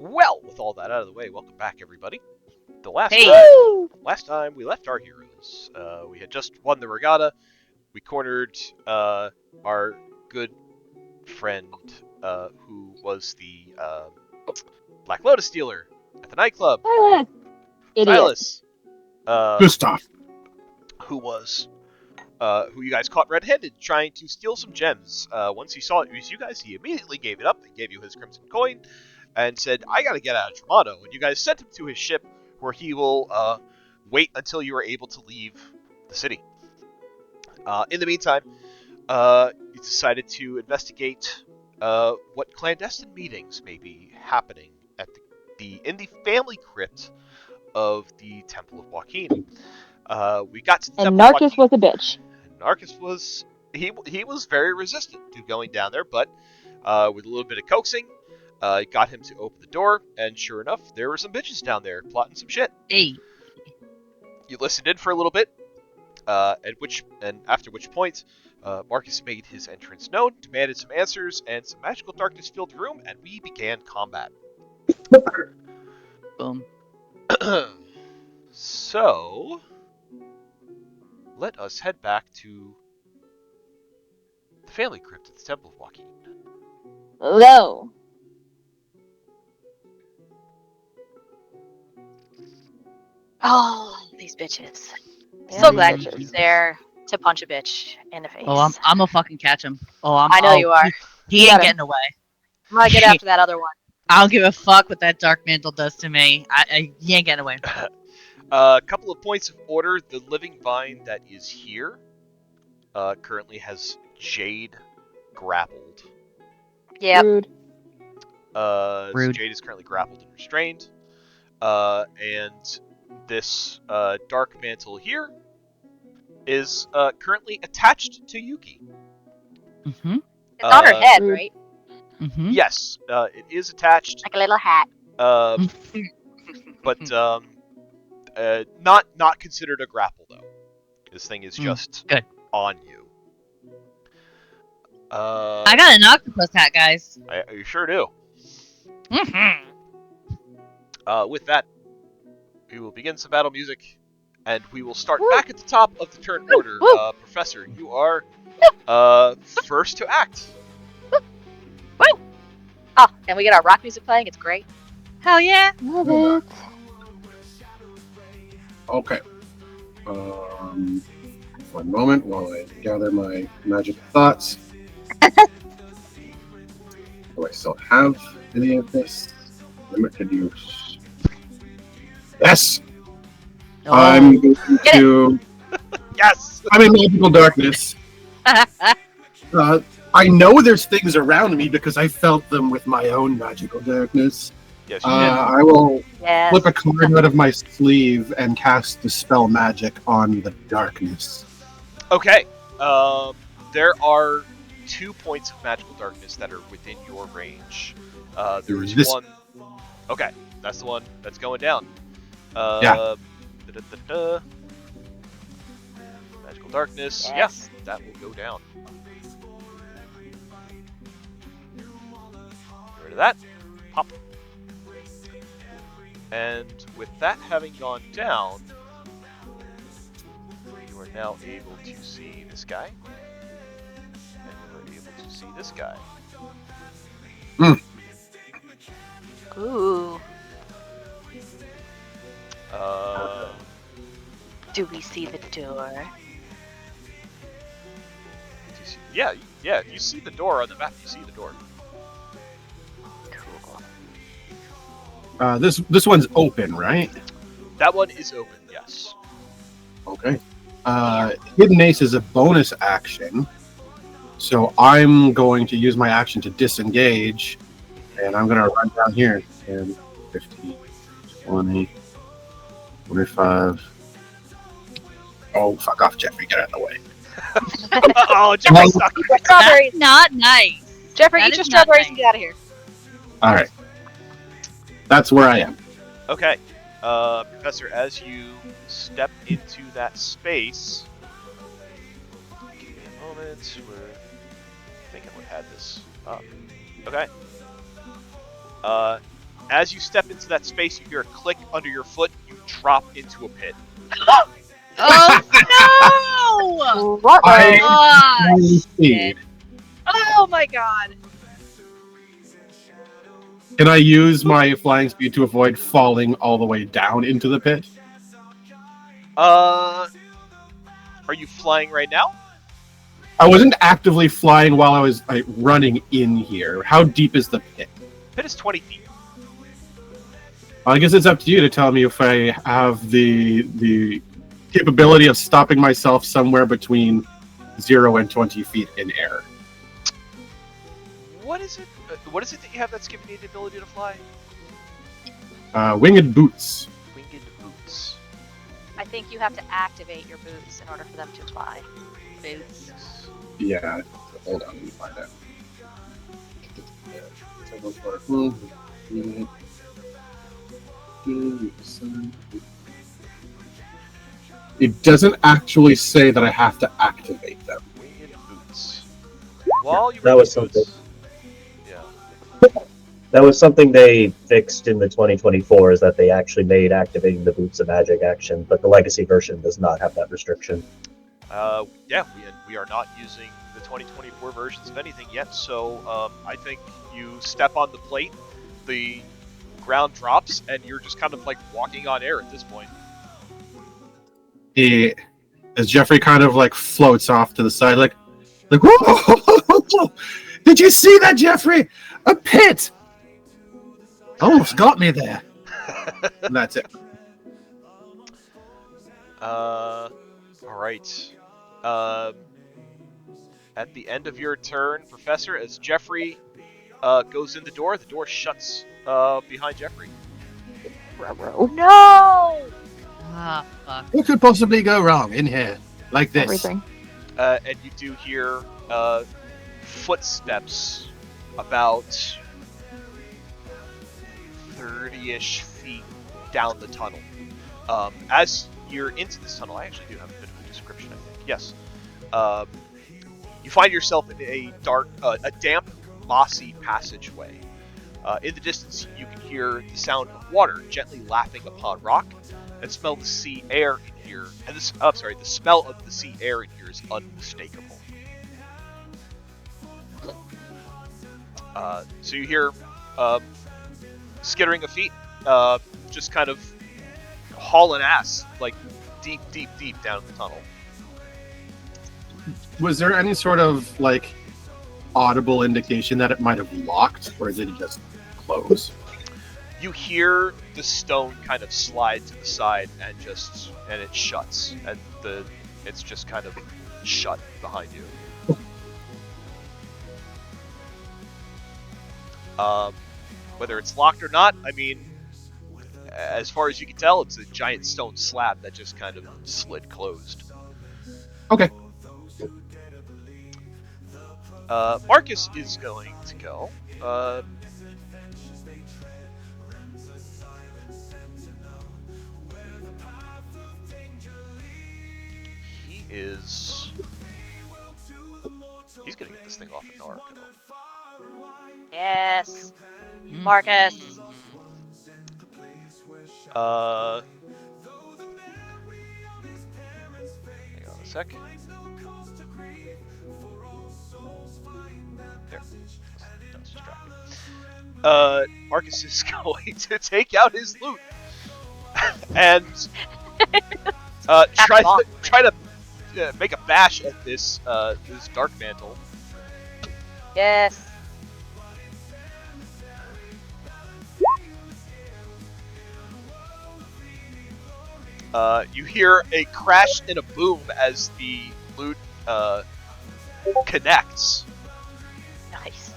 Well, with all that out of the way, welcome back, everybody. The last Hey. time, Woo! last time we left our heroes, we had just won the regatta. We cornered our good friend, who was the Black Lotus dealer at the nightclub, Silas! Idiot. Silas, Gustav. who was who you guys caught red-handed trying to steal some gems. Once he saw it was you guys, he immediately gave it up and gave you his crimson coin and said, "I gotta get out of Tremonto." And you guys sent him to his ship where he will wait until you are able to leave the city. In the meantime, you decided to investigate what clandestine meetings may be happening at in the family crypt of the Temple of Joaquin. We got to the And Temple of Narcus Joaquin. was a bitch. Narcus was he was very resistant to going down there, but with a little bit of coaxing, got him to open the door, and sure enough, there were some bitches down there plotting some shit. Hey. You listened in for a little bit, after which point, Marcus made his entrance known, demanded some answers, and some magical darkness filled the room, and we began combat. Boom. So, let us head back to the family crypt at the Temple of Joaquin. Low. Oh, these bitches. Yeah, So these glad bitches. he's there to punch a bitch in the face. Oh, I'm gonna fucking catch him. Oh, I know you are. He You ain't got him. getting away. I'm gonna get after that other one. I don't give a fuck what that dark mantle does to me. He ain't getting away. A couple of points of order. The living vine that is here currently has Jade grappled. Yep. Rude. Rude. Jade is currently grappled and restrained. And this dark mantle here is currently attached to Yuki. Mm-hmm. It's on her head, Rude. right? Mm-hmm. Yes, it is attached, Like a little hat. but not considered a grapple though. This thing is just good. on you. I got an octopus hat, guys. You sure do. Mm-hmm. With that, we will begin some battle music, and we will start back at the top of the turn order. Woo. Professor, you are first to act. Oh, and we get our rock music playing. It's great. Hell yeah. Love it. Okay. One moment while I gather my magic thoughts. Do I still have any of this? Limited use. Yes! Oh. I'm going to... Yes. I'm in magical darkness. I know there's things around me because I felt them with my own magical darkness. Yes, you did. I will Yes. flip a card out of my sleeve and cast Dispel Magic on the darkness. Okay. There are 2 points of magical darkness that are within your range. There is This- one. Okay, that's the one that's going down. Yeah. Da-da-da-da. Magical darkness. Yes. Yes, that will go down. Get rid of that. Pop. And with that having gone down, you are now able to see this guy. And you are able to see this guy. Ooh. Do we see the door? Do you see, yeah, you see the door on the map. You see the door. Cool. This one's open, right? That one is open, yes. Okay. Hidden Ace is a bonus action, so I'm going to use my action to disengage, and I'm going to run down here. 10, 15, 20, 25. Oh, fuck off, Jeffrey. Get out of the way. Oh, Jeffrey stuck. Eat your strawberries. Not nice. Jeffrey, That eat your is not strawberries nice. and get out of here. All right. That's where I am. Okay, Professor, as you step into that space, give me a moment. I think I would have had this up. Okay. as you step into that space, you hear a click under your foot. You drop into a pit. Oh What? I- no! Oh, Speed. oh my god! Can I use my flying speed to avoid falling all the way down into the pit? Are you flying right now? I wasn't actively flying while I was running in here. How deep is the pit? Pit is 20 feet. I guess it's up to you to tell me if I have the capability of stopping myself somewhere between 0 and 20 feet in air. What is it? What is it that you have that's giving you the ability to fly? Winged boots. Winged boots. I think you have to activate your boots in order for them to fly. Boots. Yeah. Hold on, let me find out. It doesn't actually say that I have to activate them. Winged boots. While you That were was boots, something. Yeah. That was something they fixed in the 2024, is that they actually made activating the Boots of Magic action, but the Legacy version does not have that restriction. Yeah, we are not using the 2024 versions of anything yet, so I think you step on the plate, the ground drops, and you're just kind of like walking on air at this point. As Jeffrey kind of like floats off to the side, like, whoa! Did you see that, Jeffrey? A pit! Almost got me there. And that's it. Alright. At the end of your turn, Professor, as Jeffrey goes in the door shuts behind Jeffrey. No! Ah, fuck. What could possibly go wrong in here? Like this? Everything. And you do hear footsteps about 30-ish feet down the tunnel. As you're into this tunnel, I actually do have a bit of a description, I think. Yes. You find yourself in a dark, a damp, mossy passageway. In the distance, you can hear the sound of water gently lapping upon rock, and smell the sea air in here. And the smell of the sea air in here is unmistakable. So you hear skittering of feet, just kind of hauling ass, like deep, deep, deep down the tunnel. Was there any sort of like audible indication that it might have locked, or is it just closed? You hear the stone kind of slide to the side and it shuts, and it's just kind of shut behind you. Whether it's locked or not, I mean, as far as you can tell, it's a giant stone slab that just kind of slid closed. Okay. Marcus is going to go. He's gonna get this thing off an arc. Yes. Marcus. Hang on a sec. There. That was distracting. Marcus is going to take out his loot and try to make a bash at this dark mantle. Yes. You hear a crash and a boom as the loot connects. Nice.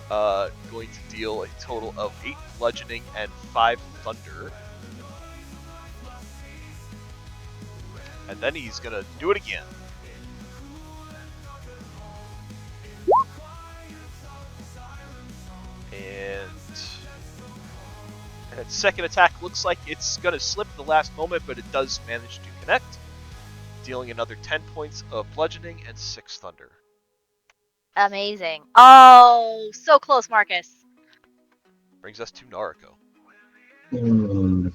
Going to deal a total of 8 bludgeoning and 5 thunder. And then he's gonna do it again. And that second attack looks like it's gonna slip at the last moment, but it does manage to connect, dealing another 10 points of bludgeoning and 6 thunder. Amazing. Oh, so close, Marcus. Brings us to Naruko. Hmm.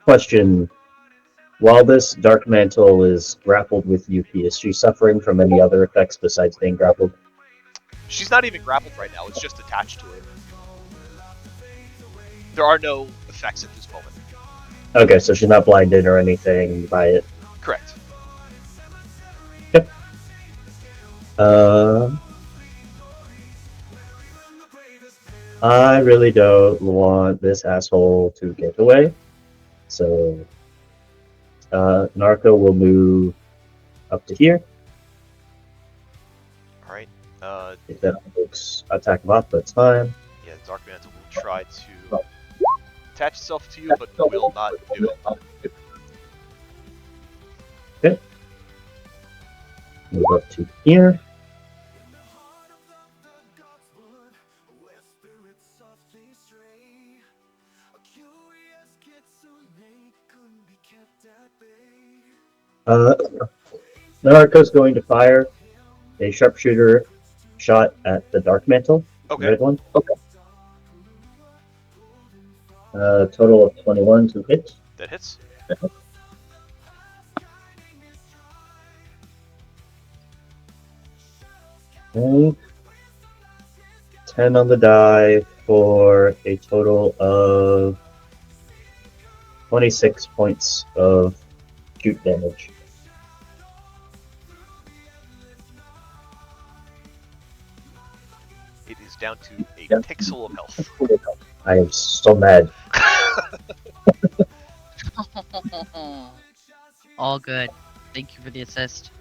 Question. While this Dark Mantle is grappled with Yuki, is she suffering from any other effects besides being grappled? She's not even grappled right now, it's just attached to her. There are no effects at this moment. Okay, so she's not blinded or anything by it. Correct. I really don't want this asshole to get away. So, Narco will move up to here. Alright. If that looks attack bot, that's fine. Yeah, Dark Mantle will try to attach itself to you, but will not do it. Okay. Move up to here. Narco's going to fire a sharpshooter shot at the Dark Mantle. Okay. Red one. Okay. Total of 21 to hit. That hits. Okay. 10 on the die for a total of 26 points of shoot damage. It is down to a pixel of health. I am so mad. All good. Thank you for the assist.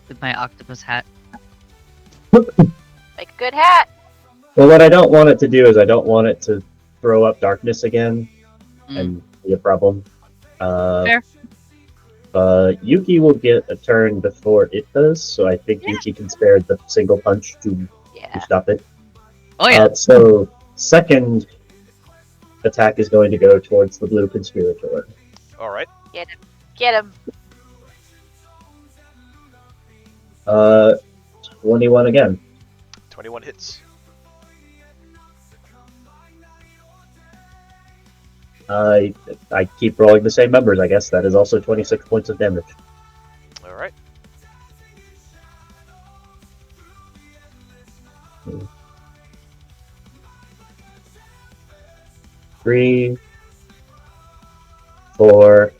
With my octopus hat. Like a good hat. Well, what I don't want it to do is I don't want it to throw up darkness again and be a problem. Fair. Yuki will get a turn before it does, so I think Yuki can spare the single punch to stop it. Oh yeah. So second attack is going to go towards the blue conspirator. Alright. Get him. Get him. 21 again. 21 hits. I keep rolling the same numbers, I guess. That is also 26 points of damage. Alright. Three, 4,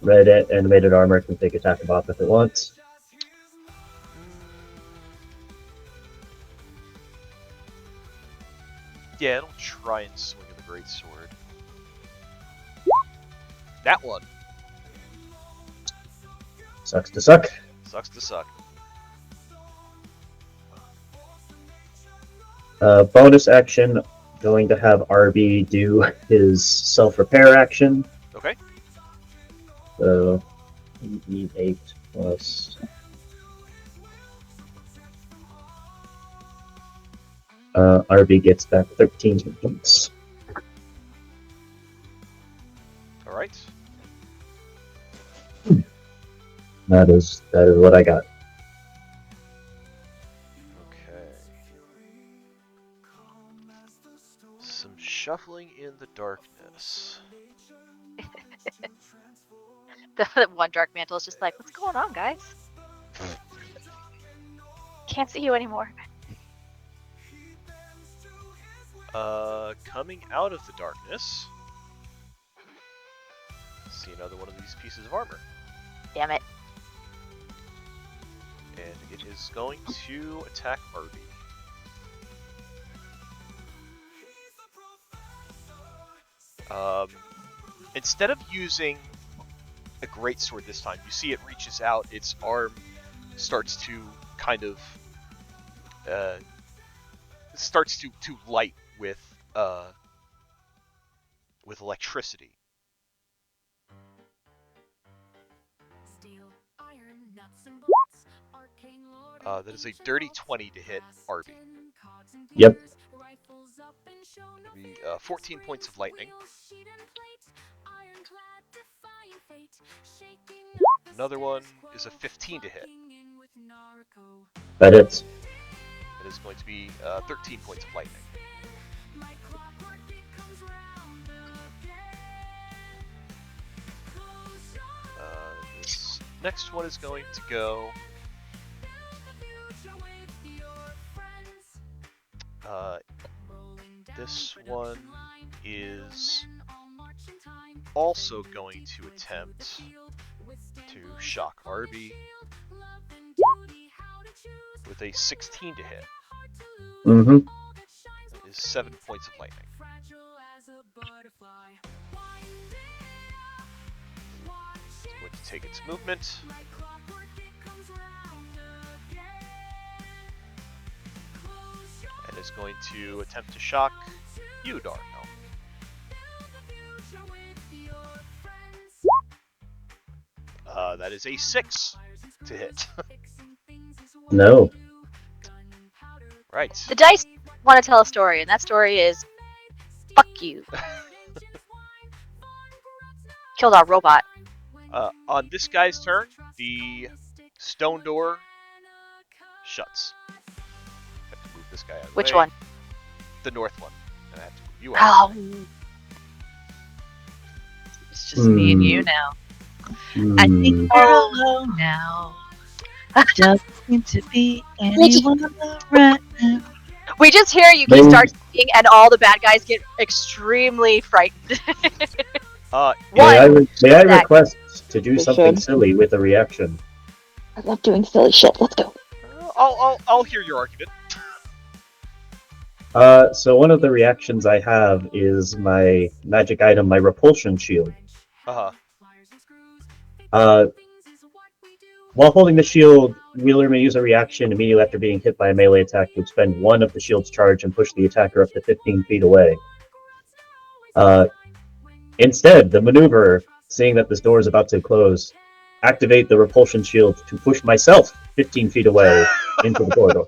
red animated armor can take attack of off if it wants. Yeah, it'll try and swing at the great sword. That one. Sucks to suck. Sucks to suck. Bonus action, going to have RB do his self-repair action. Okay. So, 8 plus... RB gets back 13 points. Alright. That is what I got. Okay. Some shuffling in the darkness. The one Dark Mantle is just like, what's going on, guys? Can't see you anymore. Coming out of the darkness. See another one of these pieces of armor. Damn it. And it is going to attack Arby. Instead of using a greatsword this time, you see it reaches out, its arm starts to kind of starts to light with electricity. That is a dirty 20 to hit Arby. Yep. 14 points of lightning. Another one is a 15 to hit. That hits. It is going to be 13 points of lightning. This next one is going to go. This one is also going to attempt to shock Arby with a 16 to hit. Mm-hmm. That is 7 points of lightning. It's going to take its movement. And is going to attempt to shock you, Darnell. That is a 6 to hit. No. Right. The dice want to tell a story, and that story is fuck you. Killed our robot. On this guy's turn, the stone door shuts. I have to move this guy out of the Which way. one? The north one. And I have to move you out. Oh, It's just me and you now. I think we're alone now. Doesn't seem to be anyone around. we just hear you Maybe- start speaking, and all the bad guys get extremely frightened. May I Zach. request to do They something should. silly with a reaction? I love doing silly shit. Let's go. I'll hear your argument. So one of the reactions I have is my magic item, my repulsion shield. While holding the shield, Wheeler may use a reaction immediately after being hit by a melee attack to expend one of the shield's charge and push the attacker up to 15 feet away. Instead, the maneuver, seeing that this door is about to close, activate the repulsion shield to push myself 15 feet away into the corridor.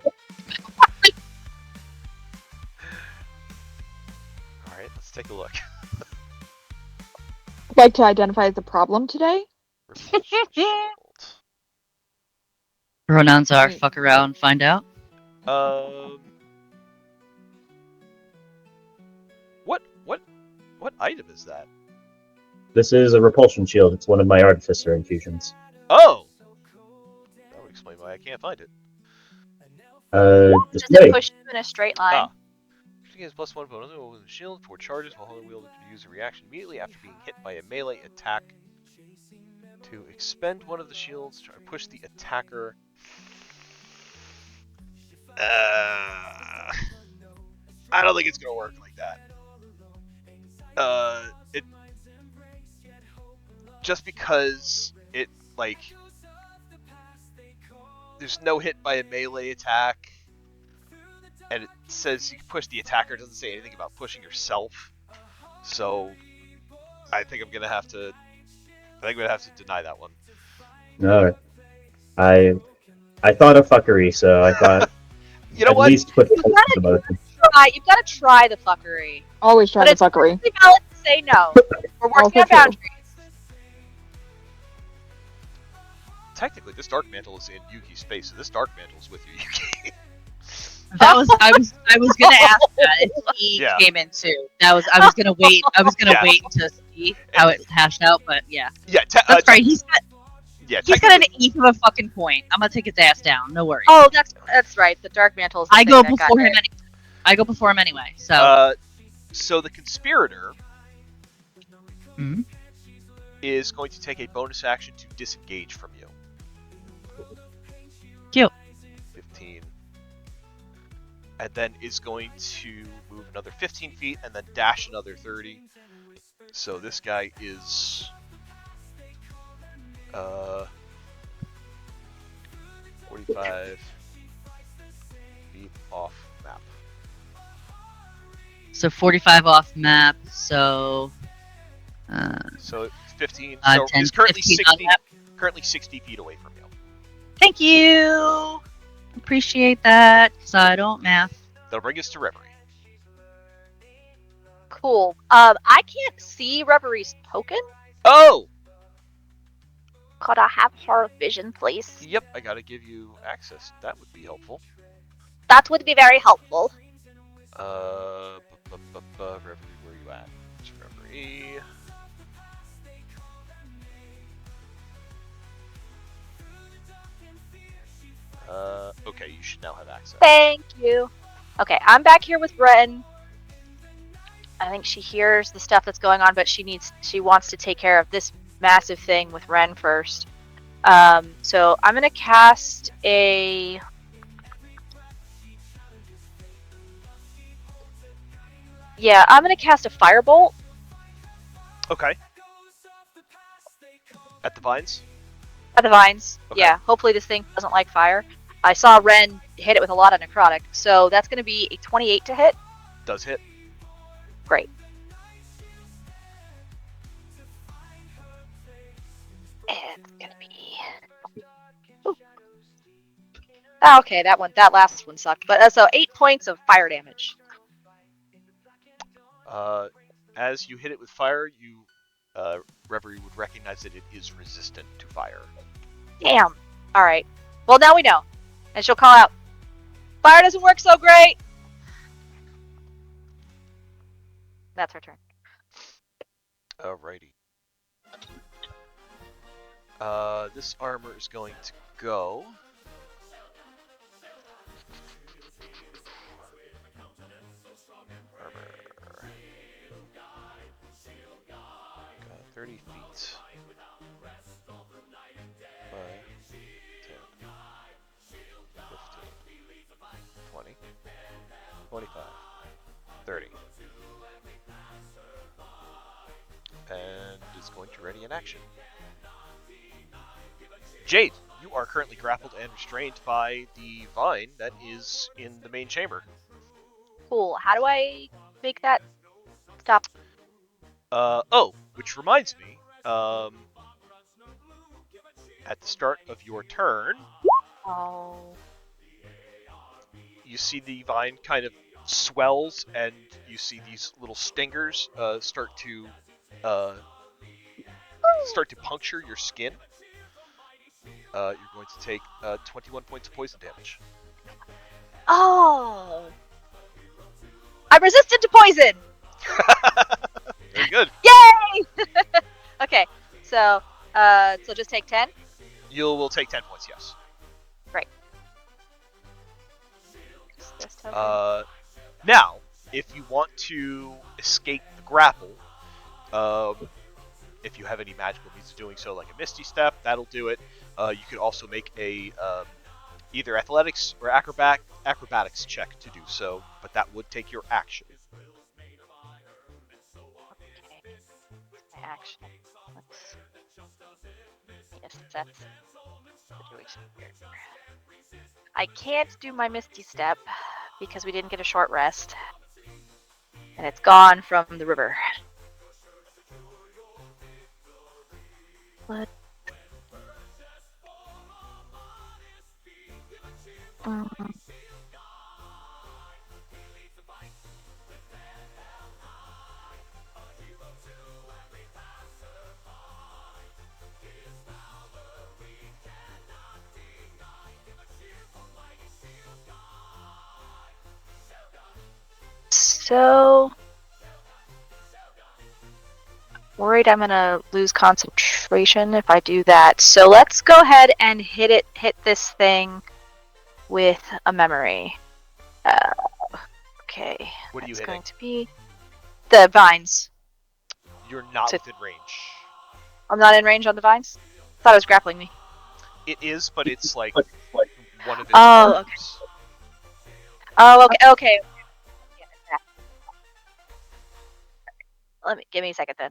Alright, let's take a look. I'd like to identify the problem today. Repulsion shield. Pronouns are fuck around, find out. What item is that? This is a repulsion shield. It's one of my artificer infusions. Oh! That would explain why I can't find it. Does Display. it push you in a straight line? Ah. Shooting has +1 bonus with the shield for charges while holding wheel to use a reaction immediately after being hit by a melee attack. To expend one of the shields, try to push the attacker. I don't think it's gonna work like that. It just because it there's no hit by a melee attack, and it says you push the attacker. It doesn't say anything about pushing yourself. So I think I'm gonna have to. Deny that one. Alright. I thought of fuckery, so I thought You know at what? least put You the gotta- motion. You've got to try the fuckery. Always try But the it's fuckery. perfectly valid to say no. We're working Also on true. boundaries. Technically, this dark mantle is in Yuki's space, so this dark mantle is with you, Yuki. That was I was gonna ask that if he Yeah. came in too. I was gonna wait. I was gonna Yeah. wait to see how it hashed out, but yeah, Yeah, that's right. He's got technically, an eighth of a fucking point. I'm gonna take his ass down. No worries. Oh, that's right. The dark mantle is the I thing go that got before him. hit. I go before him anyway. So So the conspirator Mhm. is going to take a bonus action to disengage from you. Cute. 15. And then is going to move another 15 feet and then dash another 30. So this guy is 45 feet off map. so 45 off map. So So 15. 5, So 10, he's currently 15 on 60, map. currently 60 feet away from you. Thank you. Appreciate that. Cause I don't math. That'll bring us to Reverie. Cool. I can't see Reverie's token. Oh! Could I have her vision, please? Yep, I gotta give you access. That would be helpful. That would be very helpful. Reverie, where you at? It's Reverie. Okay, you should now have access. Thank you. Okay, I'm back here with Ren. I think she hears the stuff that's going on, but she wants to take care of this massive thing with Ren first. So I'm gonna cast a. Yeah, I'm gonna cast a firebolt. Okay. At the vines? At the vines. Okay. Yeah, hopefully this thing doesn't like fire. I saw Ren hit it with a lot of necrotic, so that's gonna be a 28 to hit. Does hit. Great. It's gonna be. Ooh. Oh, okay, that last one sucked. But so 8 points of fire damage. As you hit it with fire, you Reverie would recognize that it is resistant to fire. Damn. All right. Well, now we know, and she'll call out, "Fire doesn't work so great." That's her turn. Alrighty. This armor is going to go. Armor. Got 30 feet. 5, 10, 15, 20, 25, 30. And is going to ready in action. Jade, you are currently grappled and restrained by the vine that is in the main chamber. Cool. How do I make that stop? Which reminds me, at the start of your turn, Oh. you see the vine kind of swells, and you see these little stingers start to puncture your skin. You're going to take 21 points of poison damage. Oh. I'm resistant to poison. Very good. Yay! Okay, so just take 10. You will take 10 points, yes. This token. Now, if you want to escape the grapple, if you have any magical means of doing so, like a Misty Step, that'll do it. You could also make a either athletics or acrobatics check to do so, but that would take your action. Okay. My action. Yes, that's the situation here. I can't do my Misty Step because we didn't get a short rest. And it's gone from the river. What? So worried I'm gonna lose concentration if I do that. So let's go ahead and hit this thing with a memory. Okay. What are you It's hitting? going to be the vines. You're not To- within range. I'm not in range on the vines? Thought it was grappling me. It is, but it's like one of its Oh, arms. Oh, okay. Give me a second then.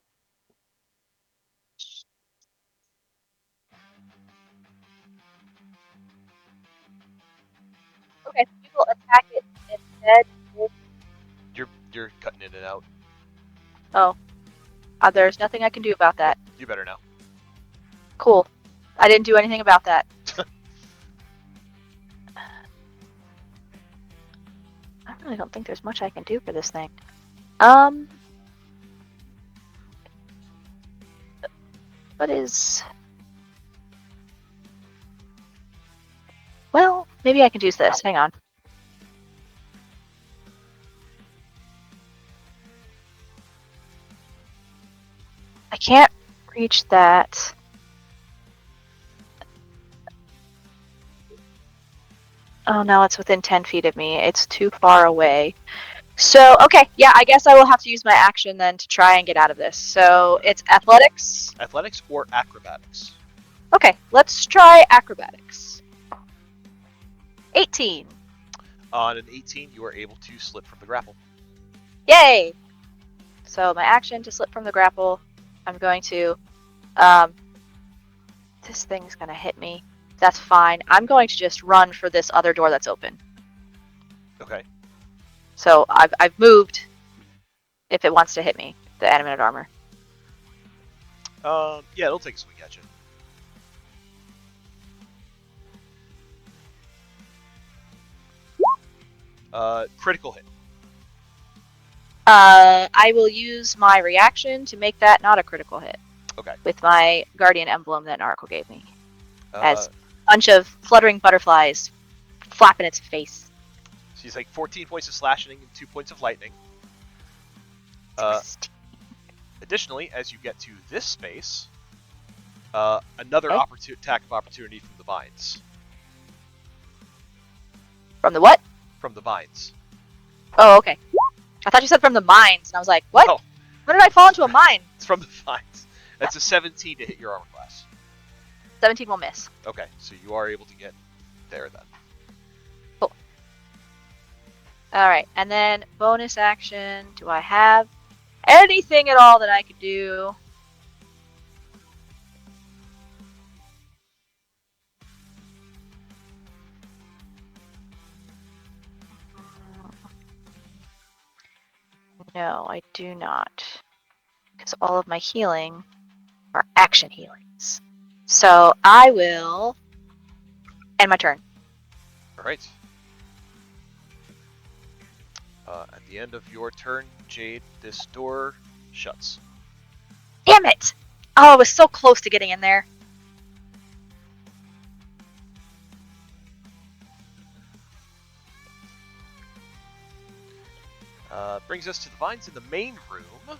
Okay, we will attack it instead. You're cutting in and out. There's nothing I can do about that. You better know. Cool. I didn't do anything about that. I really don't think there's much I can do for this thing. What is... maybe I can use this. Hang on. I can't reach that. Oh no, it's within 10 feet of me. It's too far away. So, okay, yeah, I guess I will have to use my action then to try and get out of this. So, it's athletics. Athletics or acrobatics? Okay, let's try acrobatics. 18. On an 18, you are able to slip from the grapple. Yay! So, my action to slip from the grapple, I'm going to, this thing's gonna hit me. That's fine. I'm going to just run for this other door that's open. Okay. So I've moved if it wants to hit me, the animated armor. Yeah, it'll take a swing at you. Critical hit. I will use my reaction to make that not a critical hit. Okay. With my guardian emblem that Naracle gave me. As Uh, a bunch of fluttering butterflies flapping its face. she's like 14 points of slashing and 2 points of lightning. Additionally, as you get to this space, another attack of opportunity from the vines. From the what? From the vines. Oh, okay. I thought you said from the mines, and I was like, what? Oh. When did I fall into a mine? It's from the vines. That's a 17 to hit your armor class. 17 will miss. Okay, so you are able to get there then. Cool. Alright, and then bonus action. Do I have anything at all that I could do? No, I do not. Because all of my healing are action healings. So I will end my turn. Alright. At the end of your turn, Jade, this door shuts. Damn it! Oh, I was so close to getting in there. Brings us to the vines in the main room.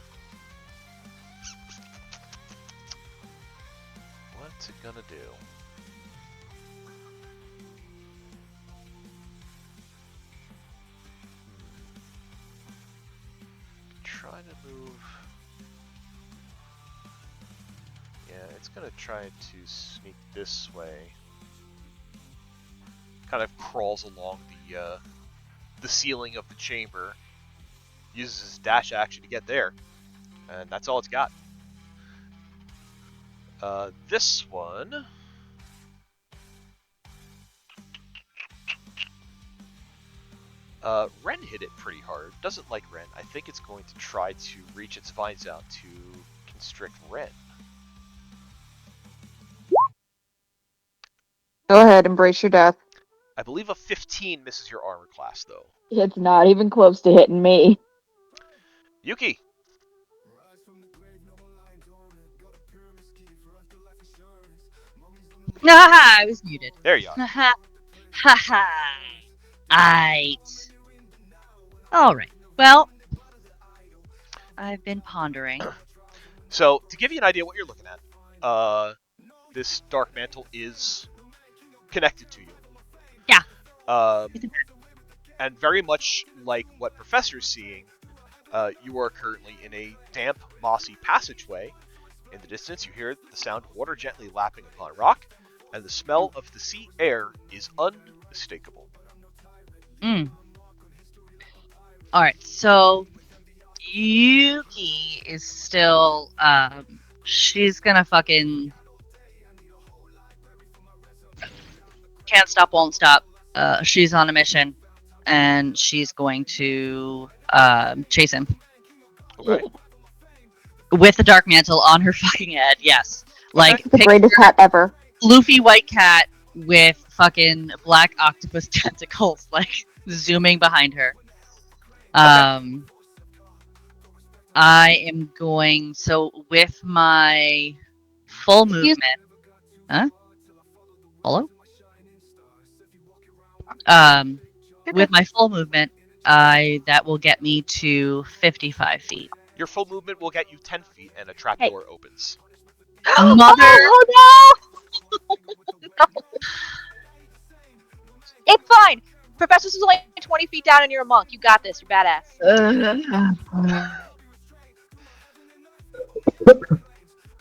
What's it gonna do? Try to move. Yeah, it's gonna try to sneak this way. Kind of crawls along the ceiling of the chamber. Uses his dash action to get there, and that's all it's got. This one. Ren hit it pretty hard. Doesn't like Ren. I think it's going to try to reach its vines out to constrict Ren. Go ahead, embrace your death. I believe a 15 misses your armor class, though. It's not even close to hitting me. Yuki! Haha, I was muted. There you are. Haha. Haha. Aight. Alright. Well, I've been pondering. So, to give you an idea what you're looking at, this dark mantle is connected to you. Yeah. And very much like what Professor's seeing, you are currently in a damp, mossy passageway. In the distance, you hear the sound of water gently lapping upon rock, and the smell of the sea air is unmistakable. Alright, so Yuki is still, she's gonna fucking can't stop, won't stop. She's on a mission, and she's going to chase him. Okay. With the dark mantle on her fucking head, yes. Like, That's the greatest hat ever. floofy white cat with fucking black octopus tentacles, like, zooming behind her. I am going, so with my full movement... Huh? Hello? You're With good. my full movement, that will get me to 55 feet. Your full movement will get you 10 feet, and a trapdoor opens. Mother. Oh no! No. It's fine. Professor is only 20 feet down, and you're a monk. You got this. You're badass.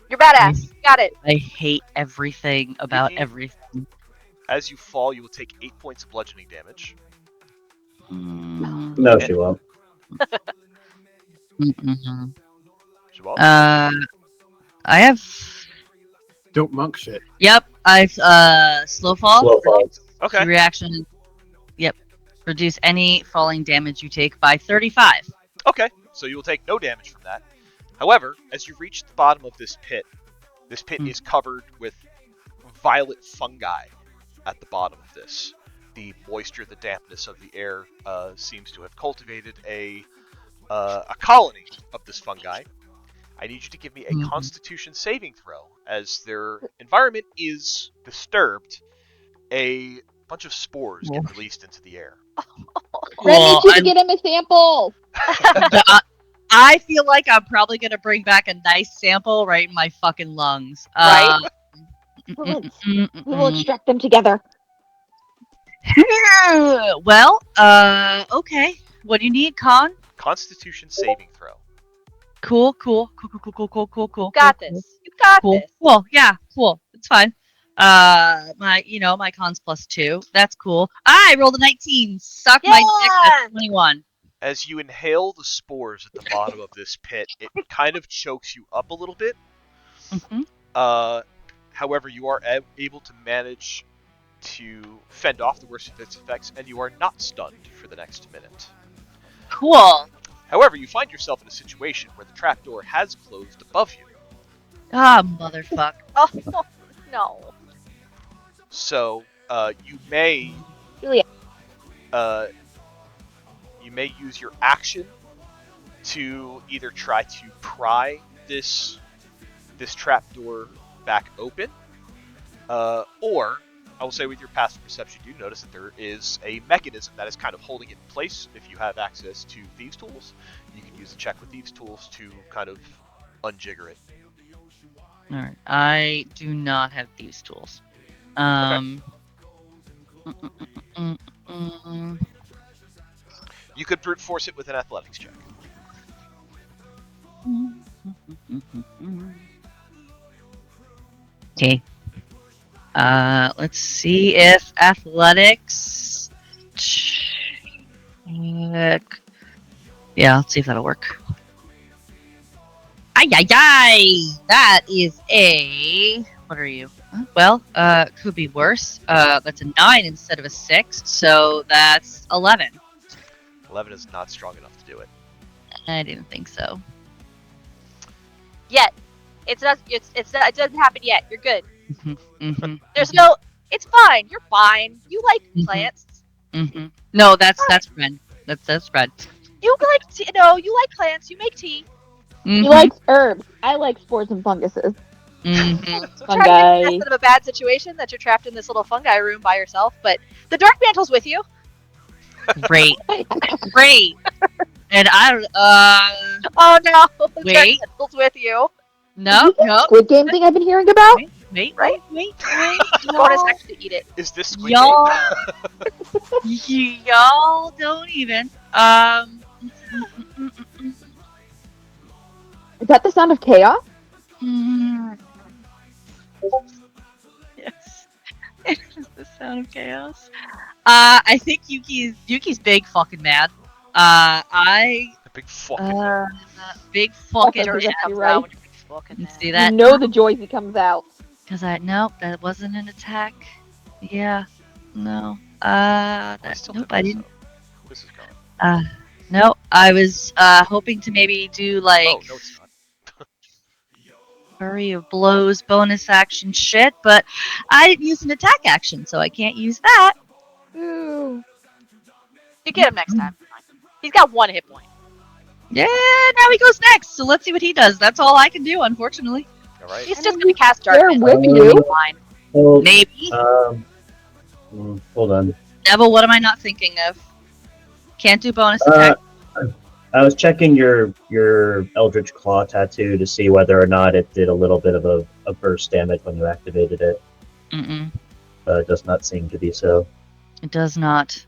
You're badass. You got it. I hate everything about Yuki? everything. As you fall, you will take 8 points of bludgeoning damage. Mm, No, she won't. mm-mm. Jabal? I have. Don't monk shit. Yep, I've slow fall. Slow falls. Okay. Reaction. Yep. Reduce any falling damage you take by 35. Okay, so you will take no damage from that. However, as you reach the bottom of this pit is covered with violet fungi at the bottom of this. The moisture, the dampness of the air seems to have cultivated a colony of this fungi. I need you to give me a Constitution saving throw. As their environment is disturbed, a bunch of spores get released into the air. Ren Well, needs you to get him a sample. I feel like I'm probably gonna bring back a nice sample right in my fucking lungs. Right? We will extract them together. Well, okay. What do you need, Con? Constitution saving throw. Cool. Got this. You got Cool. this. Cool. Yeah. Cool. It's fine. My con's +2. That's cool. I rolled a 19. Suck my dick. That's 21. As you inhale the spores at the bottom of this pit, it kind of chokes you up a little bit. Mm-hmm. However, you are able to manage to fend off the worst of its effects, and you are not stunned for the next minute. Cool. However, you find yourself in a situation where the trapdoor has closed above you. Ah, motherfuck. Oh no. So, you may Julia. you may use your action to either try to pry this trapdoor back open, or I will say with your passive perception, you notice that there is a mechanism that is kind of holding it in place. If you have access to Thieves' Tools, you can use a check with Thieves' Tools to kind of unjigger it. Alright. I do not have these tools. You could brute force it with an athletics check. Okay. Let's see if athletics. Check. Yeah, let's see if that'll work. Ay! That is a. What are you? Well, could be worse. That's a 9 instead of a 6, so that's 11. 11 is not strong enough to do it. I didn't think so. Yet. It's not. It doesn't happen yet. You're good. There's Mm-hmm. no. It's fine. You're fine. You like plants. No, that's Fred. That's Fred. You like tea. No, you like plants. You make tea. He likes herbs. I like spores and funguses. Mm-hmm. Trying to Fungi. make sense of a bad situation that you're trapped in this little fungi room by yourself, but the dark mantle's with you. Great. And Oh no, the Wait. dark mantle's with you. no. Squid Game thing I've been hearing about? Wait. Bonus action to eat it. Is this Squid Y'all, Game? y'all don't even. Is that the sound of chaos? Yes. It is the sound of chaos. I think Yuki's big fucking mad. A big fucking Big fucking You're mad. exactly right. You see that? You know the joys he comes out. Because nope, that wasn't an attack. Yeah, no. I still Nope, think I didn't. so. This is gone. No, I was hoping to maybe do like Oh, no, it's not. flurry of blows, bonus action shit, but I didn't use an attack action, so I can't use that. Ooh. You get him next time. He's got 1 hit point. Yeah, now he goes next, so let's see what he does. That's all I can do, unfortunately. All right. He's just gonna cast dark They're mist. with you. Fine. Well, Maybe. hold on. Neville, what am I not thinking of? Can't do bonus Uh, attack. I was checking your Eldritch Claw tattoo to see whether or not it did a little bit of a burst damage when you activated it. Mm-mm. It does not seem to be so. It does not.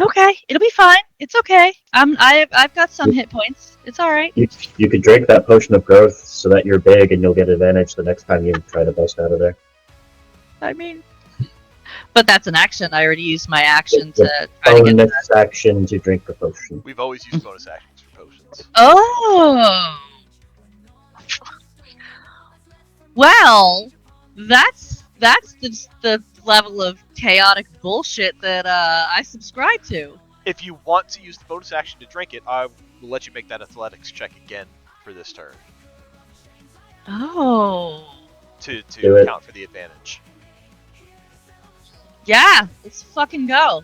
Okay, it'll be fine. It's okay. I've got some hit points. It's all right. You could drink that potion of growth so that you're big and you'll get advantage the next time you try to bust out of there. I mean, but that's an action. I already used my action to try to get that. Bonus action to drink the potion. We've always used bonus actions for potions. Oh. Well, that's the level of chaotic bullshit that I subscribe to. If you want to use the bonus action to drink it, I will let you make that athletics check again for this turn Oh. to Do it. count for the advantage. Yeah, let's fucking go.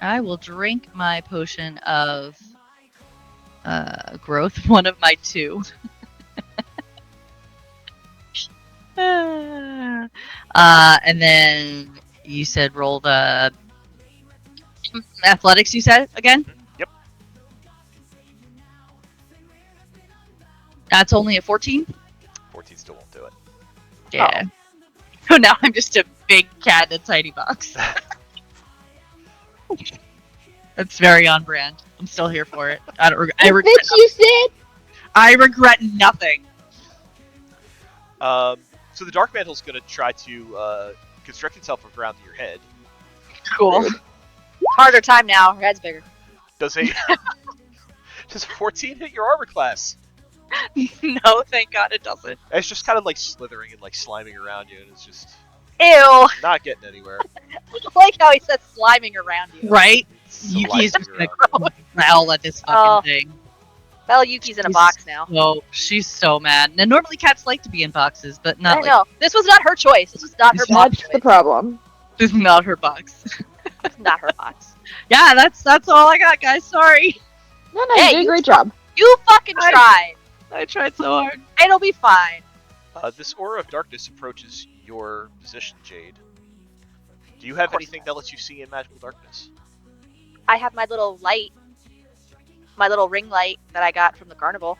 I will drink my potion of growth, one of my 2. And then you said roll the athletics, you said again? Yep. That's only a 14? 14 still won't do it. Yeah. So now I'm just a big cat in a tiny box. That's very on brand. I'm still here for it. I regret Bitch, you said? I regret nothing. So the Dark Mantle's going to try to construct itself around your head. Cool. Harder time now. Her head's bigger. Does a 14 hit your armor class? No, thank God it doesn't. And it's just kind of like slithering and like sliming around you, and it's just Ew. not getting anywhere. I like how he said sliming around you. Right? Sliding Yuki's just around. gonna growl at this fucking Oh. thing. Well, Yuki's in a She's box now. She's so mad. Now, normally cats like to be in boxes, but not I like know. This was not her choice. This was not her It's box That's the choice. problem. this is not her box. It's not her box. Yeah, that's all I got, guys. Sorry. No, no, Hey, you did a you great job. You fucking I- tried. I tried so hard. It'll be fine. This aura of darkness approaches your position, Jade. Do you have course anything that lets you see in magical darkness? I have my little light, my little ring light that I got from the carnival.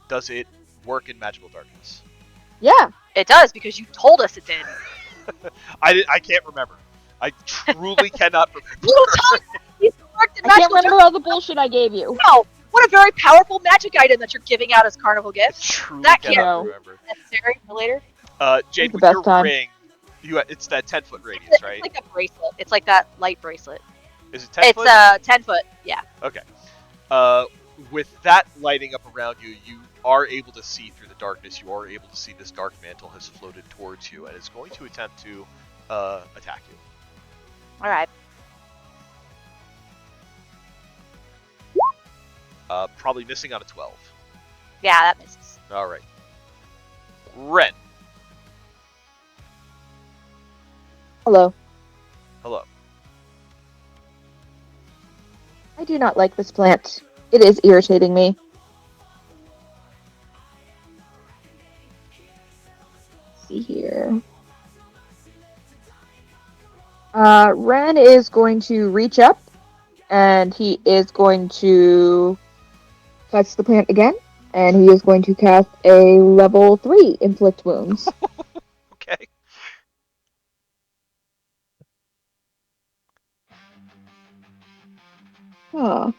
Does it work in magical darkness? Yeah. It does because you told us it did. I can't remember. I truly cannot remember. You told us it worked in I can't magical remember all the bullshit I gave you. No, what a very powerful magic item that you're giving out as carnival gift. Truly That cannot can't- remember. Necessary for later. Jade, It's the with best your time. ring, it's that 10-foot radius, It's right? like a bracelet. It's like that light bracelet. Is it 10 It's foot? 10 foot. Yeah. Okay. With that lighting up around you, you are able to see through the darkness. You are able to see this dark mantle has floated towards you and is going to attempt to attack you. All right. Probably missing on a 12. Yeah, that misses. All right. Ren, Hello. hello. I do not like this plant. It is irritating me. Let's see here. Ren is going to reach up, and he is going to touch the plant again, and he is going to cast a level 3 inflict wounds. Okay. Huh.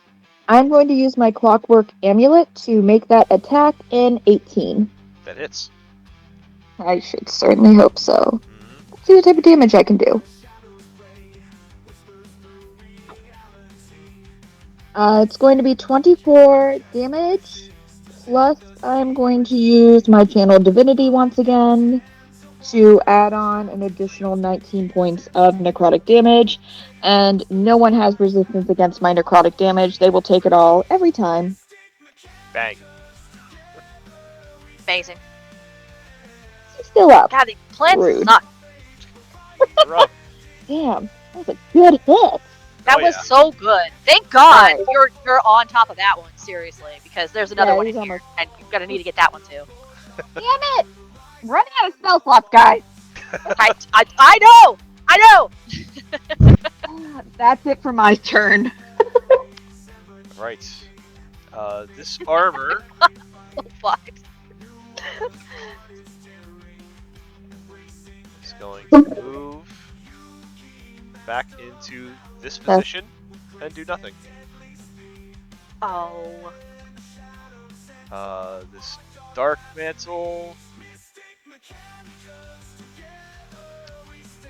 I'm going to use my clockwork amulet to make that attack in 18. That hits. I should certainly hope so. Mhm. Let's see what type of damage I can do. It's going to be 24 damage, plus I'm going to use my Channel Divinity once again to add on an additional 19 points of necrotic damage, and no one has resistance against my necrotic damage. They will take it all every time. Bang. Amazing. He's still up. God, the plants Rude. suck. You're up. Damn, that was a good hit. That Oh, was yeah. so good. Thank God Right. you're on top of that one, seriously, because there's another Yeah, one he's in here, almost- and you're gonna need to get that one too. Damn it! running out of spell slots, guys. I know! I know! That's it for my turn. Right. This armor So fucked. is going to move back into this position and do nothing. Oh. This Dark Mantle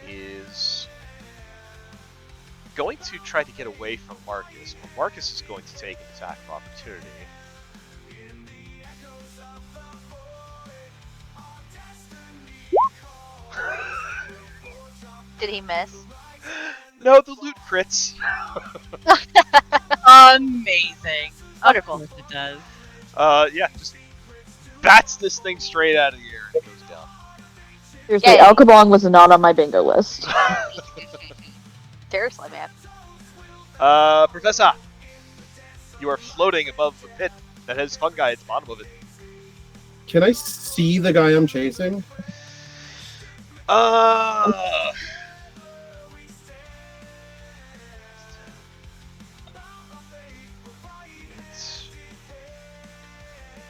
is going to try to get away from Marcus, but Marcus is going to take an attack of opportunity. Did he miss? No, the loot crits. Amazing. Wonderful. Of course it does. Yeah, just bats this thing straight out of the air and it goes down. Seriously, Yay. Alkabong was not on my bingo list. Seriously, man. Professor, you are floating above the pit that has fungi at the bottom of it. Can I see the guy I'm chasing?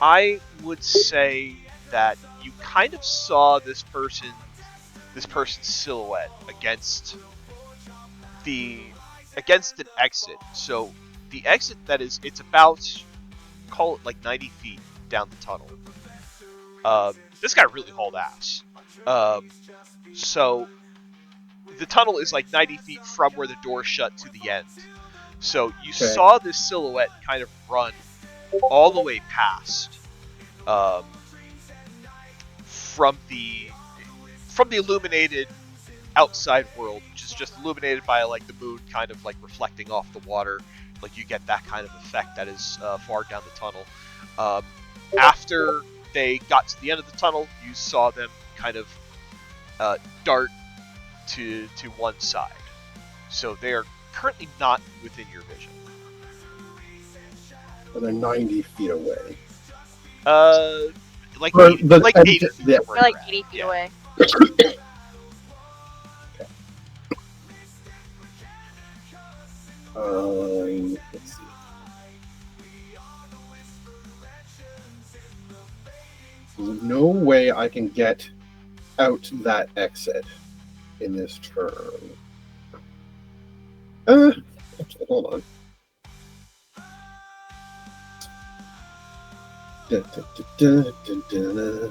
I would say that you kind of saw this person's silhouette against an exit. So the exit that is, it's about, call it like 90 feet down the tunnel. This guy really hauled ass. So the tunnel is like 90 feet from where the door shut to the end. So you saw this silhouette kind of run all the way past from the illuminated outside world, which is just illuminated by like the moon kind of like reflecting off the water. Like you get that kind of effect that is far down the tunnel. After they got to the end of the tunnel, you saw them kind of dart to one side. So they are currently not within your vision. Or they're 90 feet away. Like Or 80, the- like and- 80 yeah. from where We're like you're at. 80 feet Yeah. away. Let's see. There's no way I can get out that exit in this turn. Actually, hold on. Da, da, da, da, da, da.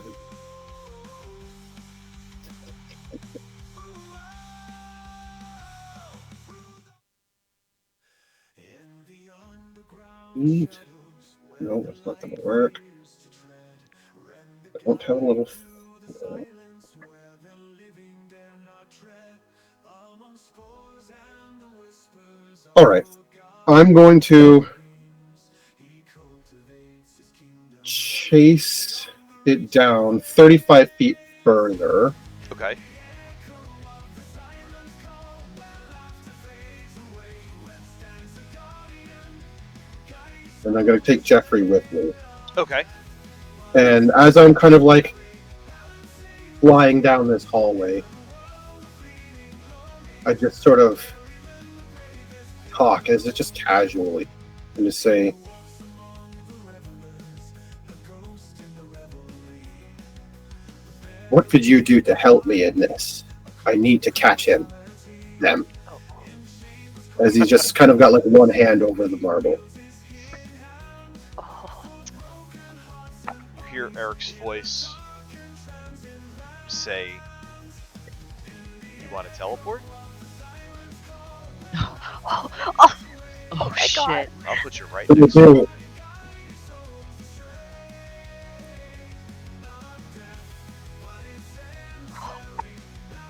No, that's not going to work. I don't have a little. All right, I'm going to chase it down 35 feet further. Okay. And I'm going to take Jeffrey with me. Okay. And as I'm kind of like flying down this hallway, I just sort of talk, as it just casually, and just say, "What could you do to help me in this? I need to catch him." Them. As he's just kind of got like one hand over the marble. Oh. You hear Eric's voice say, "You want to teleport? Oh, Oh my shit. God. I'll put you right What do you next to do?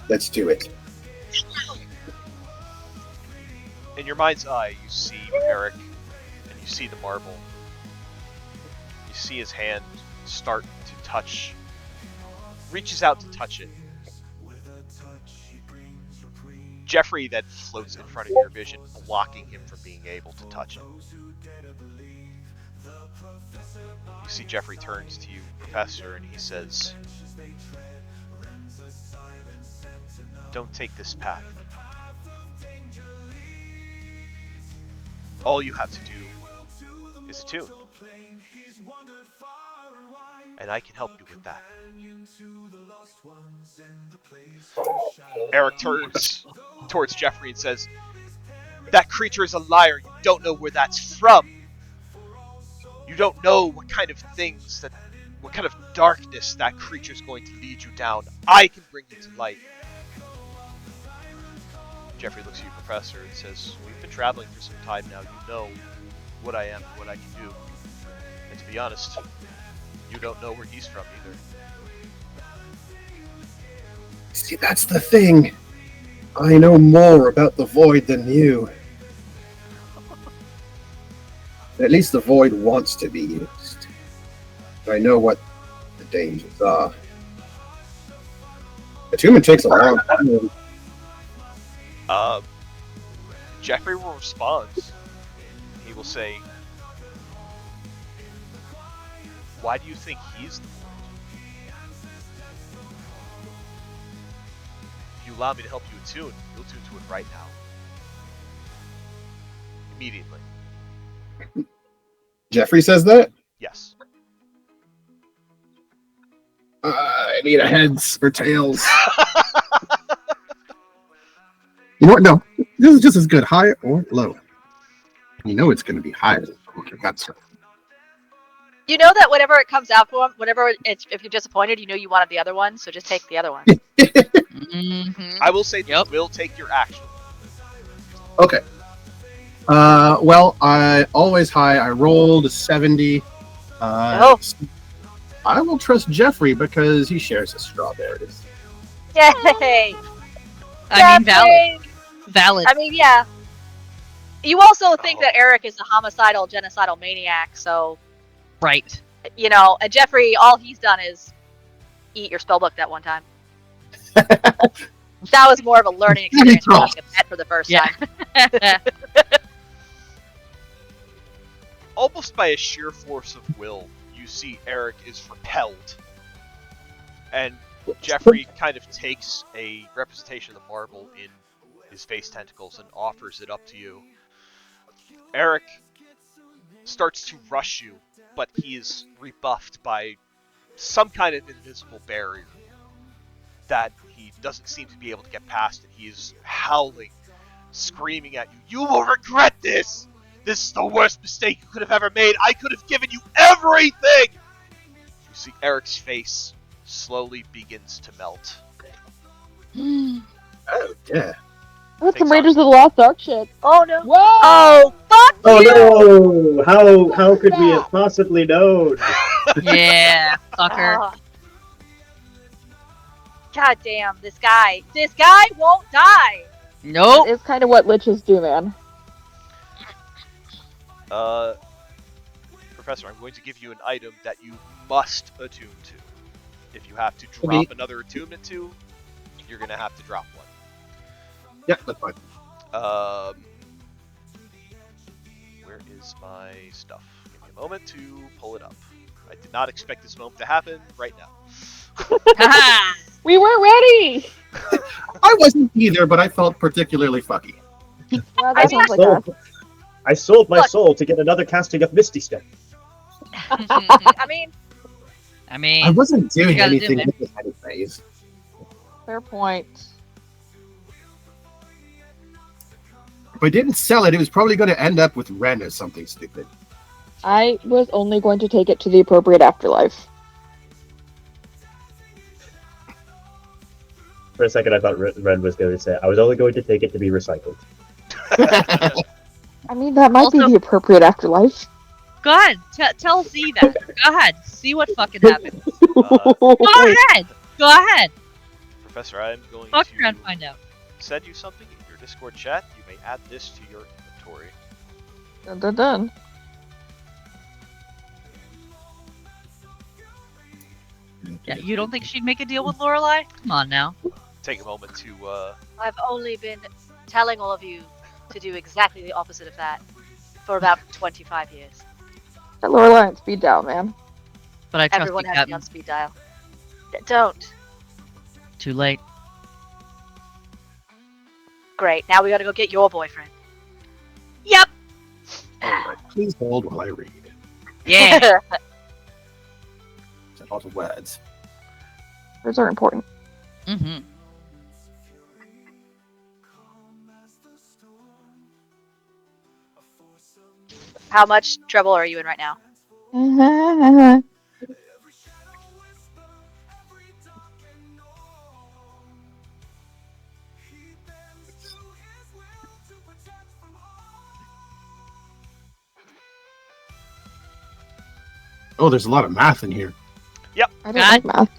Let's do it. In your mind's eye, you see Eric, and you see the marble. You see his hand start to touch, reaches out to touch it. Jeffrey then floats in front of your vision, blocking him from being able to touch it. You see Jeffrey turns to you, Professor, and he says, Don't take this path. All you have to do is attune. And I can help you with that. Eric turns towards Jeffrey and says, that creature is a liar. You don't know where that's from. You don't know what kind of darkness that creature is going to lead you down. I can bring you to light. Jeffrey looks at you, Professor, and says, we've been traveling for some time now. You know what I am and what I can do. And to be honest, you don't know where he's from either. See, that's the thing. I know more about the Void than you. At least the Void wants to be used. I know what the dangers are. Attunement takes a long time. Jeffrey will respond. He will say, why do you think he's the Void? If you allow me to help you attune, you'll tune to it right now. Immediately. Jeffrey says that? Yes. I need a heads or tails. You know what? No. This is just as good, high or low. You know it's going to be higher. That's right. You know that whenever it comes out for him, if you're disappointed, you know you wanted the other one, so just take the other one. I will say you will take your action. Okay. Well, I always high. I rolled a 70. I will trust Jeffrey because he shares his strawberries. Yay! I mean, valid. I mean, yeah. You also think that Eric is a homicidal, genocidal maniac, so... Right. You know, and Jeffrey, all he's done is eat your spellbook that one time. That was more of a learning experience than like a pet for the first time. Almost by a sheer force of will, you see Eric is repelled. And Jeffrey kind of takes a representation of the marble in his face tentacles and offers it up to you. Eric starts to rush you, but he is rebuffed by some kind of invisible barrier that he doesn't seem to be able to get past, and he is howling, screaming at you. You will regret this! This is the worst mistake you could have ever made! I could have given you everything! You see Eric's face slowly begins to melt. Oh, yeah. That's some Raiders of the Lost Ark shit. Oh no! Whoa! Oh, fuck Oh you! no! How could we have possibly known? Yeah, fucker. Oh. God damn, this guy won't die! Nope. It's kind of what liches do, man. Professor, I'm going to give you an item that you must attune to. If you have to drop another attunement to, you're going to have to drop one. Yeah, that's fine. Where is my stuff? Give me a moment to pull it up. I did not expect this moment to happen right now. We weren't ready! I wasn't either, but I felt particularly fucky. Well, that sounds like us. I sold my soul to get another casting of Misty Step. I mean, I wasn't doing gotta do anything it. with it anyways. Fair point. If I didn't sell it, it was probably going to end up with Ren or something stupid. I was only going to take it to the appropriate afterlife. For a second, I thought Ren was going to say, I was only going to take it to be recycled. I mean, that might be Also- the appropriate afterlife. Go ahead. Tell Z that. Go ahead. See what fucking happens. Uh, Go ahead. Go ahead. Professor, I'm going Fuck to around and find out. send you something in your Discord chat. You may add this to your inventory. Dun dun dun. Yeah, you don't think she'd make a deal with Lorelai? Come on now. Take a moment to I've only been telling all of you to do exactly the opposite of that for about 25 years. That Lorelai on speed dial, man. But I trust Everyone you, has me Captain. on speed dial. Don't. Too late. Great. Now we gotta go get your boyfriend. Yep. All right. Please hold while I read. Yeah. It's a lot of words. Those are important. Mm-hmm. How much trouble are you in right now? Oh, there's a lot of math in here. I don't like math.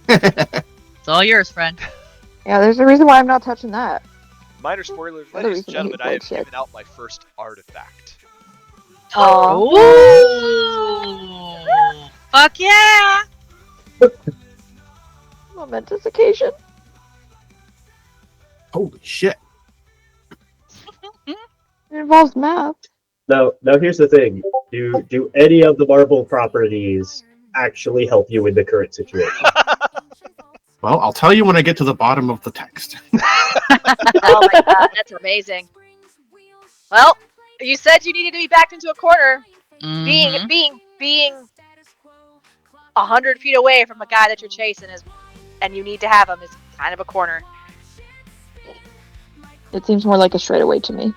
It's all yours, friend. Yeah, there's a reason why I'm not touching that. Minor spoilers, Another ladies and reason I gentlemen, hate I have bloodshed. given out my first artifact. Oh. Fuck yeah. Momentous occasion. Holy shit. It involves math. Now, here's the thing. Do any of the Marvel properties actually help you in the current situation? Well, I'll tell you when I get to the bottom of the text. Oh my god, that's amazing. Well, you said you needed to be backed into a corner. Mhm. Being 100 feet away from a guy that you're chasing and you need to have him is kind of a corner. It seems more like a straightaway to me.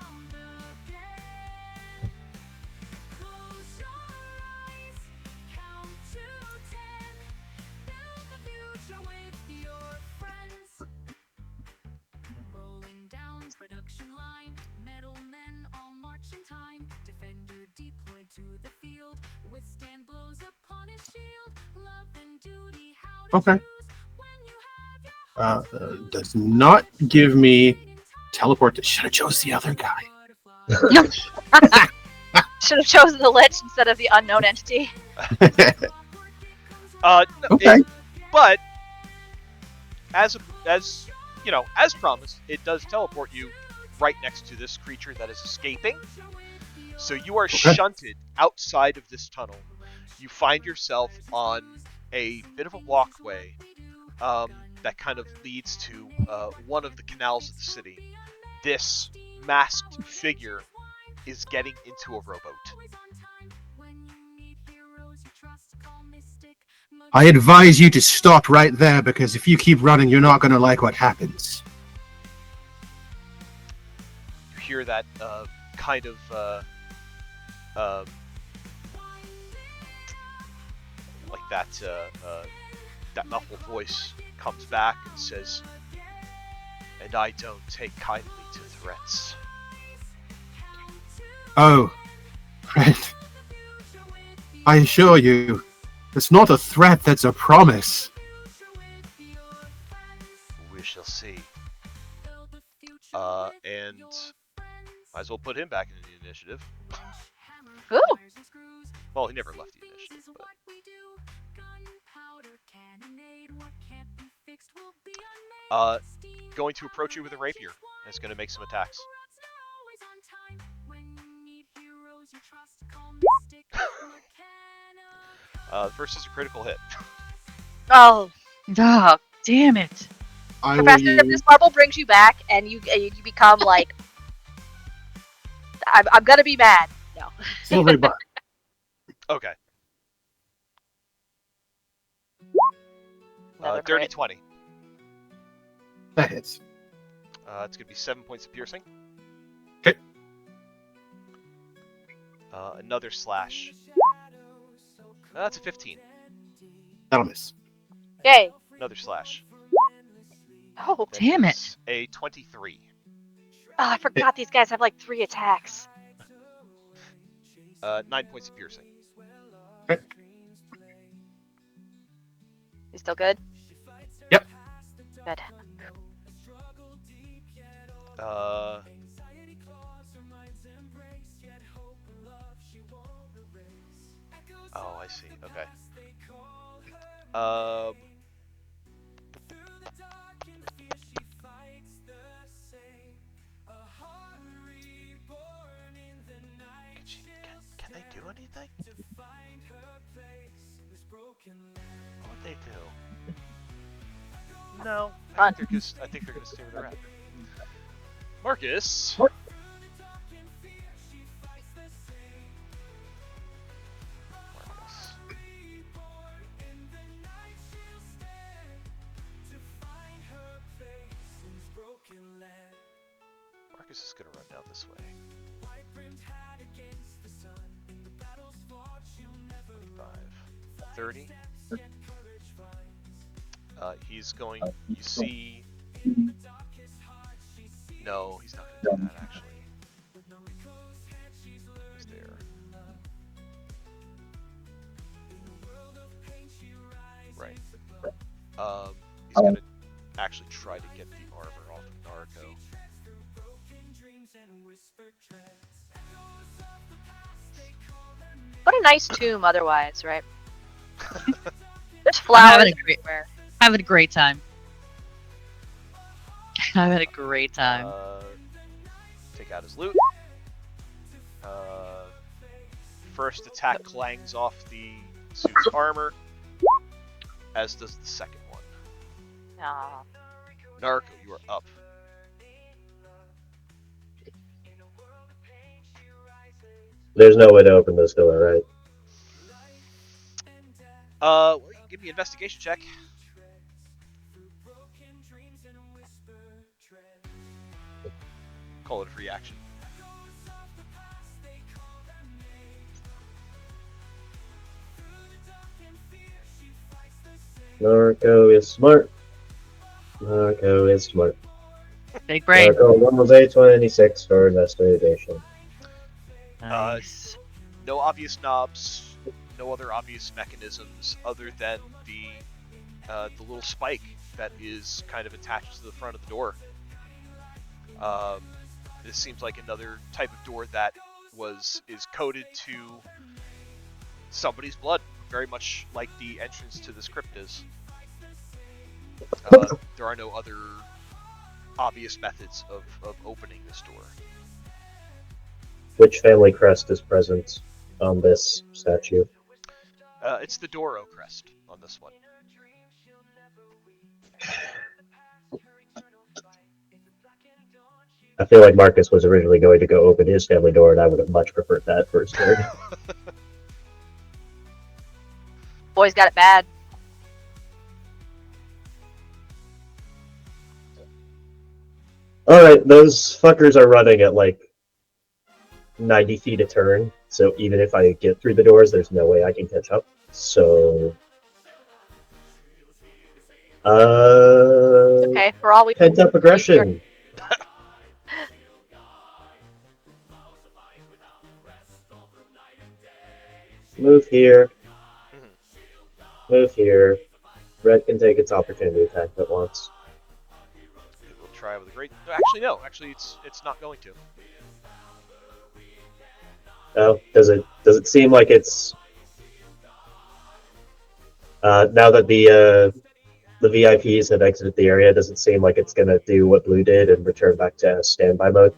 Okay. Does not give me teleport to. Should have chose the other guy. Should have chosen the lich instead of the unknown entity. No, Okay. but as you know, as promised, it does teleport you right next to this creature that is escaping. So you are shunted outside of this tunnel. You find yourself on a bit of a walkway that kind of leads to one of the canals of the city. This masked figure is getting into a rowboat. I advise you to stop right there because if you keep running, you're not going to like what happens. You hear that kind of like that muffled voice comes back and says, "And I don't take kindly to threats." Oh, friend. I assure you, it's not a threat, that's a promise. We shall see. And might as well put him back into the initiative. Ooh. Well, he never left the initiative, but... going to approach you with a rapier. And it's going to make some attacks. The first is a critical hit. Oh, Oh, damn it. I will Professor, if use... this marble brings you back and you become like, I'm gonna be mad. No. Silvery bar. Okay. Another Dirty crit. 20. That hits. It's going to be 7 points of piercing. Okay. Another slash. That's a 15. That'll miss. Yay. Another slash. Oh, That Damn it. is a 23. I forgot these guys have like 3 attacks. 9 points of piercing. Okay. You still good? Yep. Good. Oh, I see. Okay. Can they do anything? What'd they do? No, I think they're gonna stay where they're at. Marcus. Marcus is gonna run down this way. 25, 30. He's going. You see. No, he's not gonna do that actually. He's there. Right. He's gonna actually try to get the armor off of Narco. What a nice tomb, otherwise, right? There's I'm flowers having a great, everywhere. having a great time. Having a great time. Take out his loot. First attack clangs off the suit's armor, as does the second one. Aw. Narco, you are up. There's no way to open this door, right? Well, you can give me an investigation check. Call it a free action. Narco is smart. Narco is smart. Big brain. Narco rolls A26 for investigation. Nice. No obvious knobs, no other obvious mechanisms other than the little spike that is kind of attached to the front of the door. This seems like another type of door that is coded to somebody's blood, very much like the entrance to this crypt is. There are no other obvious methods of opening this door. Which family crest is present on this statue? It's the Doro crest on this one. I feel like Marcus was originally going to go open his family door, and I would have much preferred that for his turn. Boys got it bad. Alright, those fuckers are running at like 90 feet a turn, so even if I get through the doors, there's no way I can catch up. So... Okay, for all we pent up aggression. Move here. Move here. Red can take its opportunity attack if it wants. It will try with a great. Actually, no. Actually, it's not going to. Oh, does it seem like it's now that the VIPs have exited the area? Does it seem like it's gonna do what Blue did and return back to standby mode?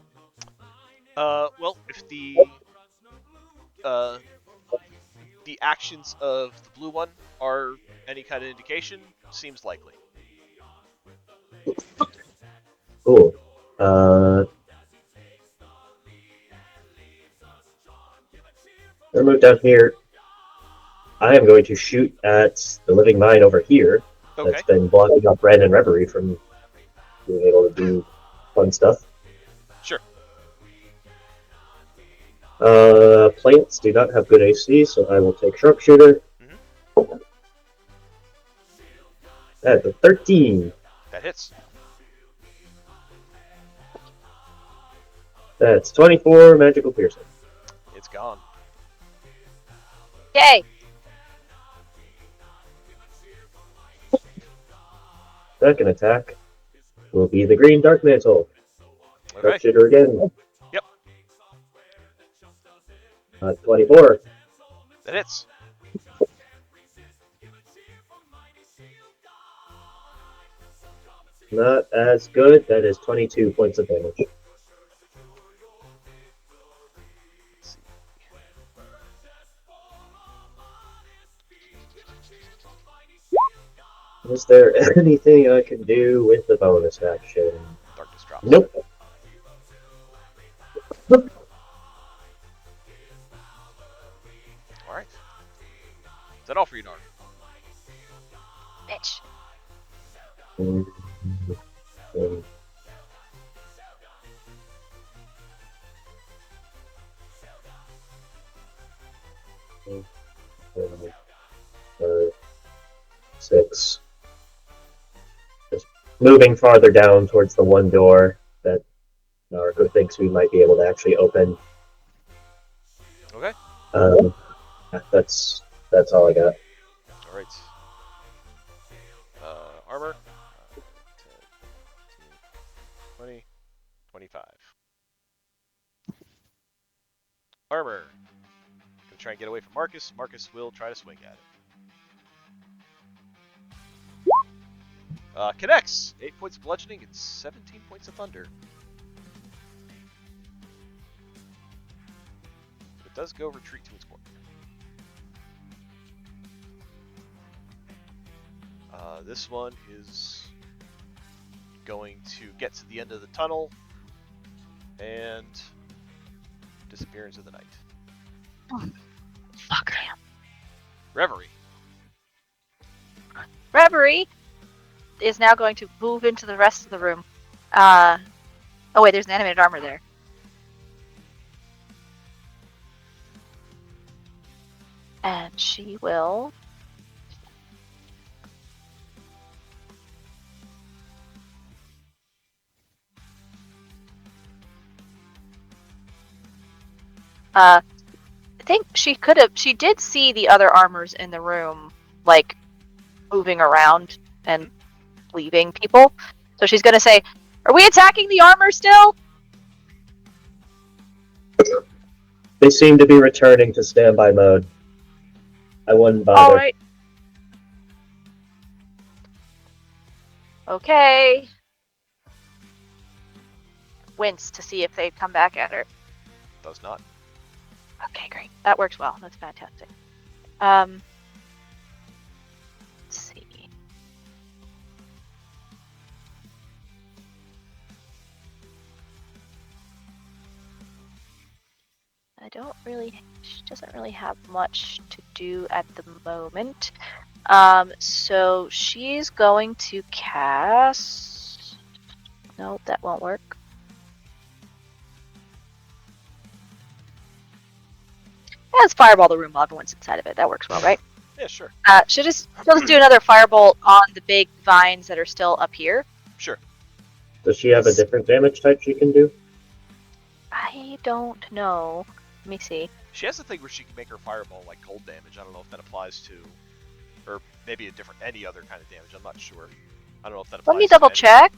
Well, if the actions of the blue one are any kind of indication, seems likely. Cool. I'll move down here. I am going to shoot at the living mine over here. Okay. That's been blocking up Ren and Reverie from being able to do fun stuff. Sure. Plants do not have good AC, so I will take Sharpshooter. Mm-hmm. That's a 13. That hits. That's 24 magical piercing. It's gone. Yay! Second attack will be the green dark mantle. Okay. Sharpshooter again. Yep. 24. That hits. Not as good. That is 22 points of damage. Let's see. Is there anything I can do with the bonus action? Darkness drops. Nope. All right. Is that all for you, Nar? Bitch. Six. Just moving farther down towards the one door that Naruto thinks we might be able to actually open. Okay. That's all I got. All right. Armor. 10, 20, 25. Armor. Gonna try and get away from Marcus. Marcus will try to swing at it. Connects. 8 points of bludgeoning and 17 points of thunder. It does go retreat to its corner. This one is going to get to the end of the tunnel and disappear into the night. Fucker. Reverie. Reverie is now going to move into the rest of the room. Oh wait, there's an animated armor there. And she will... I think she did see the other armors in the room, like, moving around and leaving people. So she's gonna say, "Are we attacking the armor still?" They seem to be returning to standby mode. I wouldn't bother. Alright. Okay. Wince to see if they come back at her. Does not. Okay, great. That works well. That's fantastic. Let's see. She doesn't really have much to do at the moment. So she's going to cast... Nope, that won't work. Let's fireball the room while everyone's inside of it. That works well, right? Yeah, sure. She'll just do another firebolt on the big vines that are still up here. Sure. Does she have a different damage type she can do? I don't know. Let me see. She has a thing where she can make her fireball like cold damage. I don't know if that applies to, or maybe any other kind of damage. I'm not sure. I don't know if that applies. Let me double check.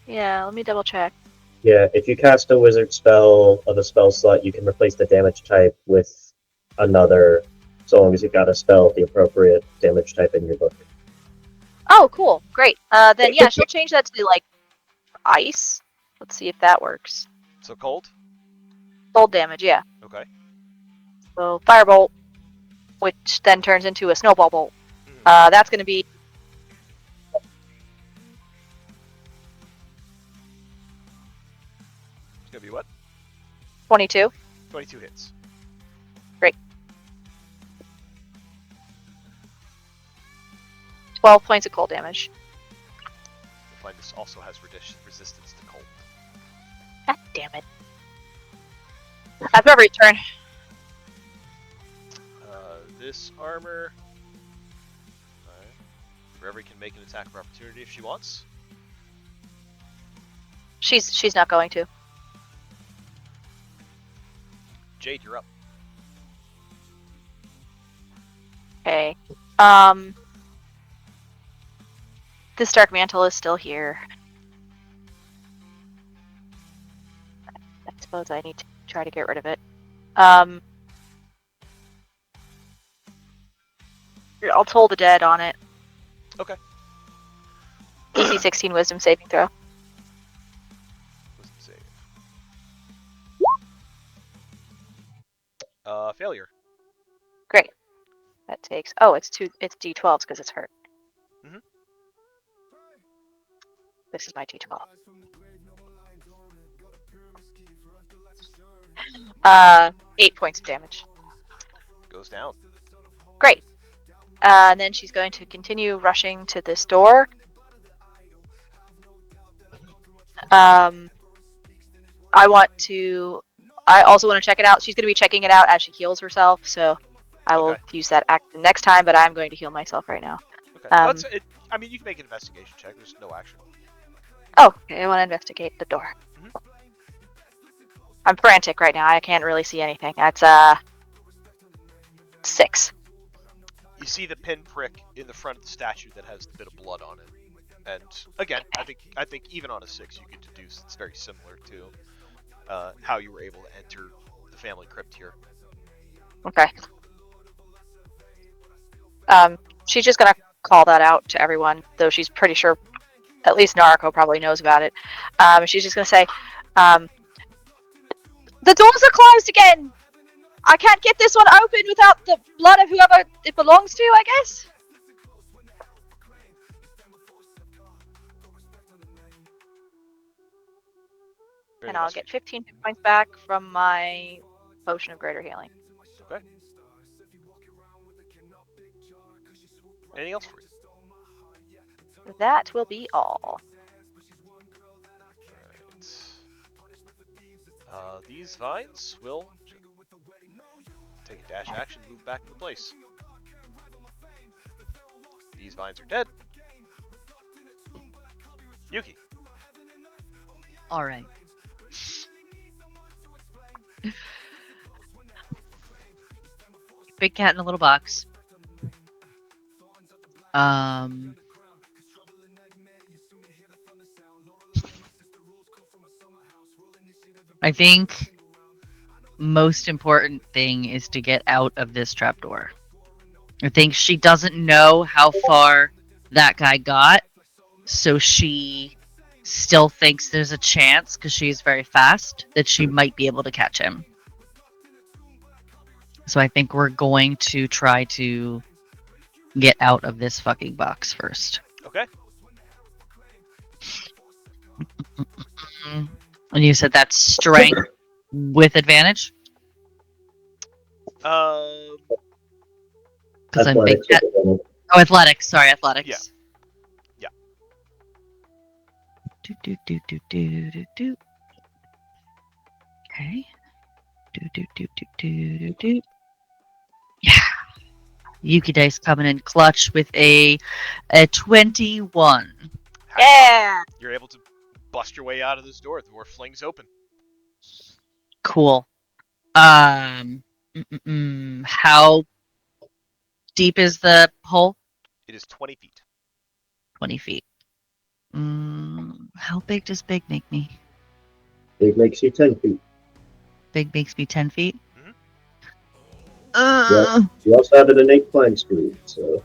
Yeah, let me double check. Yeah, if you cast a wizard spell of a spell slot, you can replace the damage type with another, so long as you've got a spell with the appropriate damage type in your book. Oh, cool. Great. Then yeah, she'll change that to like ice. Let's see if that works. So cold? Cold damage, yeah. Okay. So firebolt, which then turns into a snowball bolt. That's going to be... It's going to be what? 22. 22 hits. Great. 12 points of cold damage. You'll find this also has resistance to cold. God damn it. That's every turn. This armor... Alright. Reverie can make an attack of opportunity if she wants. She's not going to. Jade, you're up. Okay. This dark mantle is still here. I suppose I need to try to get rid of it. I'll toll the dead on it. Okay. DC 16 wisdom saving throw. Wisdom save. Failure. Great. That takes... Oh, it's D12s because it's hurt. Mhm. This is my D12. 8 points of damage. Goes down. Great. And then she's going to continue rushing to this door. I also want to check it out. She's going to be checking it out as she heals herself, so I will use that action next time, but I'm going to heal myself right now. Okay. Well, I mean, you can make an investigation check. There's no action. Oh, okay, I want to investigate the door. I'm frantic right now. I can't really see anything. That's 6. You see the pinprick in the front of the statue that has a bit of blood on it. And again, I think even on a 6, you can deduce it's very similar to how you were able to enter the family crypt here. Okay. She's just gonna call that out to everyone, though she's pretty sure at least Nariko probably knows about it. She's just gonna say, the doors are closed again! I can't get this one open without the blood of whoever it belongs to, I guess? And I'll get 15 hit points back from my potion of greater healing. Okay. Anything else for you? That will be all. Alright. These vines will take a dash action, move back into place. These vines are dead. Yuki. Alright. Big cat in a little box. I think most important thing is to get out of this trapdoor. I think she doesn't know how far that guy got, so she still thinks there's a chance, because she's very fast, that she might be able to catch him. So I think we're going to try to get out of this fucking box first. Okay. And you said that's strength with advantage? Because I'm big cat. Oh, athletics. Sorry, athletics. Yeah. Do. Okay. Do. Yeah. Yuki Dice coming in clutch with a 21. Yeah! You're able to bust your way out of this door. The door flings open. Cool. How deep is the hole? It is 20 feet. 20 feet. How big does big make me? It makes you 10 feet. Big makes me 10 feet? Yeah. You also have an innate climb speed, so.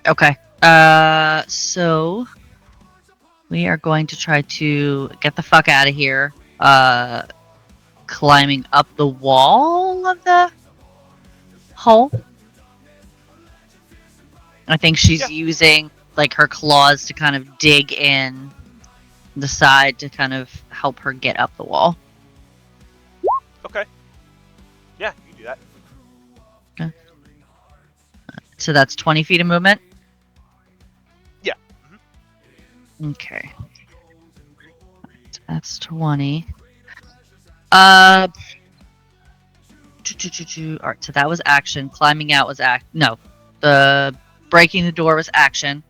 Okay. So we are going to try to get the fuck out of here. Climbing up the wall of the hole. I think she's using like her claws to kind of dig in the side to kind of help her get up the wall. Okay. Yeah, you can do that. Okay. So that's 20 feet of movement? Yeah. Okay. That's 20. Alright, so that was action. Climbing out was no. The breaking the door was action.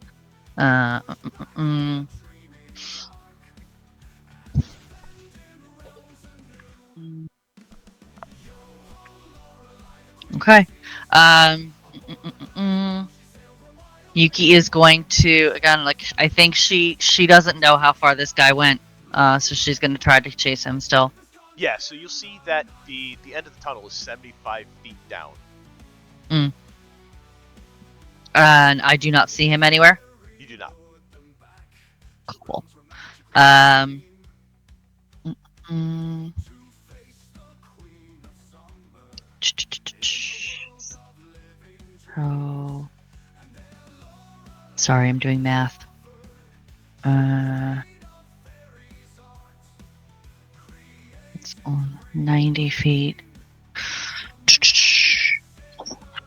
Okay. Yuki is going to, again, like, I think she doesn't know how far this guy went, so she's going to try to chase him still. Yeah, so you'll see that the end of the tunnel is 75 feet down. And I do not see him anywhere? You do not. Cool. Oh. Sorry, I'm doing math. It's on 90 feet.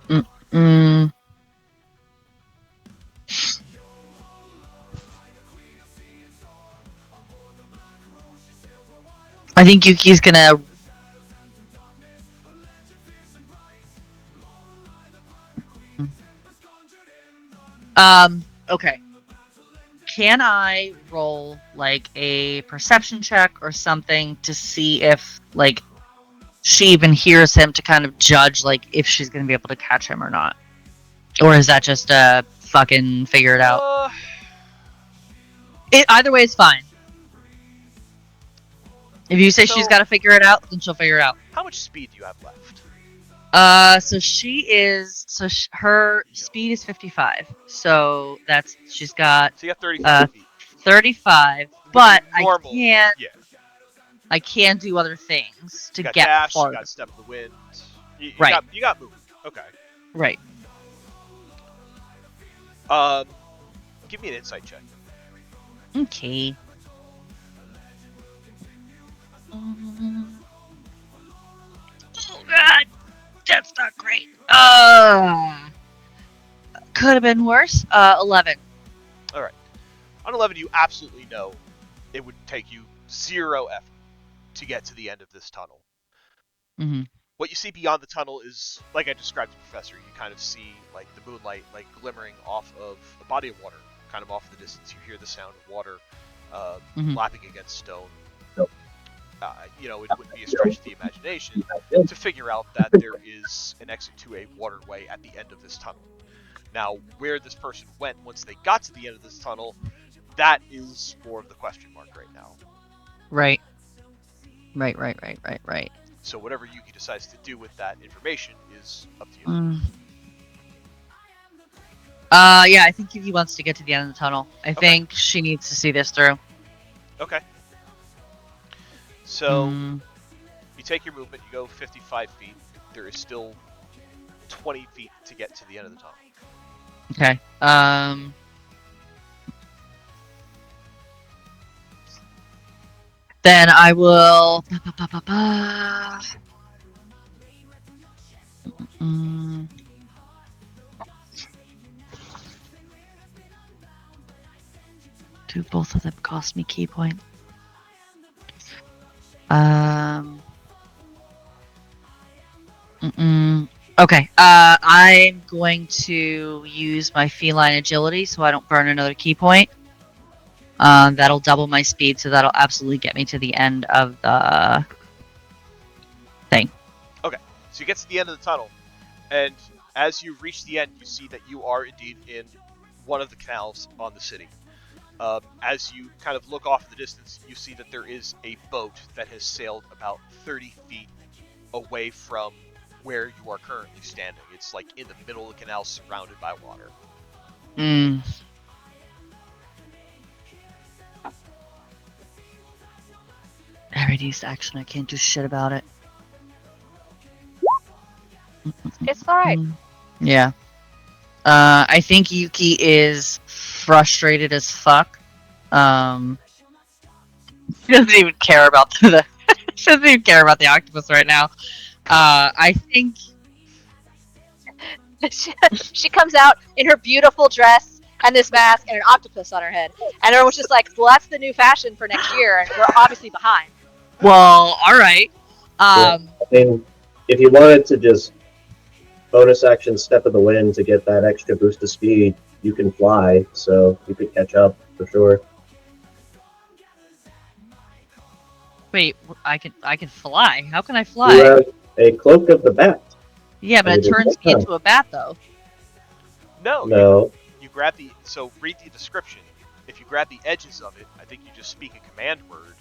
Mm-mm. I think Yuki's gonna. Okay. Can I roll like a perception check or something to see if like she even hears him to kind of judge like if she's gonna be able to catch him or not? Or is that just fucking figure it out? Either way is fine. If you say she's So- got to figure it out, then she'll figure it out. How much speed do you have left? So she is. So her speed is 55. So that's she's got So you got 35 feet. 35. But Normal. Yeah. I can do other things to You got get dash, you farther. got step of the wind. You Right. You got movement. Okay. Right. Give me an insight check. Okay. Oh god, that's not great. Could have been worse. 11. On 11, you absolutely know it would take you 0 effort to get to the end of this tunnel. Mm-hmm. What you see beyond the tunnel is, like I described to the Professor, you kind of see like the moonlight like glimmering off of a body of water, kind of off in the distance. You hear the sound of water lapping against stone. Yep. You know, it wouldn't be a stretch of the imagination to figure out that there is an exit to a waterway at the end of this tunnel. Now, where this person went once they got to the end of this tunnel, that is more of the question mark right now. Right. Right. So whatever Yuki decides to do with that information is up to you. Yeah, I think Yuki wants to get to the end of the tunnel. I think she needs to see this through. Okay. So you take your movement, you go 55 feet. There is still 20 feet to get to the end of the tunnel. Okay. Then I will. Do both of them cost me key points? Okay. I'm going to use my feline agility so I don't burn another key point. That'll double my speed, so that'll absolutely get me to the end of the thing. Okay. So you get to the end of the tunnel, and as you reach the end, you see that you are indeed in one of the canals on the city. As you kind of look off in the distance, you see that there is a boat that has sailed about 30 feet away from where you are currently standing. It's like in the middle of the canal, surrounded by water. I already used action. I can't do shit about it. It's alright. Yeah. I think Yuki is frustrated as fuck. She doesn't even care about the she doesn't even care about the octopus right now. I think She comes out in her beautiful dress and this mask and an octopus on her head. And everyone's just like, well, that's the new fashion for next year, and we're obviously behind. well, alright. I mean, if you wanted to just bonus action step of the wind to get that extra boost of speed, you can fly, so you could catch up for sure. Wait, I can fly. How can I You fly? have a cloak of the bat. Yeah, but it turns me into a bat though. No. No, You grab the. So read the description. If you grab the edges of it, I think you just speak a command word,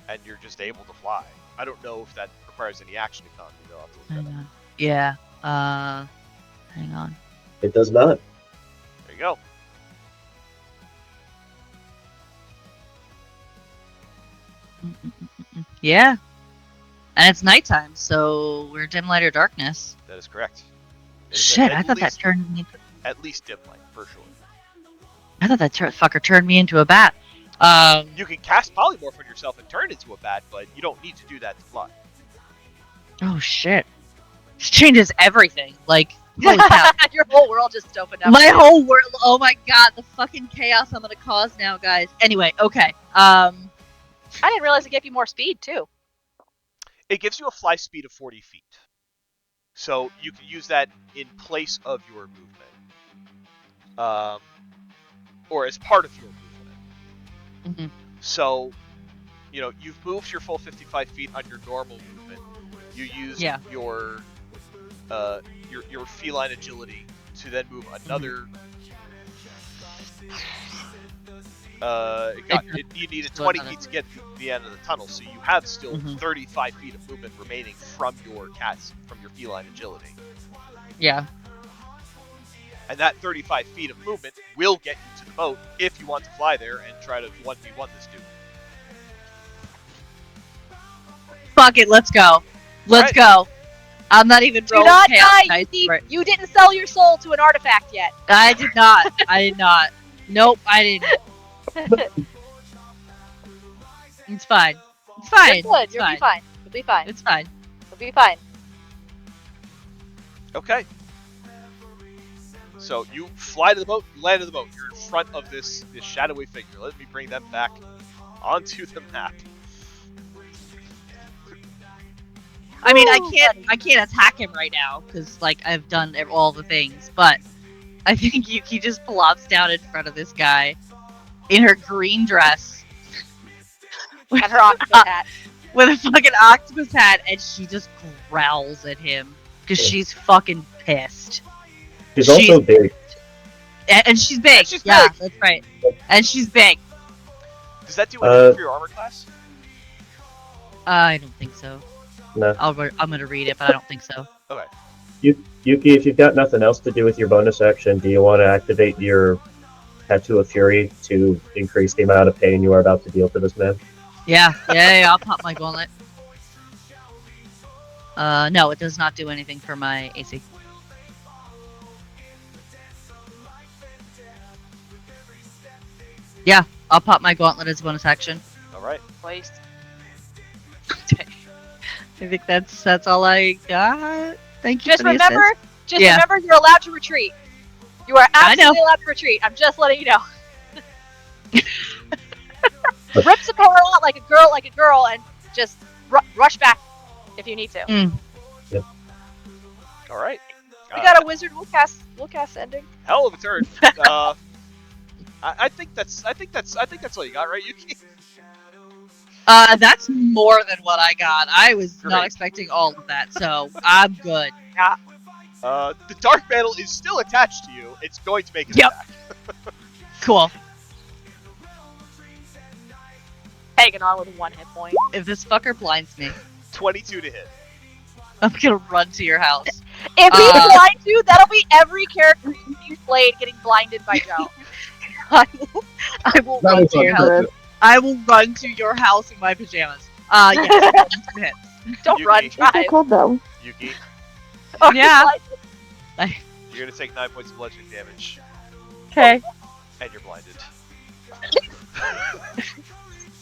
and you're just able to fly. I don't know if that requires any action economy though. I'll have to look Hang that up. on. Yeah. Hang on. it does not. There you go. Yeah. And it's nighttime, so we're dim light or darkness. That is correct. It is Shit, at I thought least- that turned me. At least dim light, for sure. I thought that fucker turned me into a bat. You can cast polymorph on yourself and turn into a bat, but you don't need to do that to fly. Oh shit! This changes everything. Like, holy cow. Your whole world just opened up. My whole world. Oh my god, the fucking chaos I'm gonna cause now, guys. Anyway, okay. I didn't realize it gave you more speed too. It gives you a fly speed of 40 feet. So you can use that in place of your movement. Or as part of your movement. Mhm. So, you've moved your full 55 feet on your normal movement. You use your feline agility to then move another. You needed 20 feet to get to the end of the tunnel, so you have still 35 feet of movement remaining from your feline agility. Yeah. And that 35 feet of movement will get you to the boat if you want to fly there and try to 1v1 this dude. Fuck it, let's go. Let's go. I'm not even Do rolling not chaos die, dice Yuki. for it. You didn't sell your soul to an artifact yet. I did not. I did not. Nope, I didn't. It's fine. It's fine. You're good. It's You'll fine. be fine. You'll be fine. It's fine. You'll be fine. Okay. So you fly to the boat, you land in the boat. You're in front of this shadowy figure. Let me bring them back onto the map. I mean, I can't attack him right now because like I've done all the things, but I think Yuki just plops down in front of this guy in her green dress And her octopus hat. with a fucking octopus hat, and she just growls at him because she's fucking pissed. She's also big. And she's big. she's yeah, big. that's right. And she's big. Does that do anything for your armor class? I don't think so. No. I'm gonna read it, but I don't think so. Okay. Yuki, if you've got nothing else to do with your bonus action, do you want to activate your Tattoo of Fury to increase the amount of pain you are about to deal to this man? Yeah, I'll pop my gauntlet. No, it does not do anything for my AC. Yeah, I'll pop my gauntlet as a bonus action. All right. Waste. I think that's all I got. Thank you. Just for the remember, assist. Yeah. remember, you're allowed to retreat. You are I know. absolutely allowed to retreat. I'm just letting you know. Rip Sapporo out like a girl, and just rush back if you need to. Mm. All right. We got a wizard. We'll cast ending. Hell of a turn. I think that's all you got, right, Yuki? That's more than what I got. I was not Great. expecting all of that, so I'm good. The dark mantle is still attached to you. It's going to make an Yep. attack. Cool. Hanging on with 1 hit point. If this fucker blinds me, 22 to hit. I'm gonna run to your house. If he blinds you, that'll be every character you've played getting blinded by Joe. I will That run was to your house. unfortunate. I will run to your house in my pajamas. Yes, 2 hits. Don't Yuki. run, It's so drive. cold though. Yuki, Oh, Yeah. you're going to take 9 points of bludgeoning damage, Okay. and you're blinded.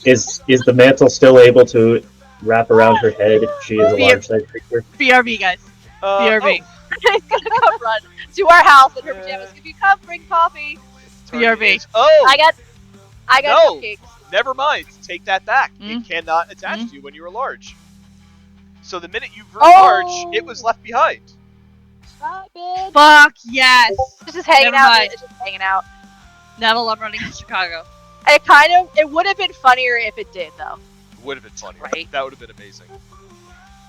Is the mantle still able to wrap around her head if she is a Yeah. large-sized creature? BRB, guys. BRB. He's gonna come run to our house in her pajamas. If you come, bring coffee. BRB. Oh, I got No. cupcakes. never mind. Take that back. Mm. It cannot attach to you when you were large. So the minute you grew Oh. large, it was left behind. Stop it. Fuck yes. It's just hanging Never out. mind. It's just hanging out. Now that I'm running to Chicago. It would have been funnier if it did though. Would have been funny. Right. That would have been amazing.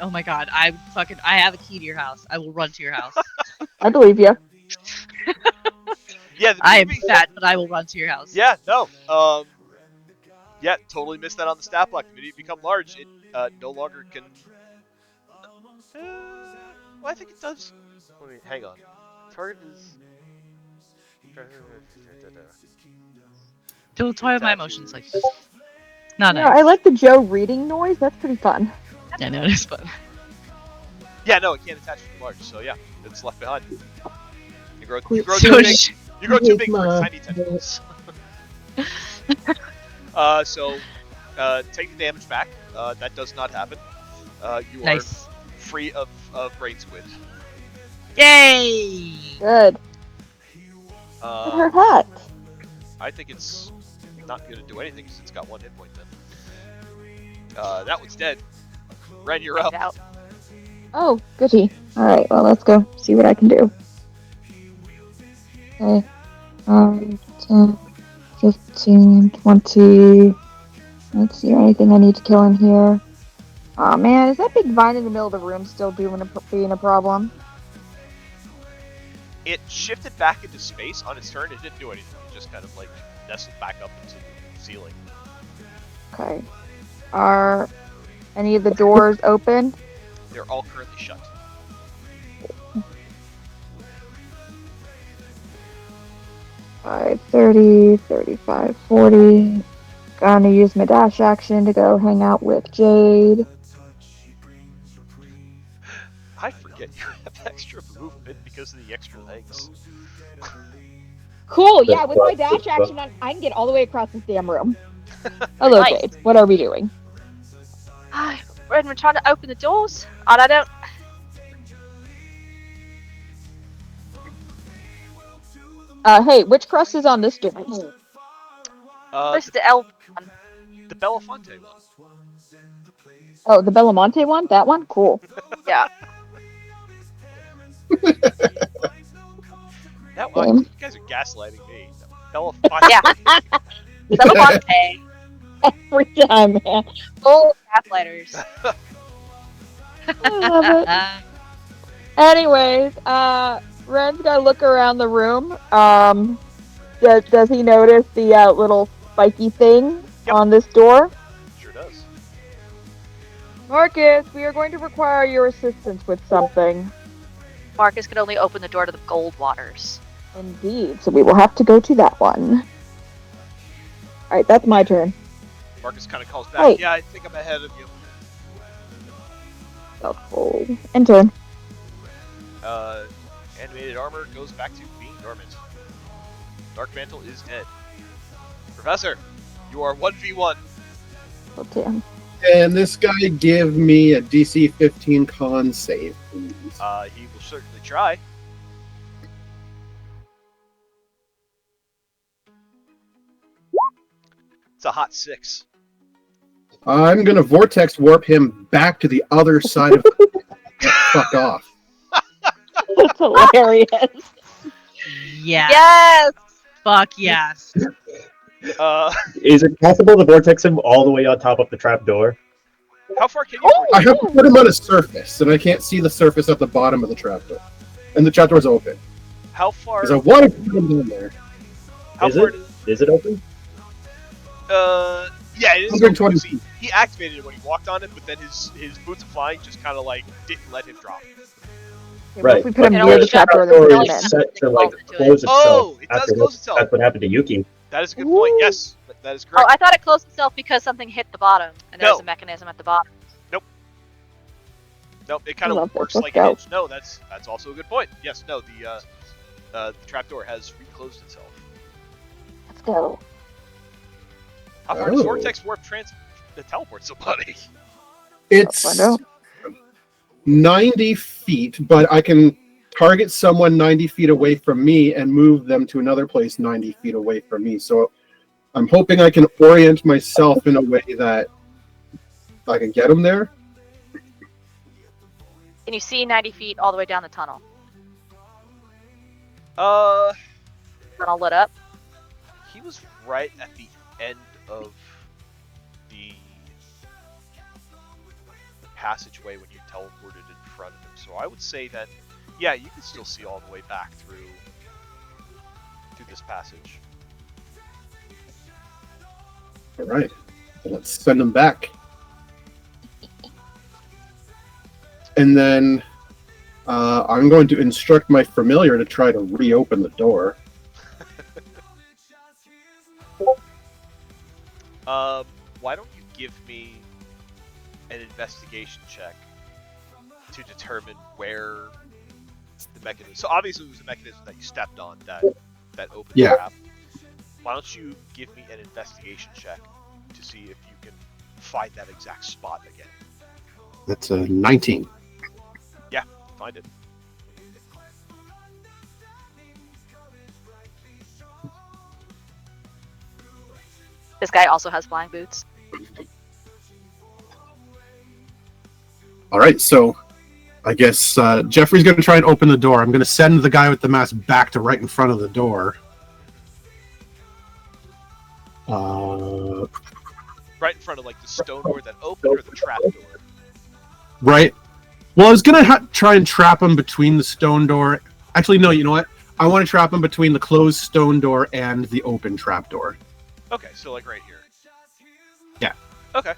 Oh my god, I have a key to your house. I will run to your house. I believe you. Yeah, the I am movie- fat, but I will run to your house. Yeah, no. Yeah, totally missed that on the stat block. The minute you become large, it no longer can. Well, I think it does. Wait, hang on. Target is. Don't toy with my emotions like this. No, Yeah, I like the Joe reading noise. That's pretty fun. I know it is fun. Yeah, no, it can't attach to the large. So yeah, it's left behind. You grow So too big. You grow too big for its tiny tentacles. Take the damage back. That does not happen. You Nice. are free of brain squid. Yay! Good. Her Um, hat. I think it's not going to do anything because it's got 1 hit point then. That one's dead. Ren, you're up. Get out. Oh, goody. Alright, well, let's go see what I can do. Okay. 10, 15, 20. Let's see, anything I need to kill in here. Aw, man, is that big vine in the middle of the room still being a problem? It shifted back into space on its turn. It didn't do anything. It just kind of like nestled back up into the ceiling. Okay. Are any of the doors open? They're all currently shut. Five, 30, 35, 40. Gonna use my dash action to go hang out with Jade. I forget you have extra movement because of the extra legs. Cool, yeah, with my dash action, I can get all the way across this damn room. Hello, Nice. Jade. What are we doing? Ren, we're trying to open the doors, and I don't. Hey, which crust is on this door? This is the L one. The Belafonte one. Oh, the Belamonte one? That one? Cool. Yeah. That one. Same. You guys are gaslighting me. Belafonte. Yeah. Belafonte. Every time, man. Full gaslighters. I love it. Anyways, Ren's gotta look around the room. Does he notice the little spiky thing Yep. on this door? Sure does. Marcus, we are going to require your assistance with something. Marcus can only open the door to the gold waters. Indeed, so we will have to go to that one. Alright, that's my turn. Marcus kind of calls back. Wait. Yeah, I think I'm ahead of you. Self-hold. And turn. Animated armor goes back to being dormant. Dark Mantle is dead. Professor, you are 1v1. Oh, damn. And this guy give me a DC 15 con save, please. He will certainly try. It's a hot 6. I'm gonna vortex warp him back to the other side of. Fuck off. That's hilarious. Yeah. Yes! Fuck yes. Is it possible to vortex him all the way on top of the trap door? How far can you? Oh! I have to put him on a surface, and I can't see the surface at the bottom of the trapdoor. And the trapdoor's open. How far? Because I wanted to put him down there. How Is far? it? Is it open? Yeah, it is. 120 open. See, he activated it when he walked on it, but then his boots of flying just kind of like didn't let him drop. Okay, Right. If we put him It near only the shut trapdoor, Trapdoor then only we'll is in. set to like Close it. close itself. Oh, it does after close this. itself. That's what happened to Yuki. That is a good point. Ooh. Yes, that is Oh, correct. I thought it closed itself because something hit the bottom, and there was No. a mechanism at the bottom. Nope, it kind I love of this. works Let's like go. an hinge. No, that's also a good point. Yes, no, the trapdoor has reclosed itself. Let's go. How far does Oh. Vortex Warp teleport somebody? It's Let's find out. 90 feet, but I can target someone 90 feet away from me and move them to another place 90 feet away from me. So I'm hoping I can orient myself in a way that I can get them there. Can you see 90 feet all the way down the tunnel? Tunnel lit up. He was right at the end of the passageway when you teleported in front of him. So I would say that, yeah, you can still see all the way back through this passage. All right, let's send them back. And then I'm going to instruct my familiar to try to reopen the door. Why don't you give me an investigation check to determine where the mechanism. So obviously it was a mechanism that you stepped on that opened Yeah. the trap. Why don't you give me an investigation check to see if you can find that exact spot again. That's a 19. Yeah, find it. This guy also has flying boots. All right, so I guess Jeffrey's going to try and open the door. I'm going to send the guy with the mask back to right in front of the door. Right in front of like the stone door that opened or the trap door. Right. Well, I was going to try and trap him between the stone door. Actually, no, you know what? I want to trap him between the closed stone door and the open trap door. Okay, so like right here. Yeah. Okay.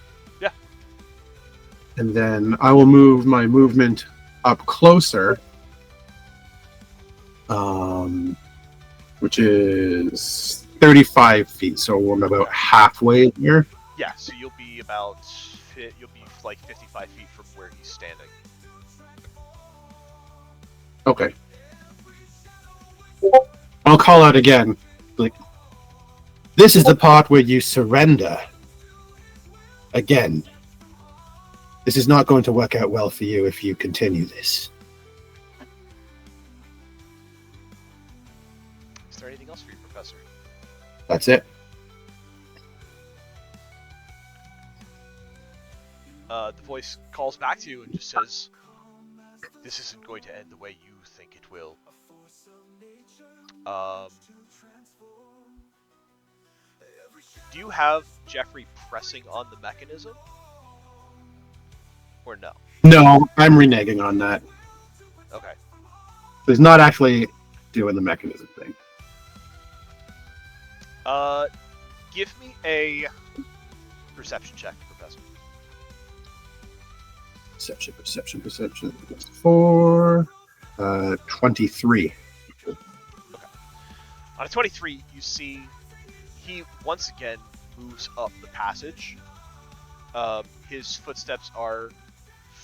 And then I will move my movement up closer, which is 35 feet. So I'm about halfway here. Yeah, so you'll be like 55 feet from where he's standing. Okay. I'll call out again. Like, this is the part where you surrender. Again. This is not going to work out well for you if you continue this. Is there anything else for you, Professor? That's it. The voice calls back to you and just says, "This isn't going to end the way you think it will. Do you have Jeffrey pressing on the mechanism? Or no?" No, I'm reneging on that. Okay. He's not actually doing the mechanism thing. Give me a perception check, Professor. Perception. 4, 23. On a 23, you see he once again moves up the passage. His footsteps are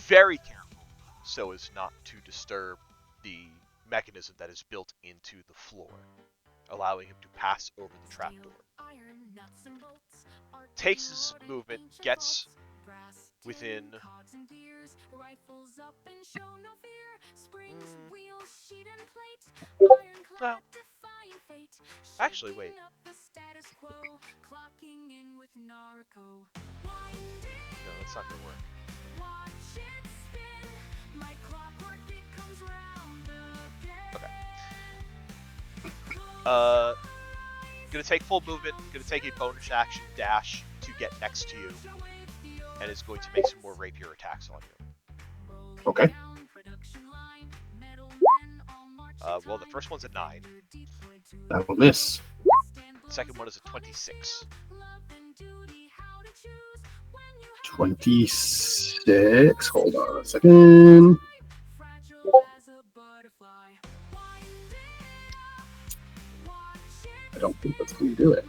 very careful so as not to disturb the mechanism that is built into the floor, allowing him to pass over the trapdoor. Takes his movement, gets within... Well, actually, wait. No, that's not going to work. Okay. Gonna take full movement, gonna take a bonus action dash to get next to you, and is going to make some more rapier attacks on you. Okay. Well, the first one's a 9. That will miss. The second one is a 26. 26. Hold on a second. I don't think that's going to do it.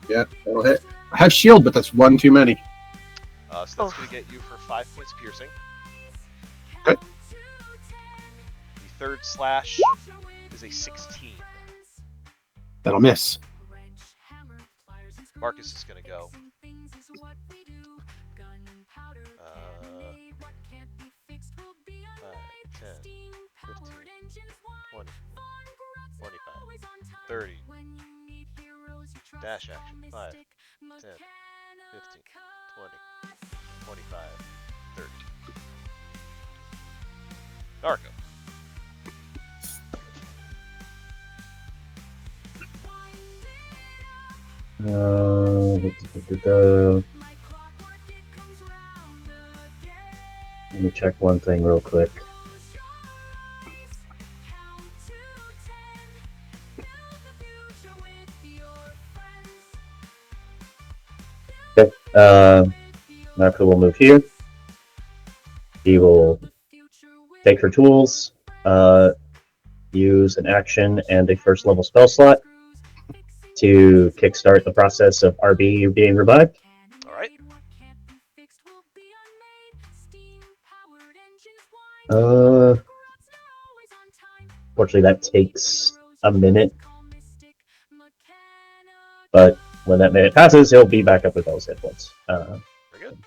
Yeah, that'll hit. I have shield, but that's one too many. So that's going to get you for 5 points piercing. Okay. The third slash is a 16. That'll miss. Marcus is going to go. 10, 15, 20, 25, 30. Dash action. 5, 10, 15, 20, 25, 30. Narco. Let me check one thing real quick. Okay, Narco will move here. He will take her tools, use an action and a first level spell slot to kickstart the process of RB being revived. Alright. Fortunately, that takes a minute, but when that minute passes, he'll be back up with all his hit points. Very good.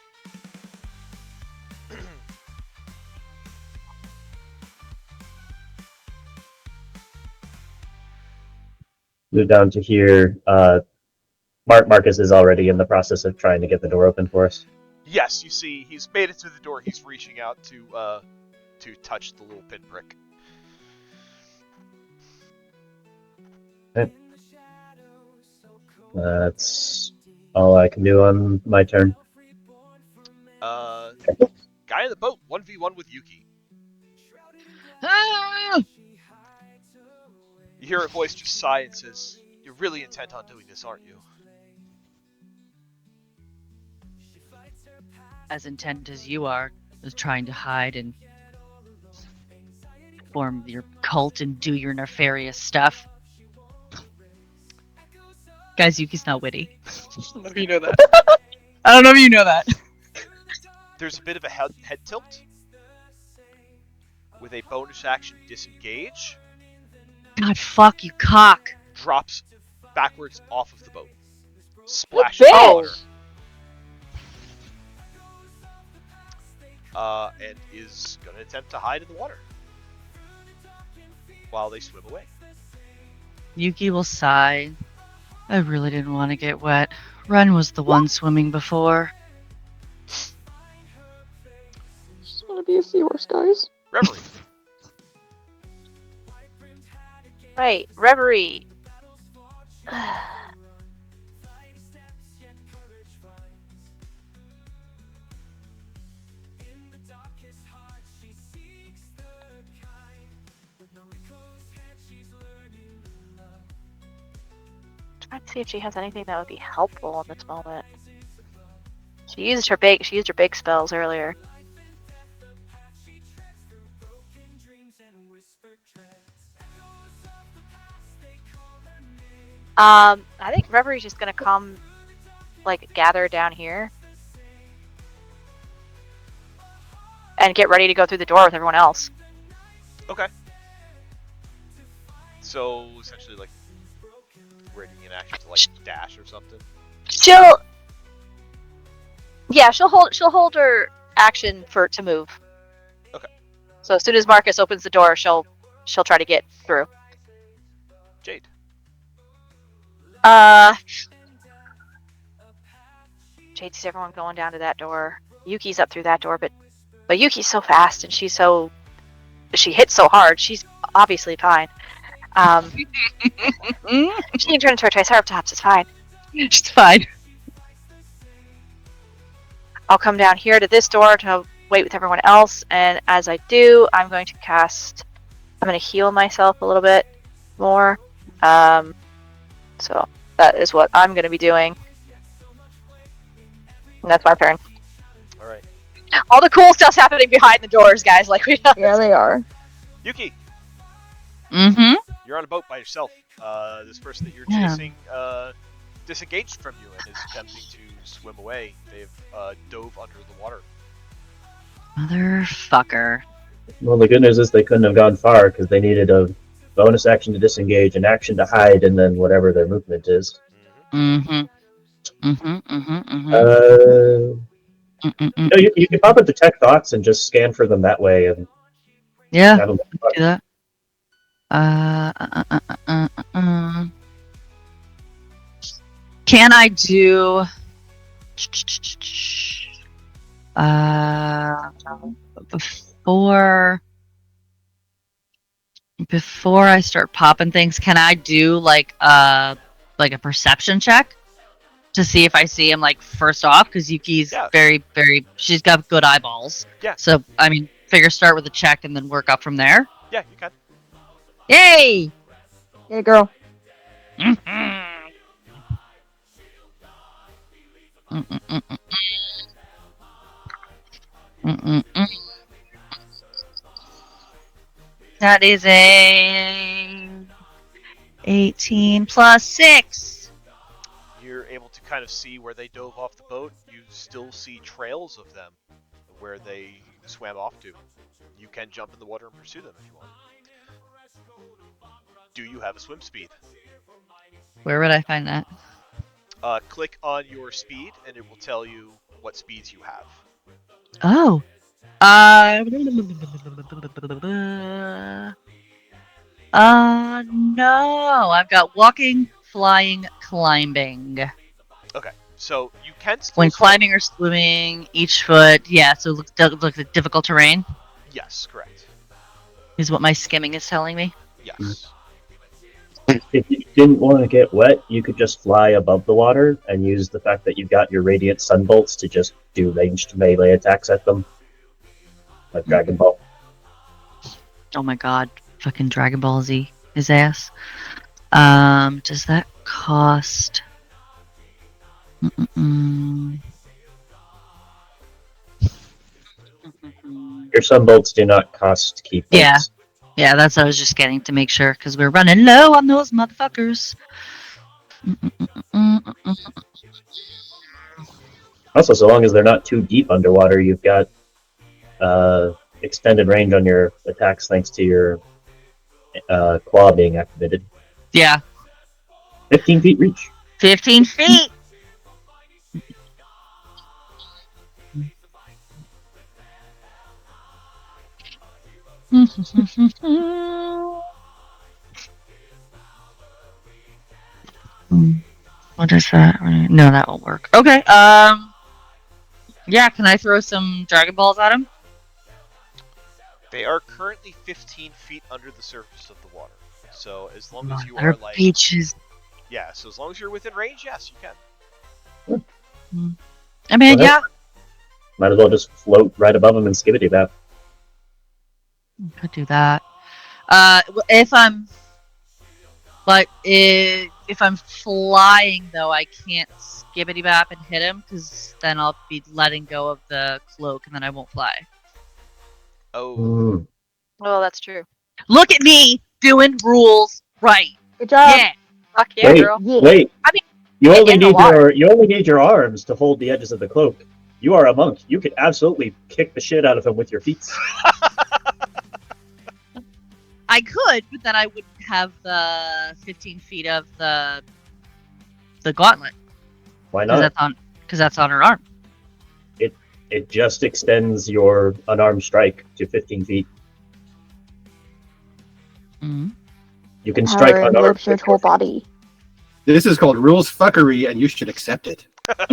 Move down to here. Marcus is already in the process of trying to get the door open for us. Yes, you see, he's made it to the door. He's reaching out to touch the little pinprick. That's all I can do on my turn. Guy in the boat, 1v1 with Yuki. Ah! You hear a voice just sigh and says, "You're really intent on doing this, aren't you?" As intent as you are, is trying to hide and form your cult and do your nefarious stuff. Guys, Yuki's not witty. I don't know if you know that. I don't know if you know that. There's a bit of a head tilt. With a bonus action disengage, God, fuck you, cock. drops backwards off of the boat. Splashes Bitch! the water. And is going to attempt to hide in the water. While they swim away. Yuki will sigh. I really didn't want to get wet. Ren was the one swimming before. Just want to be a seahorse, guys. Reverie. Right, Reverie. Trying to see if she has anything that would be helpful in this moment. She used her big spells earlier. I think Reverie's just gonna come, like, gather down here. And get ready to go through the door with everyone else. Okay. So, essentially, like, ready in action to, like, dash or something? She'll hold her action to move. Okay. So as soon as Marcus opens the door, she'll try to get through. Jade. Jade sees everyone going down to that door. Yuki's up through that door, but Yuki's so fast and she hits so hard. She's obviously fine. She can turn into her Triceratops. It's fine. She's fine. I'll come down here to this door to wait with everyone else, and as I do, I'm going to heal myself a little bit more. So that is what I'm going to be doing. And that's my turn. Alright. All the cool stuff's happening behind the doors, guys, like we know. Yeah, they are. Yuki, Mm-hmm. you're on a boat by yourself. This person that you're Yeah. chasing disengaged from you and is attempting to swim away. They've dove under the water. Motherfucker. Well, the good news is they couldn't have gone far because they needed a bonus action to disengage, an action to hide, and then whatever their movement is. Mm-hmm. Mm-hmm. Mm-hmm. Mm-hmm. You know, you can pop up detect thoughts and just scan for them that way. And Yeah, have them- do that. Can I do? Before I start popping things, can I do like a perception check to see if I see him like first off? Because Yuki's Yeah. very, she's got good eyeballs. Yeah. So I mean, figure start with a check and then work up from there. Yeah, you can. Yay! Hey, girl. That is a 18 plus 6. You're able to kind of see where they dove off the boat. You still see trails of them where they swam off to. You can jump in the water and pursue them if you want. Do you have a swim speed? Where would I find that? click on your speed, and it will tell you what speeds you have. Oh. No. I've got walking, flying, climbing. Okay, so you can still When swim. climbing or swimming, each foot, yeah, so it looks like difficult terrain, Yes, correct. is what my skimming is telling me. Yes. If you didn't want to get wet, you could just fly above the water and use the fact that you've got your radiant sunbolts to just do ranged melee attacks at them, like Dragon Ball. Oh my god, fucking Dragon Ball Z, his ass. Does that cost? Your sunbolts do not cost key points. Yeah. Yeah, that's what I was just getting to make sure, because we're running low on those motherfuckers. Also, so long as they're not too deep underwater, you've got extended range on your attacks thanks to your claw being activated. Yeah, 15 feet reach. 15 feet! What is that? No, that won't work. Okay, yeah, can I throw some Dragon Balls at him? They are currently 15 feet under the surface of the water. So as long as you Mother are like, beaches. yeah, so as long as you're within range, yes, you can. I mean, Go ahead. yeah, Might as well just float right above them and skibbity bap. could do that. If I'm, but if I'm flying though, I can't skibbity bap and hit him because then I'll be letting go of the cloak and then I won't fly. Oh, Oh, that's true. Look at me doing rules right. Good job. Yeah. Fuck yeah, Wait, girl. Yeah. wait. I mean, You get only in the need water. you only need your arms to hold the edges of the cloak. You are a monk. You could absolutely kick the shit out of him with your feet. I could, but then I wouldn't have the 15 feet of the gauntlet Why because not? that's on her arm. It just extends your unarmed strike to 15 feet. Mm-hmm. You can strike Power unarmed. envelopes your whole body. This is called rules fuckery, and you should accept it. Or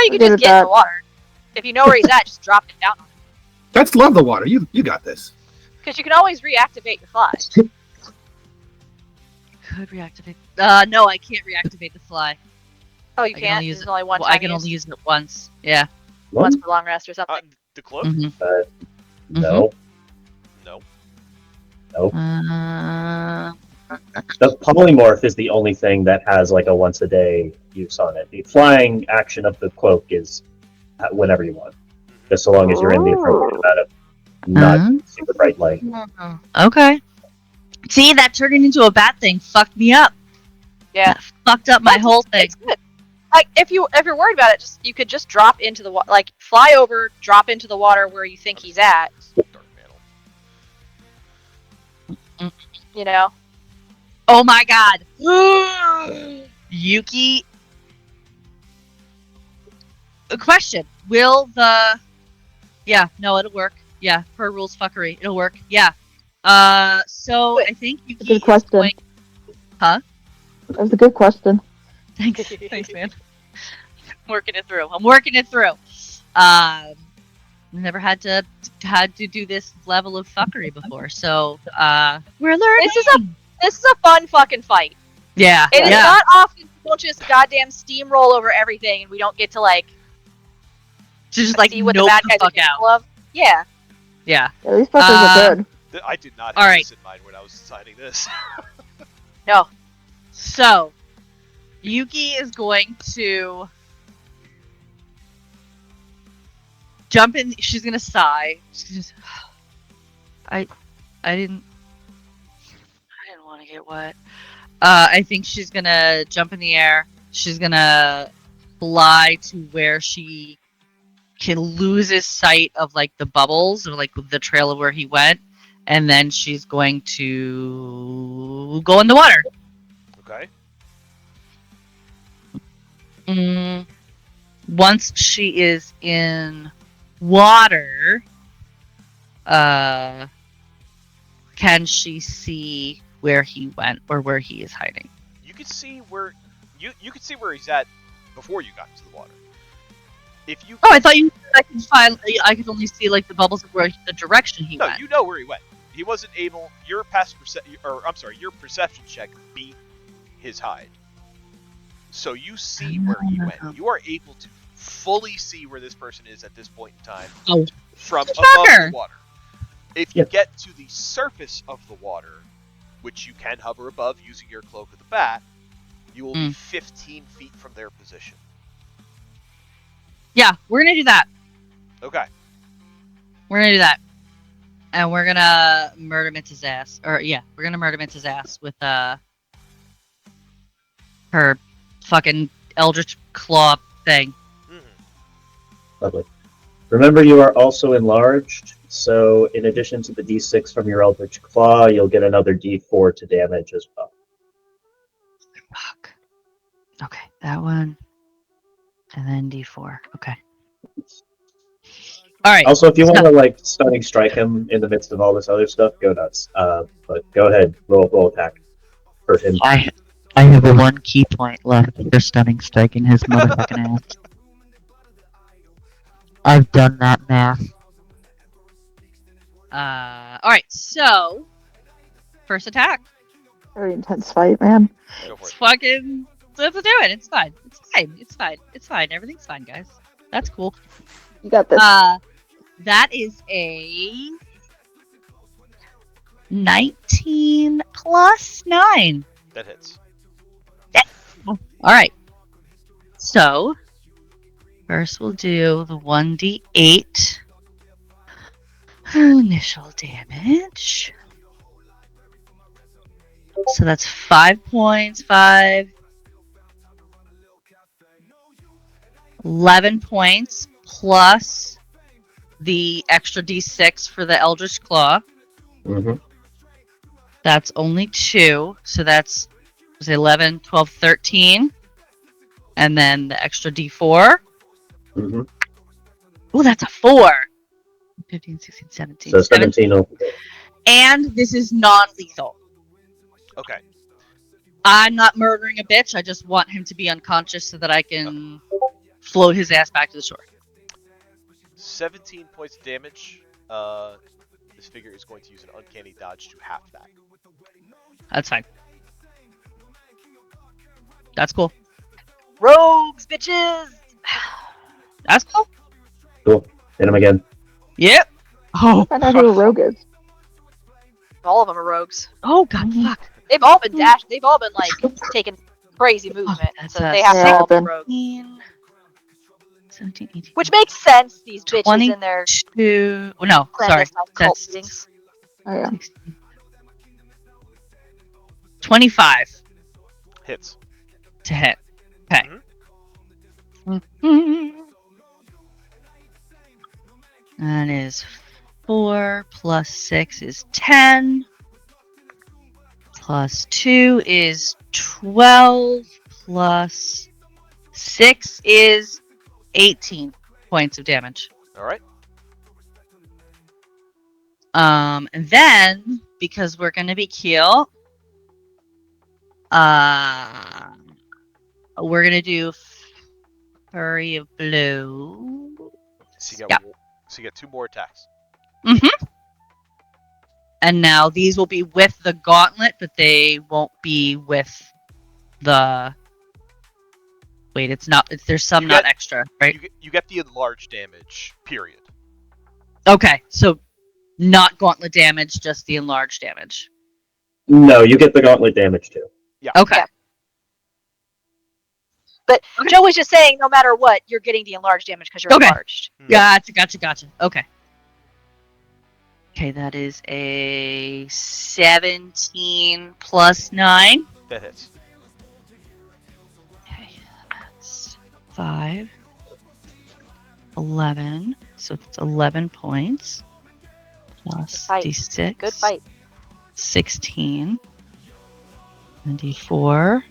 you could Good just at get in that. the water. If you know where he's at, just drop it down. That's love the water. You got this. Because you can always reactivate your fly. Could reactivate. No, I can't reactivate the fly. Oh, you I can can't? only use There's it. only one Well, time I can use? only use it once. Yeah. Once for long rest or something. the cloak? Mm-hmm. No. No. The polymorph is the only thing that has like a once a day use on it. The flying action of the cloak is whenever you want, just so long as you're in the appropriate amount of not super bright light. Okay. See, that turned it into a bad thing. Fucked me up. Yeah. That fucked up my That's- whole thing. It's good. Like if you're worried about it, you could just drop into the water, like fly over, drop into the water where you think he's at. Dark mantle. You know. Oh my god. Yuki. A question. Will the... Yeah, no, it'll work. Yeah, per rules fuckery. It'll work. Yeah. So I think Yuki Good is question. going... That was a good question. Thanks. Thanks, man. I'm working it through. Never had to do this level of fuckery before, so we're learning. This is a fun fucking fight. Yeah. It is yeah. not often people just goddamn steamroll over everything and we don't get to like To just like see what nope the bad the guys are fuck capable out. of. Yeah. Yeah. Yeah, these fuckers are good. I did not All have right. this in mind when I was designing this. No. So Yuki is going to jump in. She's gonna sigh. She's just, I didn't want to get wet. I think she's gonna jump in the air. She's gonna fly to where she can lose his sight of like the bubbles or like the trail of where he went, and then she's going to go in the water. Okay. Once she is in water, can she see where he went or where he is hiding? You could see where you could see where he's at before you got into the water. If you Oh, I thought you said I could only see like the bubbles of where the direction he no, went. you know where he went. He wasn't able. Your your perception check beat his hide. So you see where he went. You are able to fully see where this person is at this point in time Oh, from above shocker. the water. If you Yep. get to the surface of the water, which you can hover above using your cloak of the bat, you will be 15 feet from their position. Yeah, we're gonna do that. Okay. We're gonna do that. And we're gonna murder Mintz's ass. Or yeah, we're gonna murder Mintz's ass with her fucking Eldritch Claw thing. Mhm. Lovely. Remember, you are also enlarged, so in addition to the d6 from your Eldritch Claw, you'll get another d4 to damage as well. Fuck. Okay, that one. And then D4. Okay. Alright. Also, if you want to like stunning strike him in the midst of all this other stuff, go nuts. But go ahead, roll attack. Hurt him. I have a 1 key point left for stunning striking his motherfucking ass. I've done that math. Alright, so first attack. Very intense fight, man. Go for It's it. fucking let's do it. It's fine. It's fine. It's fine. It's fine. Everything's fine, guys. That's cool. You got this. That is a 19 plus 9. That hits. Alright. So, first we'll do the 1d8 initial damage. So that's 5 points, 5. 11 points plus the extra d6 for the Eldritch Claw. Mm-hmm. That's only 2. So that's 11, 12, 13. And then the extra d4. Mm-hmm. Oh, that's a 4. 15, 16, 17. So 17 will And this is non-lethal. Okay. I'm not murdering a bitch. I just want him to be unconscious so that I can float his ass back to the shore. 17 points of damage. This figure is going to use an uncanny dodge to half that. That's fine. That's cool. Rogues, bitches! That's cool. cool. Hit him again. Yep. Oh. Find out who a rogue is. All of them are rogues. Oh god, fuck. They've all been dashed. They've all been like taking crazy movement, that's so a they have to Yeah, all be then. rogues. 17, 18. Which makes sense. These bitches 20. in their 2. Oh, no, sorry. clandestine cult That's meetings. Oh yeah. 16. 25 Hits. to hit. Okay. That is 4 plus 6 is 10. Plus 2 is 12. Plus 6 is 18 points of damage. All right. And then, because we're gonna be cute, we're gonna do Flurry of Blow. So you get 2 more attacks. And now these will be with the gauntlet, but they won't be with the. Wait, it's not. There's some You not get- extra, right? You get the enlarged damage. Period. Okay, so not gauntlet damage, just the enlarged damage. No, you get the gauntlet damage too. Okay. Yeah. But Joe was just saying, no matter what, you're getting the enlarged damage because you're Okay. enlarged. Gotcha. Okay. Okay, that is a 17 plus 9. That hits. Okay, that's 5. 11. So it's 11 points. Plus Fight. D6. Good fight. 16. And D4.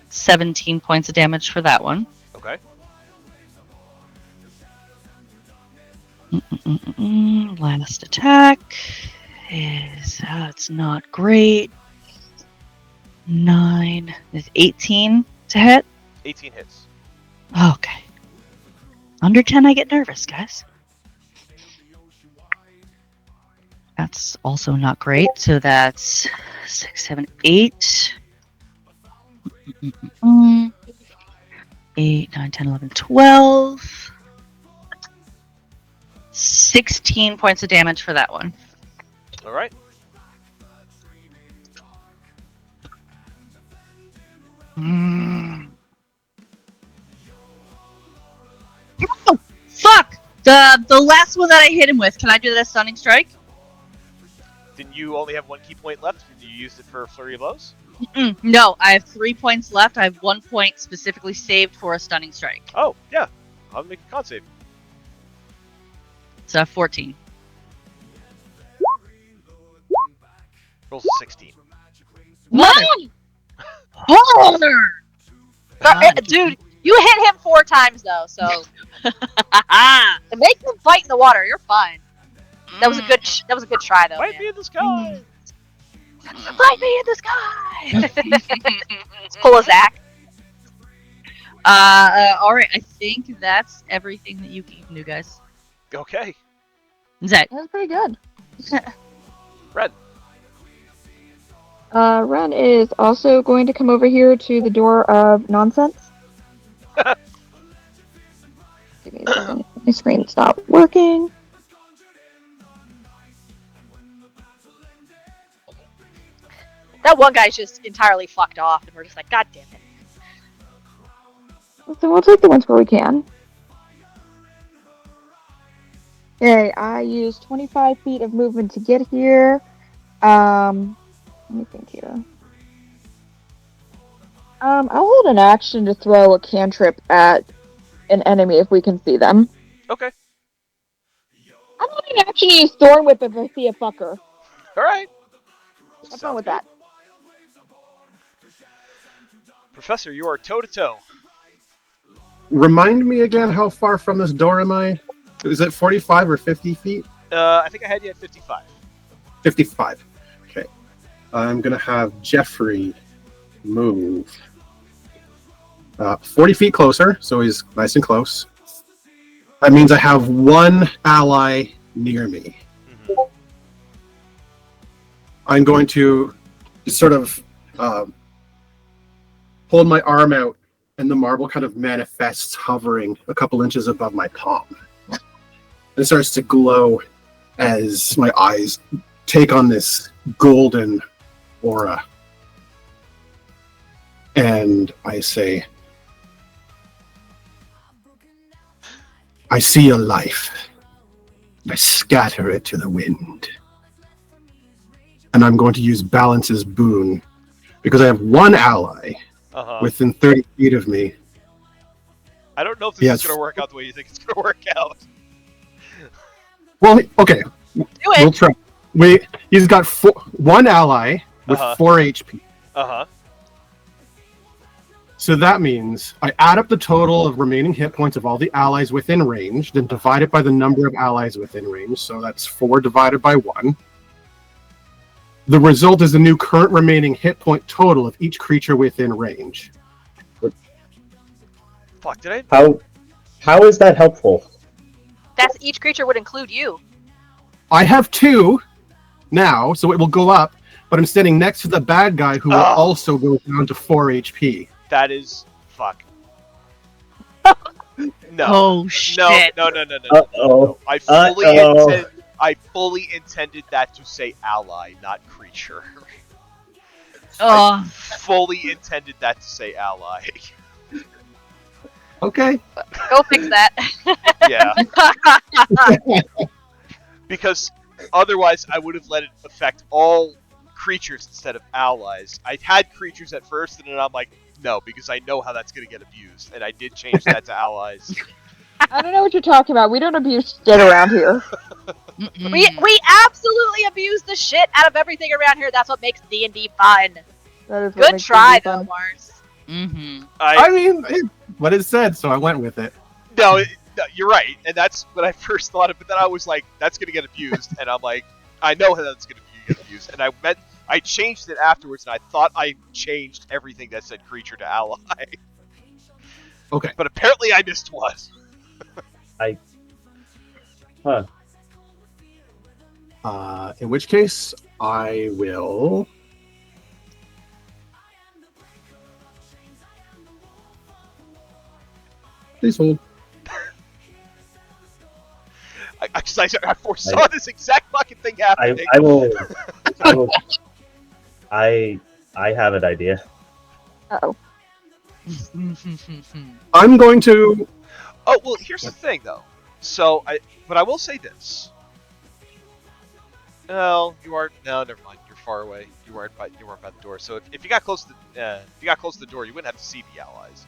17 points of damage for that one. Okay. Last attack is it's not great. 9 is 18 to hit. 18 hits. Okay. Under 10, I get nervous, guys. That's also not great. So that's 6, 7, 8. 8, 9, 10, 11, 12. 16 points of damage for that one. All right. Oh, fuck! The last one that I hit him with, can I do that as stunning strike? Didn't you only have 1 key point left? Did you use it for Flurry of Blows? No, I have 3 points left. I have 1 point specifically saved for a stunning strike. Oh, yeah. I'll make a con save. So 14. Rolls a 16. Mother! Mother! Dude, you hit him 4 times though, so to make him fight in the water, you're fine. That was a good. That was a good try though. Fight Man. me in the sky! Fight me in the sky. Let's pull a Zach. Alright, I think that's everything that you can do, guys. Okay. Zach. That's pretty good. Red. Ren is also going to come over here to the door of nonsense. Give me a second. My screen stopped working. That one guy's just entirely fucked off, and we're just like, God damn it. So we'll take the ones where we can. Okay, I used 25 feet of movement to get here. Let me think here. I'll hold an action to throw a cantrip at an enemy if we can see them. Okay. I'm holding an action to use Thorn Whip if I see a fucker. All right. Have fun with that. Professor, you are toe-to-toe. Remind me again, how far from this door am I? Is it 45 or 50 feet? I think I had you at 55. 55. Okay. I'm going to have Jeffrey move 40 feet closer, so he's nice and close. That means I have one ally near me. Mm-hmm. I'm going to sort of hold my arm out, and the marble kind of manifests hovering a couple inches above my palm. It starts to glow as my eyes take on this golden aura. And I say, I see your life. I scatter it to the wind. And I'm going to use Balance's boon, because I have one ally within 30 feet of me. I don't know if this is going to work out the way you think it's going to work out. Well, okay. Do We'll it. try. He's got one ally with 4 HP. Uh-huh. So that means I add up the total of remaining hit points of all the allies within range, then divide it by the number of allies within range. So that's 4 divided by 1. The result is the new current remaining hit point total of each creature within range. Fuck, did I? How is that helpful? That's each creature would include you. I have 2 now, so it will go up, but I'm standing next to the bad guy who will also go down to 4 HP. That is... Fuck. No. Oh, shit. No. Uh-oh. I fully intended that to say ally, not creature. Oh. Fully intended that to say ally. Okay. Go fix that. Yeah. Because otherwise I would have let it affect all creatures instead of allies. I had creatures at first, and then I'm like, no, because I know how that's going to get abused. And I did change that to allies. I don't know what you're talking about. We don't abuse shit around here. We absolutely abuse the shit out of everything around here. That's what makes D&D fun. That is what Good makes try it though, fun. Mars. Mm-hmm. I mean, what it said, so I went with it. No, you're right, and that's when I first thought of it. But then I was like, "That's gonna get abused," and I'm like, "I know how that's gonna get abused." And I changed it afterwards, and I thought I changed everything that said creature to ally. Okay. But apparently, I missed one. Huh. In which case, I will. Please hold. Because I foresaw this exact fucking thing happening. I will. I have an idea. Uh-oh. I'm going to. Oh well, here's the thing though. So but I will say this. No, you aren't. No, never mind. You're far away. You weren't by the door. So if you got close to the door, you wouldn't have to see the allies.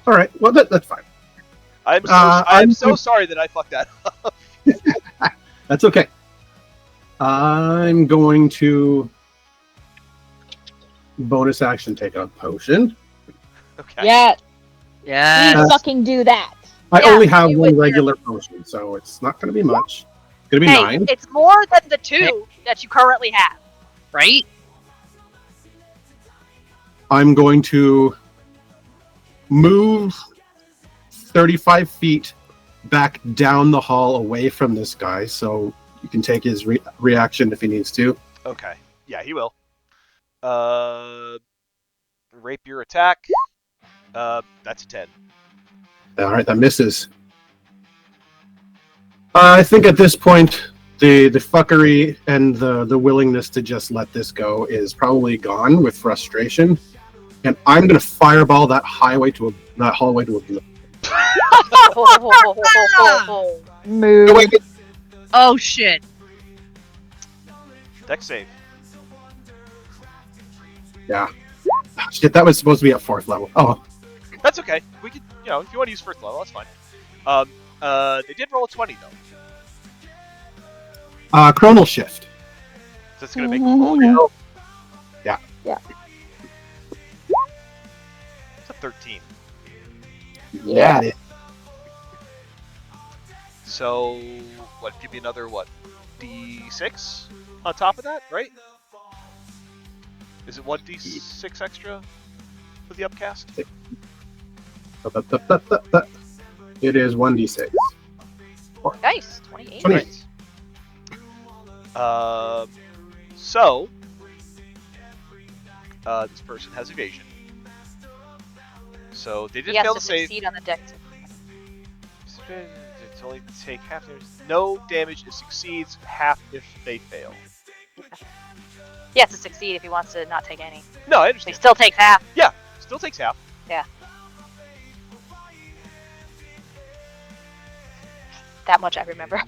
All right. Well, that's fine. I'm so sorry that I fucked that up. That's okay. I'm going to bonus action take a potion. Okay. Yeah, Yeah. please fucking do that. I Yeah, only have you one would- regular potion, so it's not going to be much. It's going to be Hey, 9. it's more than the 2 that you currently have. Right? I'm going to move 35 feet back down the hall away from this guy, so you can take his reaction if he needs to. Okay. Yeah, he will. Rapier attack. That's a 10. All right, that misses. I think at this point, the fuckery and the willingness to just let this go is probably gone with frustration, and I'm going to fireball that hallway to oblivion. Move. No, wait, wait. Oh shit. Dex save. Shit, that was supposed to be at 4th level. Oh, That's okay. We could, if you want to use first level, that's fine. They did roll a 20 though, chronal shift. so it's gonna make them roll again. Yeah. Yeah. It's a 13. Yeah, it is. So what? Give me another what? D6 on top of that, right? Is it 1d6 extra for the upcast? It is 1d6. Nice, 28. 28. So this person has evasion. So they He did has fail to to save. succeed on the dex. It's only take half damage. No damage. It succeeds half if they fail. He has to succeed if he wants to not take any. No, I He understand. still takes half. Still takes half. That much I remember.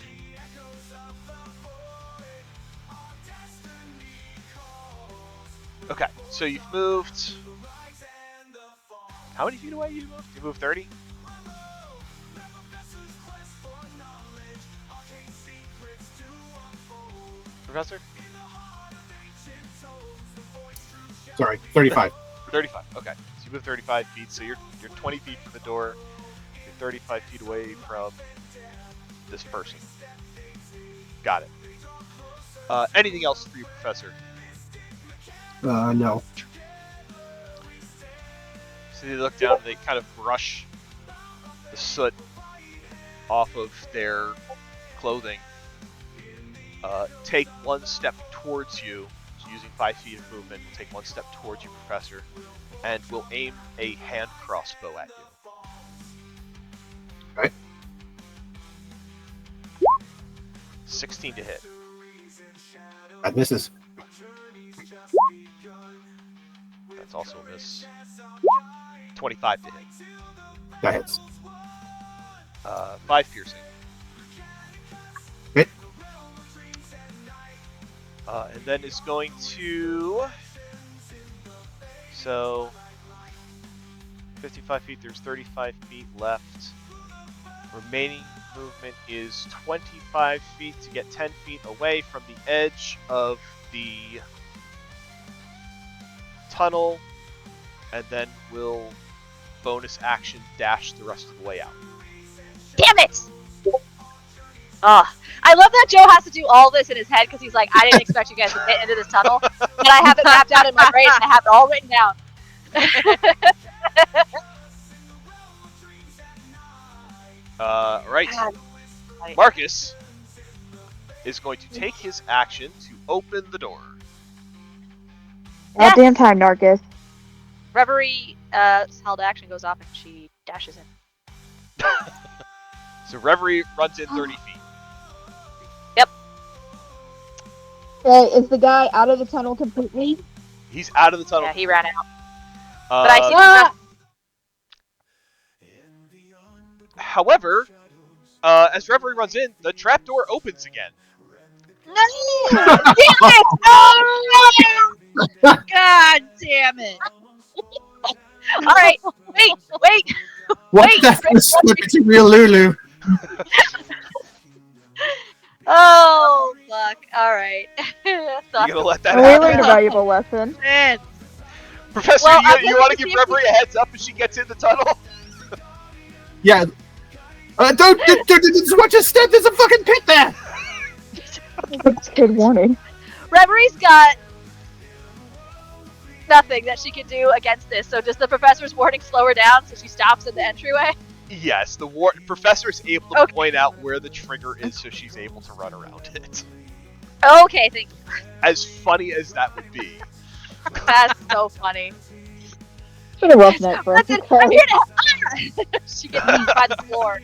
Okay, so you've moved. How many feet away you moved? You moved 30? Professor? Sorry, 35. 35. Okay, so you moved 35 feet. So you're 20 feet from the door. You're 35 feet away from this person. Got it. Anything else for you, Professor? No. So they look down and they kind of brush the soot off of their clothing. Take one step towards you, so using 5 feet of movement, will take one step towards you, Professor, and will aim a hand crossbow at you. Okay. 16 to hit. That misses. That's also a miss. 25 to hit. That hits. 5 piercing. Hit. And then it's going to... So... 55 feet, there's 35 feet left. Remaining movement is 25 feet to get 10 feet away from the edge of the tunnel, and then will bonus action dash the rest of the way out. Damn it! Oh, I love that Joe has to do all this in his head because he's like, I didn't expect you guys to get into this tunnel, but I have it mapped out in my brain and I have it all written down. Right. God. Marcus is going to take his action to open the door. At damn time, Narcus. Reverie held action goes off and she dashes in. So Reverie runs in 30 feet. Okay, is the guy out of the tunnel completely? He's out of the tunnel. Yeah, he ran out. Uh, But I see Ah! However, as Reverie runs in, the trapdoor opens again. No! Damn it! Oh no! God damn it! All right, wait. What Wait, the Chris, fuck, real Lulu? Oh fuck! All right. You gonna let that And we happen? learned a valuable lesson. Man. Professor, Well, I'm you looking want to to give see if Reverie a heads up as she gets in the tunnel? Yeah. Don't watch your step. There's a fucking pit there. That's good warning. Reverie's got nothing that she can do against this. So does the professor's warning slow her down so she stops in the entryway? Yes, the professor is able to point out where the trigger is so she's able to run around it. Okay, thank you. As funny as that would be. That's so funny. It's been a rough night for us. Listen, I'm here to. She gets beat by the floor.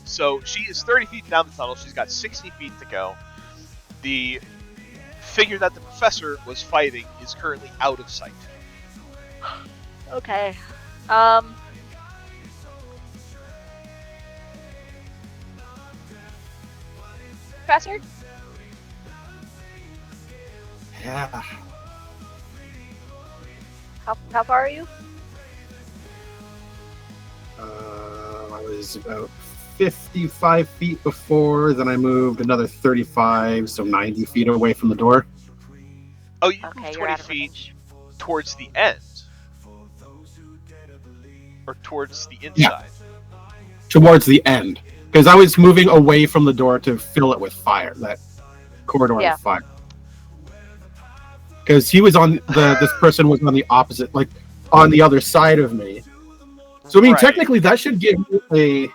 So she is 30 feet down the tunnel. She's got 60 feet to go. The figure that the professor was fighting is currently out of sight. Okay. Professor? Yeah. How far are you? I was about 55 feet before, then I moved another 35, so 90 feet away from the door. Oh, you Okay, moved you're 20 out of feet range. towards the end. Or towards the inside. Towards the end. Because I was moving away from the door to fill it with fire, that corridor Yeah. with fire. Because he was on this person was on the opposite, like on the other side of me. So I mean, Right. technically, that should give me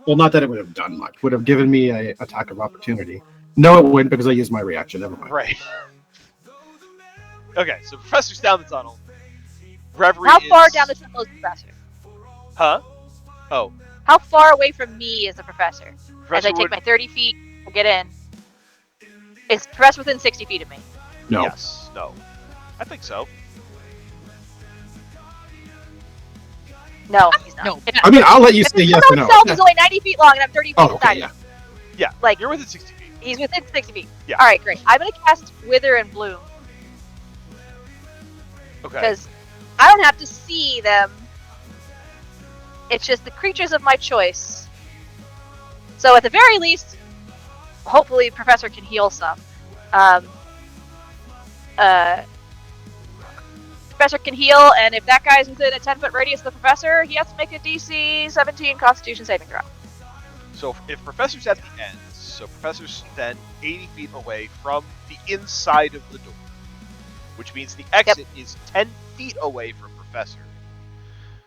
well, not that it would have done much. Would have given me a attack of opportunity. No, it wouldn't because I used my reaction. Never mind. Right. Okay, so Professor's down the tunnel. Reverie How far is- down the tunnel is the professor? Huh? Oh. How far away from me is the professor? As Professor I take would... my 30 feet to get in. Is professor within 60 feet of me? No. Yes. No. I think so. No, he's not. No. If, I mean, I'll let you if say the yes or tunnel no. itself is only 90 feet long and I'm 30 feet Oh, inside okay, of yeah. it. Yeah. Like- You're within 60 feet. He's within 60 feet. Yeah. Alright, great. I'm going to cast Wither and Bloom. Okay. Because I don't have to see them. It's just the creatures of my choice. So at the very least, hopefully Professor can heal some. Professor can heal, and if that guy's within a 10-foot radius of the Professor, he has to make a DC 17 Constitution saving throw. So if Professor's at the end, so Professor's then 80 feet away from the inside of the door, which means the exit is 10 feet away from Professor.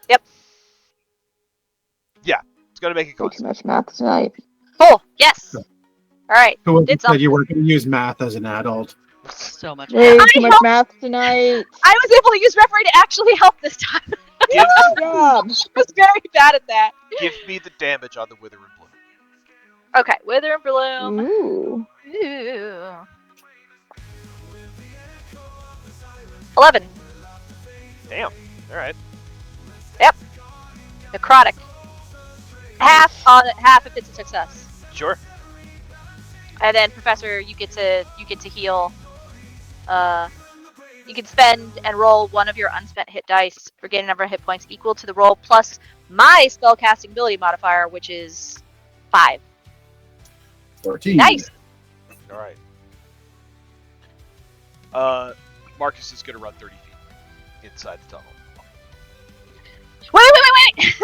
Yep. Yeah, it's going to make it Way cost. too much math tonight. Cool. Yes. Alright. Who Did said you weren't going to use math as an adult? So much. Way I too much hope- math tonight. I was able to use referee to actually help this time. Give, Good job. I was very bad at that. give me the damage on the Wither and Bloom. Okay, Wither and Bloom. Ooh. Ooh. 11. Damn. All right. Necrotic. Half if it's a success. Sure. And then Professor, you get to heal. You can spend and roll one of your unspent hit dice for gain a number of hit points equal to the roll plus my spellcasting ability modifier, which is 5. 14. Nice. All right. Marcus is going to run 30 feet inside the tunnel. Wait!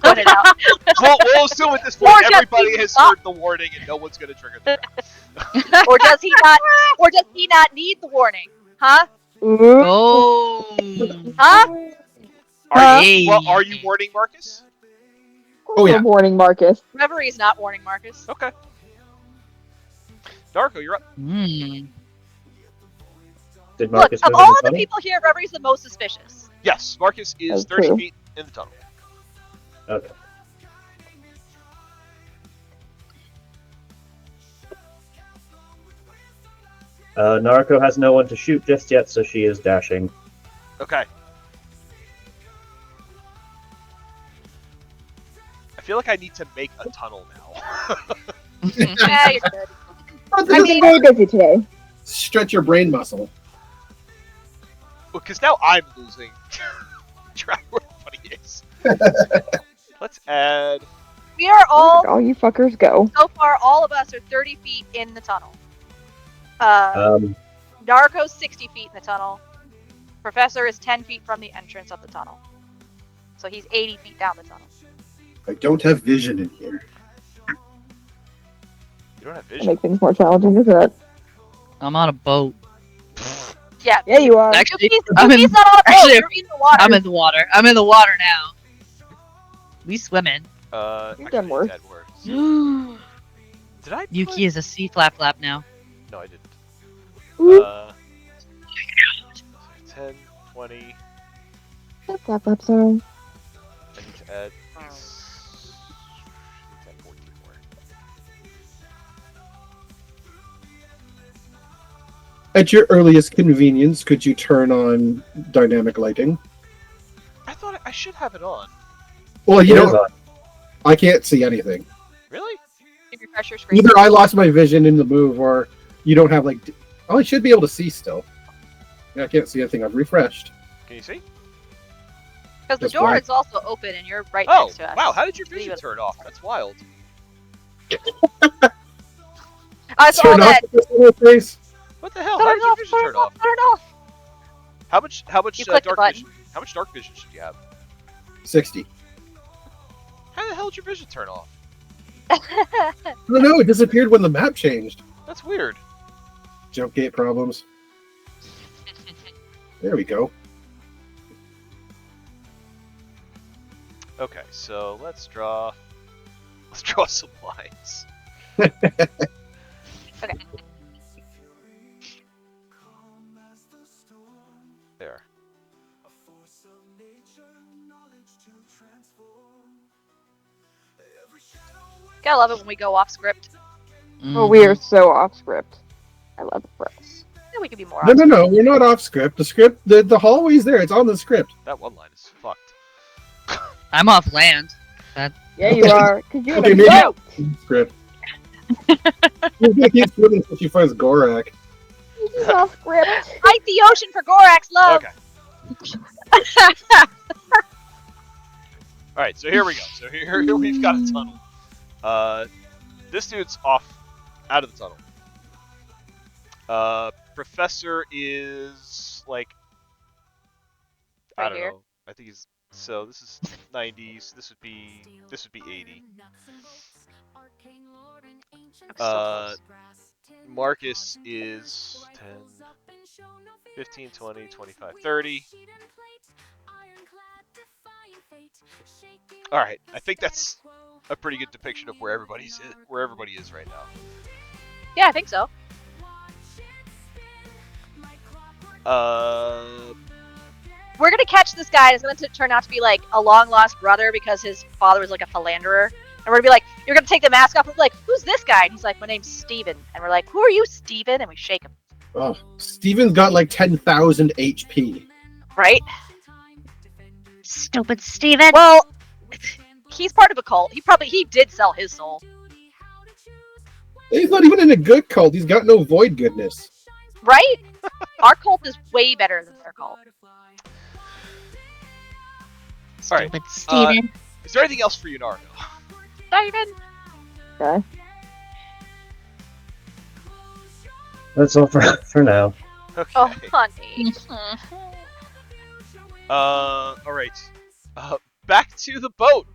Put it out. We'll assume at this point Or just everybody he- has heard the warning and no one's going to trigger the trap. Or does he not? Or does he not need the warning? Huh? Oh. Huh? Are you warning Marcus? Oh, yeah. Warning, Marcus. Reverie not warning Marcus. Okay. Narco, you're up. Hmm. Did Look, Marcus of go in all the the tunnel? people here, Reverie's the most suspicious. Yes, Marcus is That's 30 true. feet in the tunnel. Okay. Narco has no one to shoot just yet, so she is dashing. Okay. I feel like I need to make a tunnel now. Yeah, you're good. I mean, very busy today. Stretch your brain muscle. Because now I'm losing track where everybody is. Let's add. We are all All you fuckers go. so far. All of us are 30 feet in the tunnel. Narco's 60 feet in the tunnel. Professor is 10 feet from the entrance of the tunnel. So he's 80 feet down the tunnel. I don't have vision in here. You don't have To vision. make things more challenging, isn't it? I'm on a boat. Yeah. Yeah, you are. Actually, Yuki's I'm in, not on a boat. actually, You're in the water. I'm in the water. I'm in the water now. We swimming. You've done worse. Add words. Yuki Did I? Put... is a sea flap now. No, I didn't. Ooh. 10, 20. Flap, flap, sorry. I need to add. I need to add 14 more. At your earliest convenience, could you turn on dynamic lighting? I thought I should have it on. Well, you It is know, on. I can't see anything. Really? You refresh your screen. Either I lost my vision in the move, or you don't have like. Oh, I should be able to see still. Yeah, I can't see anything. I've refreshed. Can you see? Because the Just door black. is also open and you're right Oh, next to us. wow! How did your Leave vision it. turn off? That's wild. I saw Turn that. off the little face. What the hell? Turn How it did your off, vision turn turn it off, off? turn it off. How much You clicked the dark button. vision? How much dark vision should you have? 60. How the hell did your vision turn off? No, no, it disappeared when the map changed. That's weird. Jump gate problems. There we go. Okay, so let's draw some lines. Okay. There. Gotta love it when we go off script. Oh, we are so off script. I love it for us. Yeah, we could be more No, off no, no, we're not off script. The hallway's there. It's on the script. That one line is fucked. I'm off land. Yeah, you are. Because you're Okay, the maybe- goat. Script. You're gonna keep swimming until she finds Gorak. He's off script. Fight the ocean for Gorax love. Okay. All right, so here we go. So here we've got a tunnel. This dude's off out of the tunnel. Professor is like I Right don't here? know. I think he's so this is 90. So this would be 80. Marcus is 10, 15, 20, 25, 30. All right, I think that's a pretty good depiction of where everybody is right now. Yeah, I think so. We're gonna catch this guy. It's gonna turn out to be like a long lost brother because his father was like a philanderer. And we're gonna be like, you're gonna take the mask off. And we're like, who's this guy? And he's like, my name's Steven. And we're like, who are you, Steven? And we shake him. Oh, Steven's got like 10,000 HP. Right? Stupid Steven. Well, he's part of a cult. He did sell his soul. He's not even in a good cult. He's got no void goodness. Right? Our cult is way better than their cult. All right. Stupid Steven. Is there anything else for you, Narco? Steven. Okay. That's all for now. Okay. Oh, honey. All right. Back to the boat.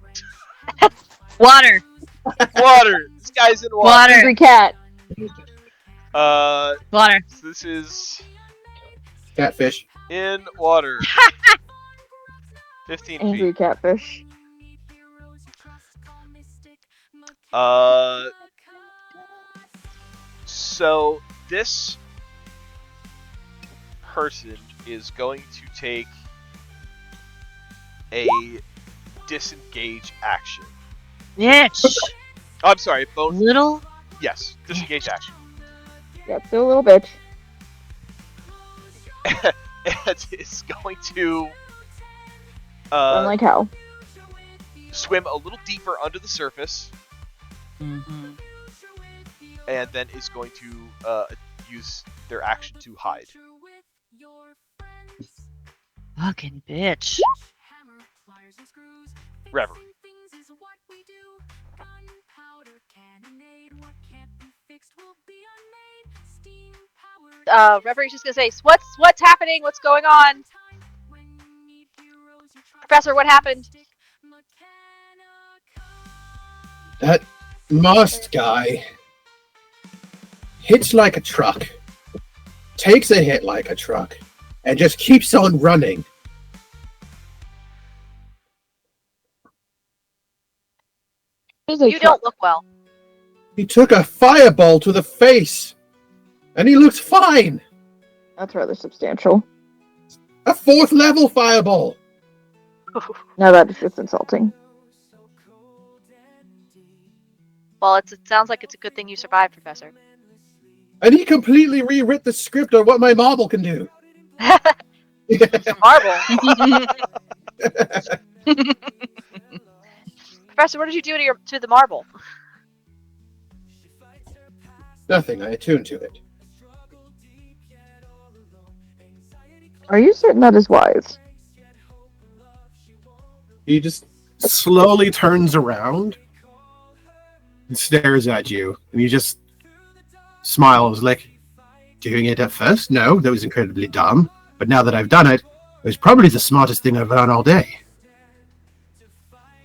Water. Water. This guy's in water. Water. Angry cat. Water. So this is Catfish. in water. 15 Angry feet. catfish. So this person is going to take a disengage action. Bitch. Oh, I'm sorry, both. Little. Yes, disengage action. Yeah, still a little bitch. And it's going to Run like hell. swim a little deeper under the surface, Mm-hmm. and then is going to use their action to hide. Fucking bitch. Reverie. Reverie's just gonna say, what's happening? What's going on? Professor, what happened? That masked guy hits like a truck, takes a hit like a truck, and just keeps on running. You don't look well. He took a fireball to the face, and he looks fine. That's rather substantial. A 4th level fireball. Now that is just insulting. Well, it sounds like it's a good thing you survived, Professor. And he completely rewrit the script on what my marble can do. Marble. Professor, what did you do to the marble? Nothing, I attuned to it. Are you certain that is wise? He just slowly turns around and stares at you, and he just smiles like, doing it at first? No, that was incredibly dumb. But now that I've done it, it was probably the smartest thing I've done all day.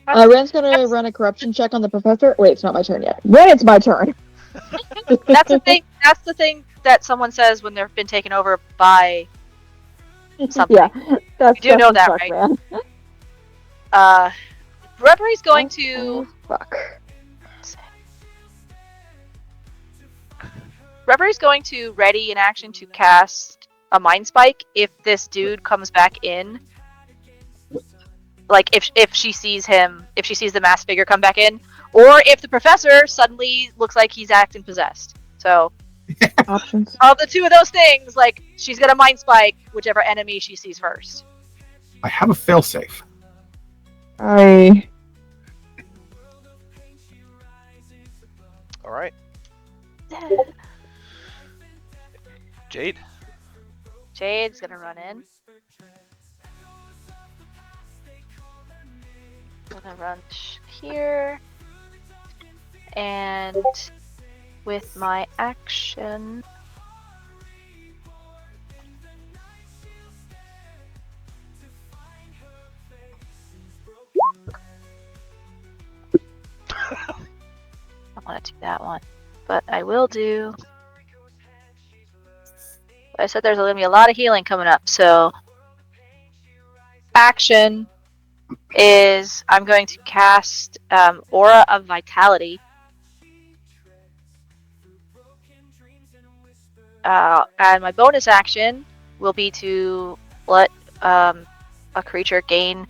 Ren's gonna run a corruption check on the professor. Wait, it's not my turn yet. Ren, it's my turn. That's the thing. That's the thing that someone says when they've been taken over by something. Yeah, that's You do know that, fuck, right? Man. Reverie's going to. Oh, fuck. Reverie's going to ready an action to cast a mind spike if this dude comes back in. Like if she sees him, if she sees the masked figure come back in, or if the professor suddenly looks like he's acting possessed. So Options. of the two of those things, like she's gonna mind spike whichever enemy she sees first. I have a failsafe. I All right, Jade. Jade's gonna run in. Gonna run here. And with my action. I want to do that one. But I will do. I said there's going to be a lot of healing coming up, so action is I'm going to cast Aura of Vitality. And my bonus action will be to let a creature gain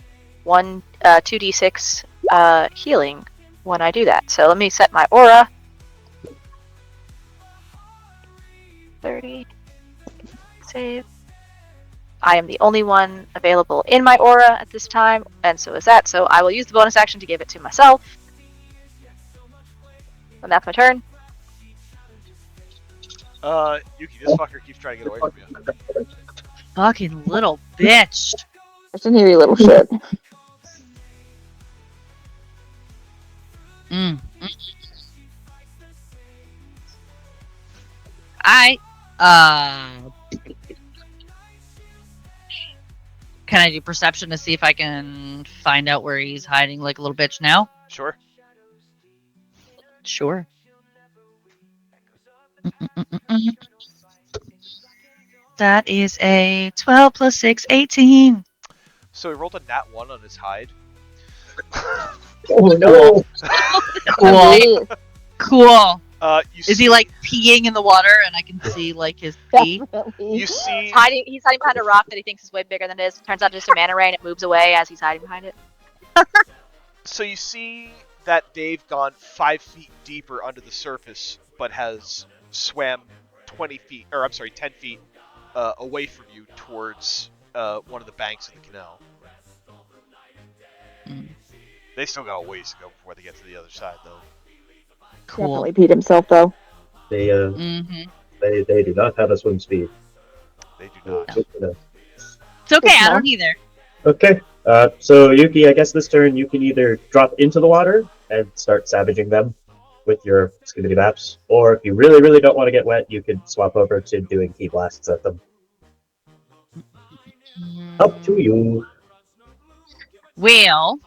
2d6 healing when I do that. So let me set my aura. 30. Save. I am the only one available in my aura at this time, and so is that. So I will use the bonus action to give it to myself. And that's my turn. Yuki, this fucker keeps trying to get away from you. Fucking little bitch. Listen here, you little shit. Mm. I Can I do perception to see if I can find out where he's hiding like a little bitch now? Sure. Sure. That is a 12 plus 6, 18. So he rolled a nat 1 on his hide. Oh no! Cool. Cool. You Is see, he like peeing in the water and I can see like his pee? Definitely. You see, He's hiding behind a rock that he thinks is way bigger than it is. Turns out just a mana ray and it moves away as he's hiding behind it. so you see that they've gone 5 feet deeper under the surface, but has swam 10 feet away from you towards one of the banks of the canal. Mm. They still got a ways to go before they get to the other side, though. Cool. Definitely peed himself though. They Mm-hmm. they do not have a swim speed. They do not. Good to know. It's okay, I Good don't either. Okay. So Yuki, I guess this turn you can either drop into the water and start savaging them with your Skibidi Baps, or if you really, really don't want to get wet, you could swap over to doing key blasts at them. Up to you. Well,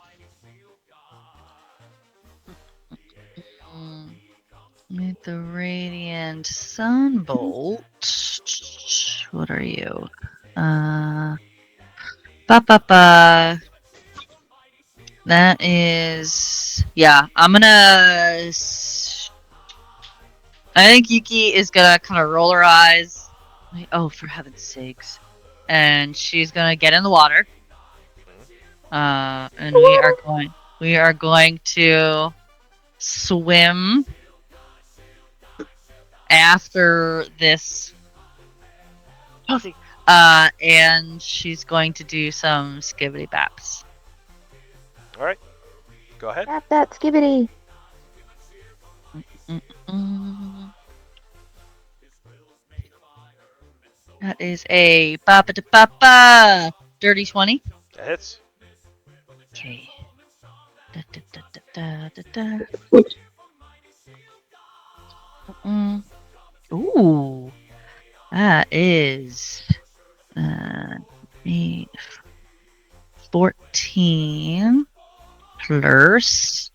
with the Radiant Sunbolt, what are you? That is, yeah. I think Yuki is gonna kind of roll her eyes. Oh, for heaven's sakes! And she's gonna get in the water. And we are going to swim after this. And she's going to do some skibbity baps. All right, go ahead. Tap that skibbity. That is a ba dirty 20. That hits. Okay. Ooh, that is 14 plus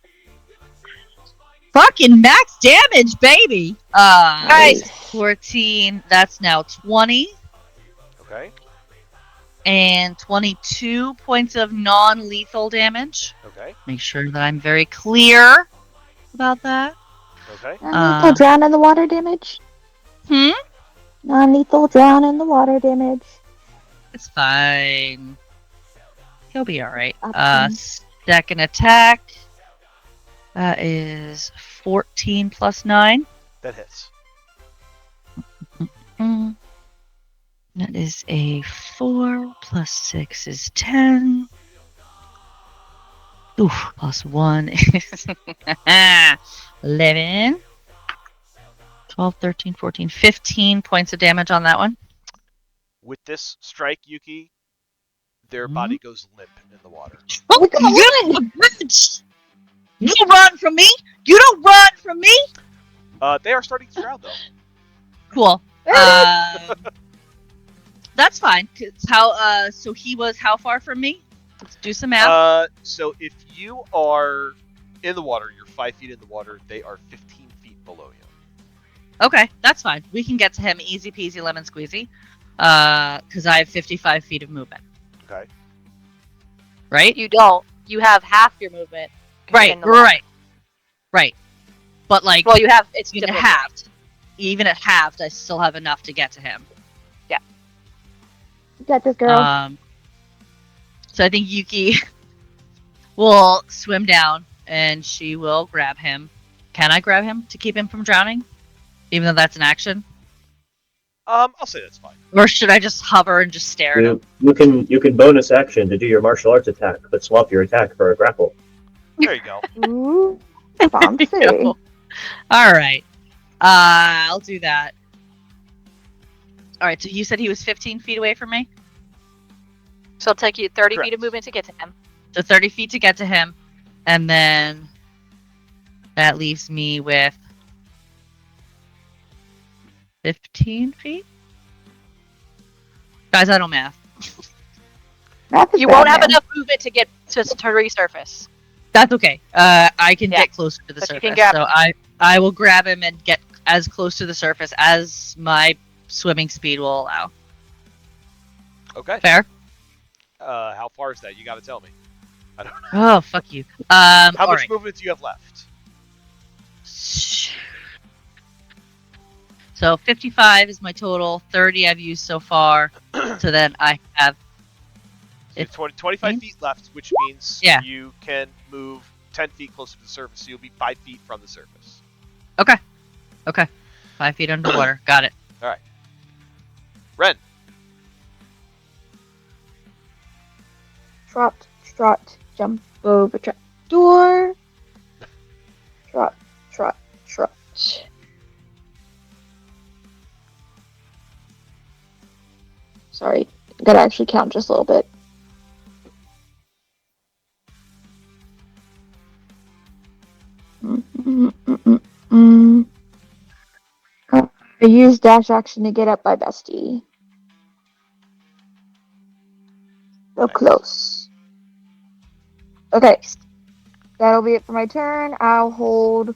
fucking max damage, baby. Nice. 14. That's now 20. Okay. And 22 points of non-lethal damage. Okay. Make sure that I'm very clear about that. Okay. Non-lethal drown in the water damage. Non-lethal drown in the water damage. It's fine. He'll be alright. Option. Second attack. That is 14 plus 9. That hits. That is a 4 plus 6 is 10. Oof, plus 1 is 11. 12, 13, 14, 15 points of damage on that one. With this strike, Yuki, their body goes limp in the water. Oh, Look at the you little bitch! You don't run from me! You don't run from me! They are starting to drown, though. Cool. That's fine. 'Cause so he was how far from me? Let's do some math. So if you are in the water, you're 5 feet in the water. They are 15 feet below you. Okay, that's fine. We can get to him easy peasy lemon squeezy. Because I have 55 feet of movement. Okay. Right? You don't. You have half your movement. 'cause you're Right, in the water. right. But like, Well, you have. It's even different. halved. Even at halved, I still have enough to get to him. You got this, girl. So I think Yuki will swim down and she will grab him. Can I grab him to keep him from drowning? Even though that's an action? I'll say that's fine. Or should I just hover and just stare at him? You can bonus action to do your martial arts attack, but swap your attack for a grapple. There you go. Ooh, fancy. Alright. I'll do that. Alright, so you said he was 15 feet away from me? So it'll take you 30 Correct. feet of movement to get to him. So 30 feet to get to him. And then that leaves me with 15 feet? Guys, I don't math. Math is You bad, won't have man. enough movement to get to resurface. That's okay. I can Yeah. get closer to the But you surface, can grab so him. I will grab him and get as close to the surface as my swimming speed will allow. Okay. Fair? How far is that? You got to tell me. Oh, fuck you. How all much right. movement do you have left? So 55 is my total. 30 I've used so far. So then I have So you have 25 Hmm? feet left, which means Yeah. you can move 10 feet closer to the surface. So you'll be 5 feet from the surface. 5 feet underwater. Got it. Ren. Trot, jump over trap door. Trot. Sorry, gotta actually count just a little bit. I use dash action to get up by bestie. So Nice. close. Okay, that'll be it for my turn. I'll hold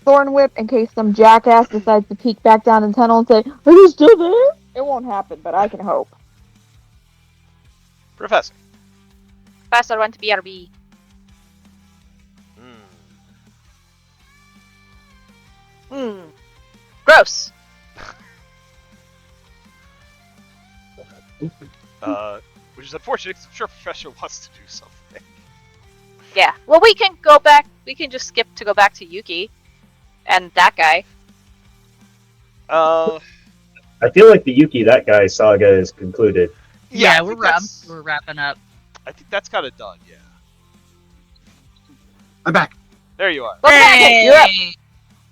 Thorn Whip in case some jackass decides to peek back down the tunnel and say, "Are you still there?" It won't happen, but I can hope. Professor. Fast, I want to BRB. Gross. Which is unfortunate because I'm sure Professor wants to do something. Yeah. Well, we can go back. We can just skip to go back to Yuki and that guy. I feel like the Yuki, that guy saga is concluded. Yeah, I we're think that's- we're wrapping up. I think that's kind of done, yeah. I'm back. There you are. Welcome back. You're up.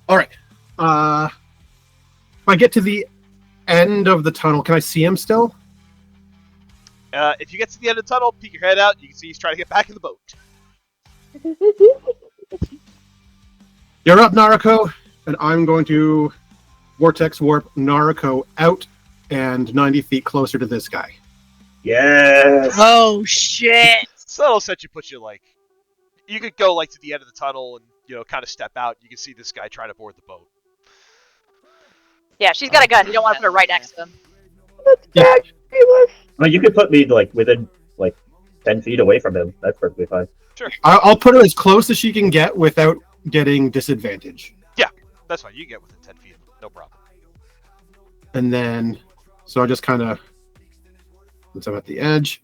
All right. If I get to the end of the tunnel, can I see him still? If you get to the end of the tunnel, peek your head out, you can see he's trying to get back in the boat. You're up, Nariko, and I'm going to vortex warp Nariko out and 90 feet closer to this guy. Yes! Oh shit! So that'll essentially put you like, you could go like to the end of the tunnel and kind of step out. You can see this guy trying to board the boat. Yeah, she's got a gun. You don't want to put her right next to him. Yeah. Well, you could put me like within like 10 feet away from him. That's perfectly fine. I'll put her as close as she can get without getting disadvantage. That's fine. You can get within 10 feet. No problem. And then, so I just kind of, once I'm at the edge,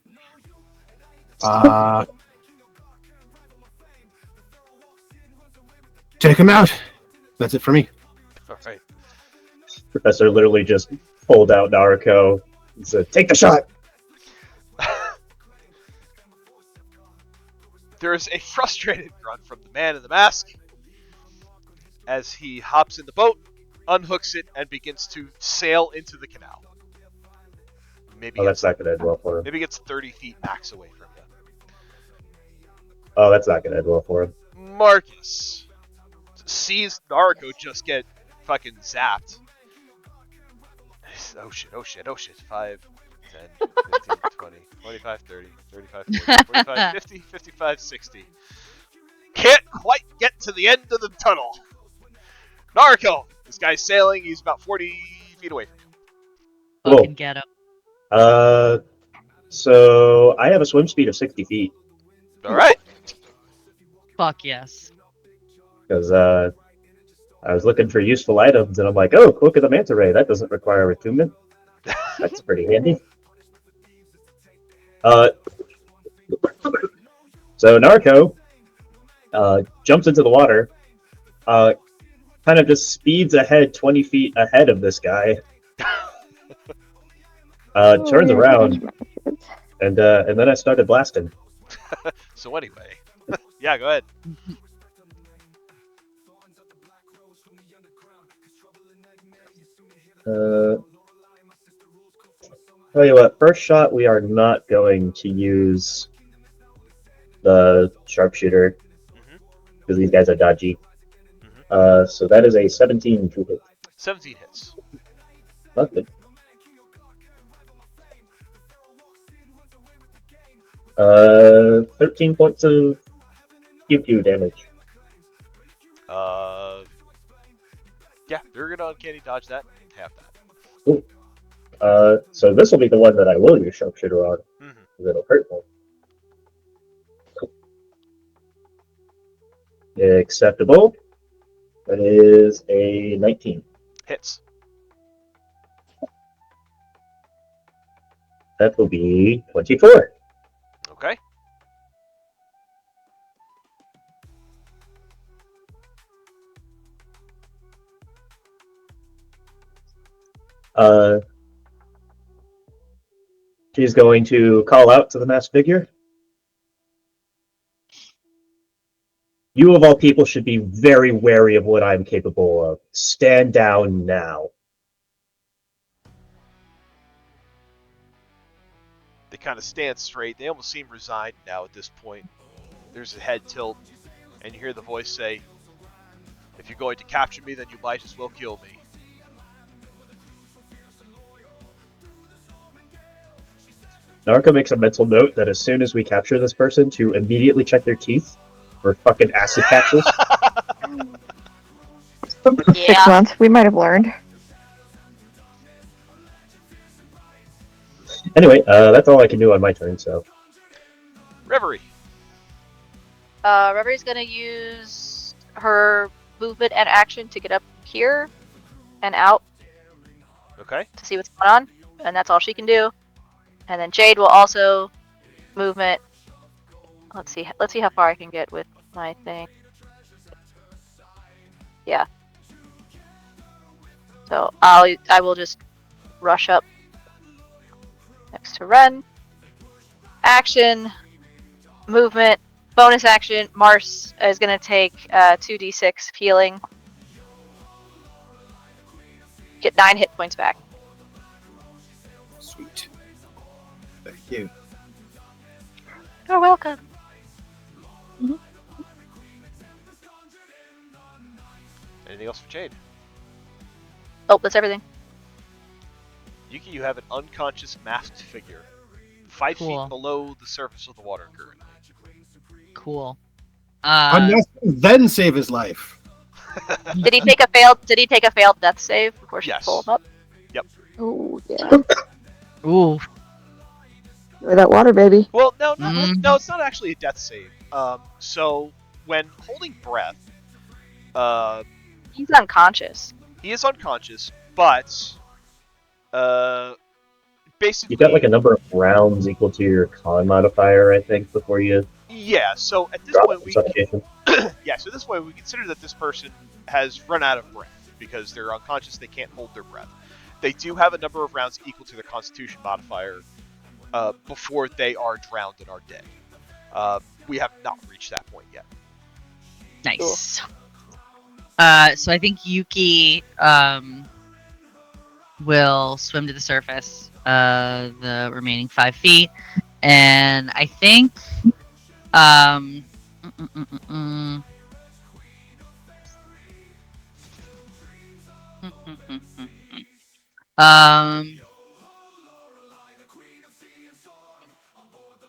take him out. That's it for me. All right. Professor literally just pulled out Naruko and said, "Take the shot." There is a frustrated grunt from the man in the mask as he hops in the boat, unhooks it, and begins to sail into the canal. Maybe Oh, that's not gonna end well for him. maybe gets 30 feet max away from you. Oh, that's not gonna end well for him. Marcus sees Naruko just get fucking zapped. Oh shit. 5, 10, 15, 20, 25, 30, 35, 40, 45, 50, 55, 60. Can't quite get to the end of the tunnel. Naruko! This guy's sailing. He's about 40 feet away from you. Whoa. Fucking get up. So I have a swim speed of 60 feet Alright. Fuck yes. because I was looking for useful items and I'm like, oh, Cloak of the Manta Ray. That doesn't require attunement. That's pretty handy. So Naruko jumps into the water, kind of just speeds ahead 20 feet ahead of this guy, turns around, and then I started blasting. So anyway. Yeah, go ahead. Tell you what, first shot we are not going to use the sharpshooter because these guys are dodgy. So that is a 17 to hit. 17 hits. Not good. 13 points of pew damage. Yeah, they're gonna uncanny dodge that and have that. So this will be the one that I will use sharpshooter on. Mm-hmm. Because it'll hurt more. Acceptable. That is a 19. Hits. That will be 24. Okay. She's going to call out to the masked figure. You of all people should be very wary of what I'm capable of. Stand down now. They kind of stand straight. They almost seem resigned now at this point. There's a head tilt, and you hear the voice say, "If you're going to capture me, then you might as well kill me." Narco makes a mental note that as soon as we capture this person, to immediately check their teeth for fucking acid patches. For 6 Yeah. months, we might have learned. Anyway, that's all I can do on my turn, so. Reverie. Reverie's gonna use her movement and action to get up here and out Okay. to see what's going on, and that's all she can do. And then Jade will also movement. Let's see how far I can get with my thing. Yeah. So I will just rush up next to Ren. Action, movement, bonus action. Mars is gonna take 2d6 healing. Get 9 hit points back. Sweet. Thank you. You're welcome. Anything else for Jade? Oh, that's everything. Yuki, you have an unconscious masked figure, 5 Cool. feet below the surface of the water currently. Cool. Unless then save his life. Did he take a failed death save before she Yes. pulled him up? Oh, yeah. Ooh. Enjoy that water, baby. Well, no, Mhm. it's not actually a death save. So when holding breath, He's unconscious. he is unconscious, but basically, You got like a number of rounds equal to your con modifier, I think, before you yeah. So at this drop point, the we suffocation. yeah. So this way, we consider that this person has run out of breath because they're unconscious. They can't hold their breath. They do have a number of rounds equal to their Constitution modifier before they are drowned and are dead. We have not reached that point yet. Nice. So I think Yuki will swim to the surface, the remaining 5 feet, and I think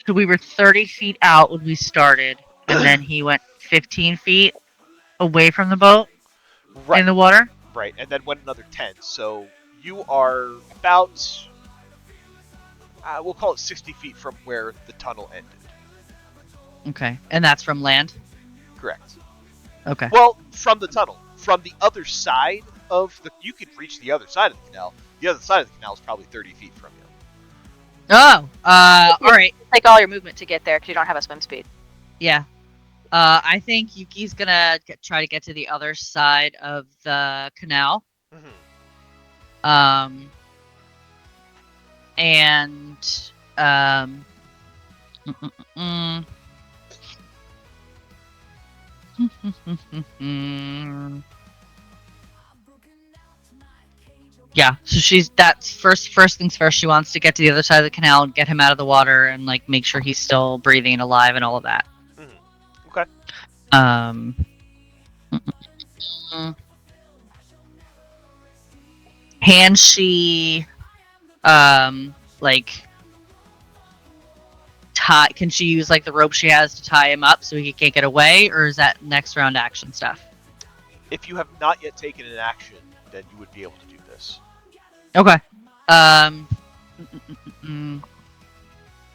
so we were 30 feet out when we started, and then he went 15 feet away from the boat Right. in the water. Right, and then went another 10. So you are about, we'll call it 60 feet from where the tunnel ended. Okay, and that's from land. Correct. Okay. Well, from the tunnel. From the other side of the... You could reach the other side of the canal. The other side of the canal is probably 30 feet from you. Oh, all right. Take all your movement to get there because you don't have a swim speed. Yeah. I think Yuki's gonna try to get to the other side of the canal. Mm-hmm. And yeah, so that's first things first. She wants to get to the other side of the canal and get him out of the water and like make sure he's still breathing and alive and all of that. Mm-hmm. Okay. Can she like tie? Can she use like the rope she has to tie him up so he can't get away, or is that next round action stuff? If you have not yet taken an action, then you would be able to do this. Okay.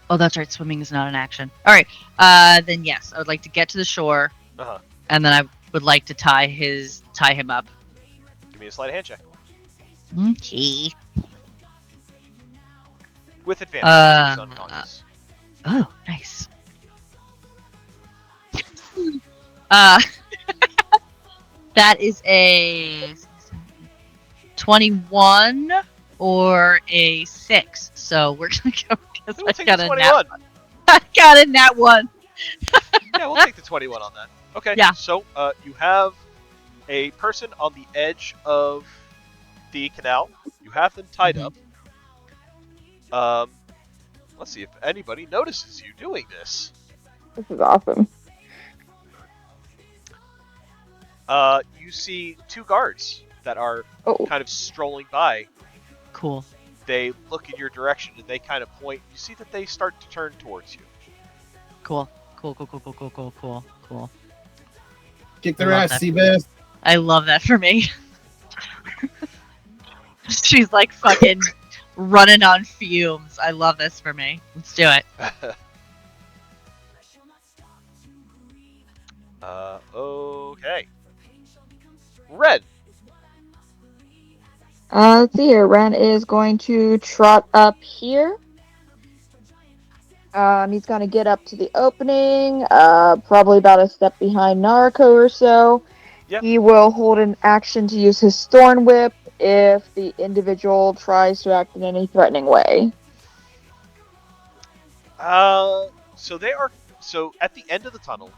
Oh, that's right. Swimming is not an action. All right. Then yes, I would like to get to the shore, Uh-huh. and then I would like to tie him up. Give me a sleight of hand check. Okay. With advantage, he's unconscious. Oh, nice. That is a 21 or a 6. So we're gonna go because We'll I take got the a 21. I got a nat 1. Yeah, we'll take the 21 on that. Okay. Yeah. So, you have a person on the edge of the canal. You have them tied up. Let's see if anybody notices you doing this. This is awesome. You see 2 guards that are Oh, kind of strolling by. Cool. They look in your direction and they kind of point. You see that they start to turn towards you. Cool. Kick their I love ass, that. Seabass. I love that for me. She's like fucking running on fumes. I love this for me. Let's do it. Okay. Red. let's see here. Ren is going to trot up here. He's going to get up to the opening, probably about a step behind Narco or so. Yep. He will hold an action to use his Thorn Whip if the individual tries to act in any threatening way. So they are. So at the end of the tunnel,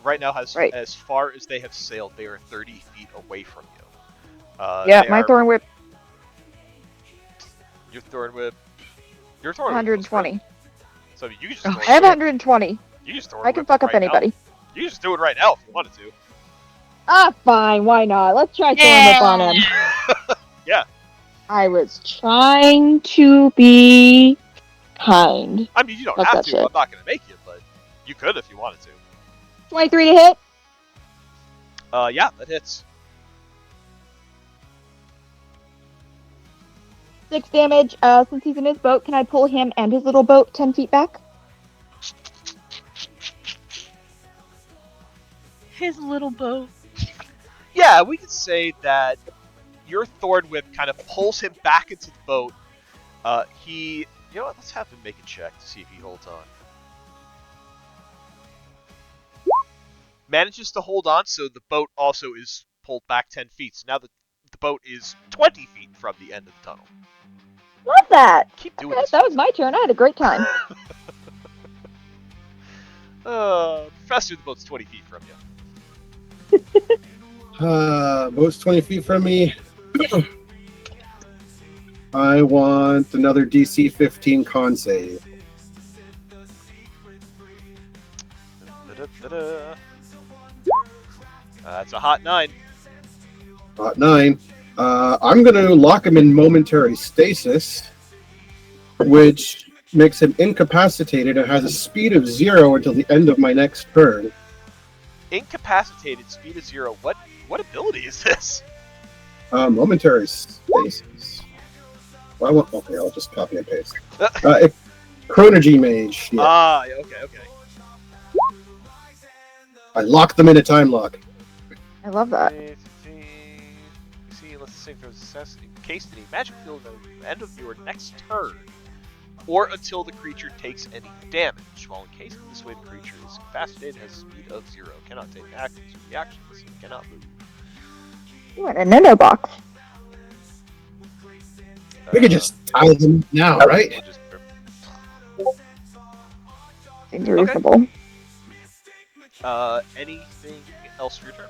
right now, Right. as far as they have sailed, they are 30 feet away from you. Yeah, they my are- Thorn Whip, Your Thorn Whip. Your Thorn Whip. 120. So you can just. Oh, Thorn I have Whip- 120. You just Thorn I can Whip fuck up right now. anybody. You can just do it right now if you wanted to. Ah, fine. Why not? Let's try Thorn Whip on him. Yeah. I was trying to be kind. I mean, you don't Fuck have that to. shit. I'm not gonna make you, but you could if you wanted to. 23 to hit. Yeah, that hits. 6 damage. Since he's in his boat, can I pull him and his little boat 10 feet back? His little boat. Yeah, we could say that your Thorn Whip kind of pulls him back into the boat. You know what? Let's have him make a check to see if he holds on. Manages to hold on, so the boat also is pulled back 10 feet. So now the boat is 20 feet from the end of the tunnel. Love that. Keep doing Okay, this. that was my turn. I had a great time. Professor, the boat's 20 feet from you. Boat's 20 feet from me. I want another DC 15 con save. Da-da-da-da. That's a hot 9. Hot 9. I'm going to lock him in momentary stasis, which makes him incapacitated and has a speed of 0 until the end of my next turn. Incapacitated, speed of 0. What ability is this? Momentary stasis. Well, okay, I'll just copy and paste. Chronergy Mage. Yeah. Okay. I locked them in a time lock. I love that. See, let's see if there's success encased in a magic field at the end of your next turn, or until the creature takes any damage. While encased in this way, the creature is incapacitated, has a speed of 0, cannot take actions or reactions, and cannot move. You want a no box. We could just tie them now, right? we'll just- Seems reasonable. Anything else for your turn?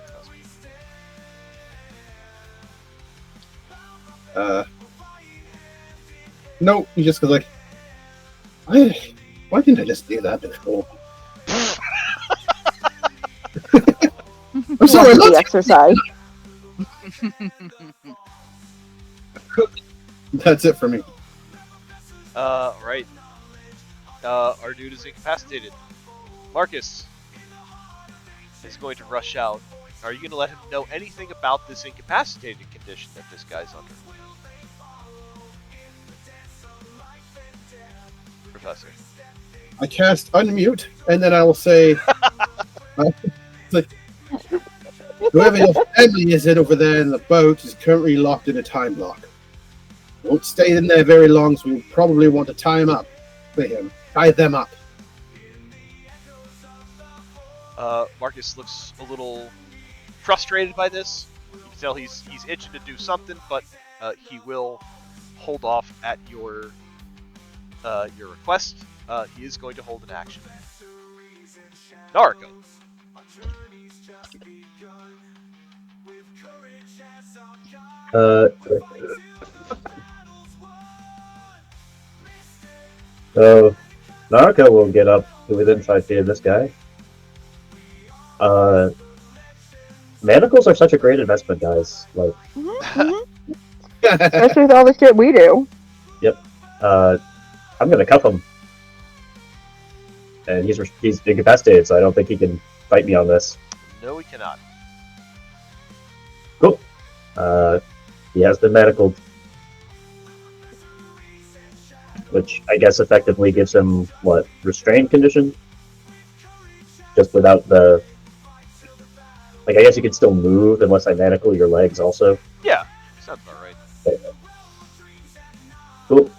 No, he just goes like, why didn't I just do that before? I'm sorry, The let's exercise. That's it for me. Right. Our dude is incapacitated. Marcus is going to rush out. Are you going to let him know anything about this incapacitated condition that this guy's under? Professor. I cast unmute, and then I will say, whoever your family is in over there in the boat is currently locked in a time block. Won't stay in there very long, so we probably want to tie him up for him. Tie them up. Marcus looks a little frustrated by this. You can tell he's itching to do something, but he will hold off at your request. He is going to hold an action. Nariko. So Nariko will get up to within 5 feet of this guy. Manacles are such a great investment, guys. Like, Especially with all the shit we do. I'm gonna cuff him, and he's incapacitated, so I don't think he can fight me on this. No, he cannot. Cool. He has been manacled, which I guess effectively gives him what, restrained condition, just without the. Like, I guess you could still move unless I manacle your legs also. Yeah, sounds about right. Cool.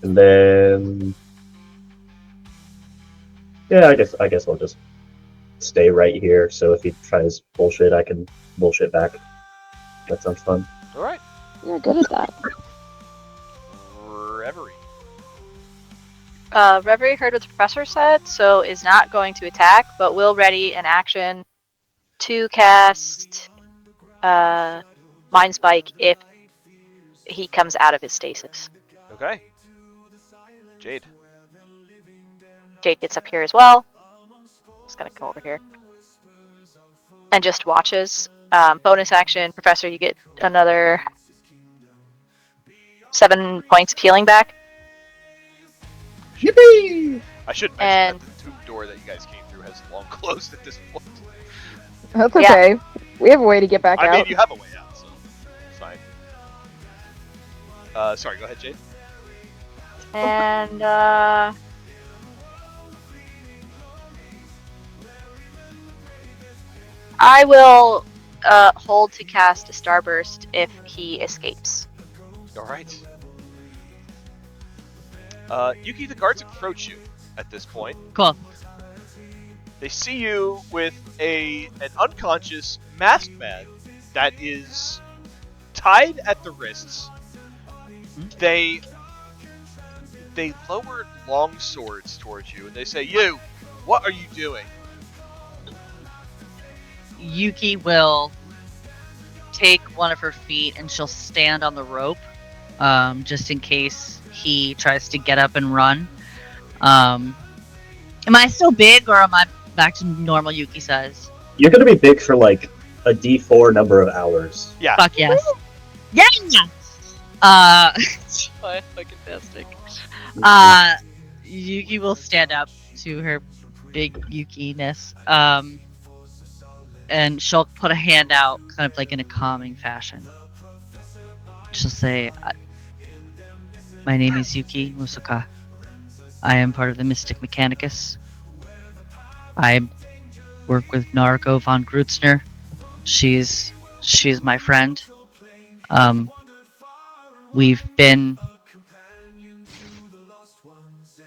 And then, yeah, I guess I'll just stay right here. So if he tries bullshit, I can bullshit back. That sounds fun. All right. You're good at that. Reverie. Reverie heard what the professor said, so is not going to attack, but will ready an action to cast Mind Spike if he comes out of his stasis. Okay. Jade. Jade gets up here as well. Just gonna come over here. And just watches. Bonus action, Professor, you get another 7 points of healing back. Yippee! I should mention And- that the tomb door that you guys came through has long closed at this point. That's Yeah. okay. We have a way to get back I out. mean, you have a way out, so it's fine. Sorry, go ahead, Jade. And I will hold to cast a Starburst if he escapes. All right. Yuki, the guards approach you at this point. Cool. They see you with an unconscious masked man that is tied at the wrists. They lower long swords towards you and they say, "You, what are you doing?" Yuki will take one of her feet and she'll stand on the rope, just in case he tries to get up and run. Am I still big or am I back to normal Yuki size? You're gonna be big for like a D4 number of hours. Yeah. Fuck yes. Yeah. Fucking fantastic. Yuki will stand up to her big Yuki-ness. And she'll put a hand out, kind of like in a calming fashion. She'll say, "My name is Yuki Musoka. I am part of the Mystic Mechanicus. I work with Nariko von Grutzner. She's my friend. We've been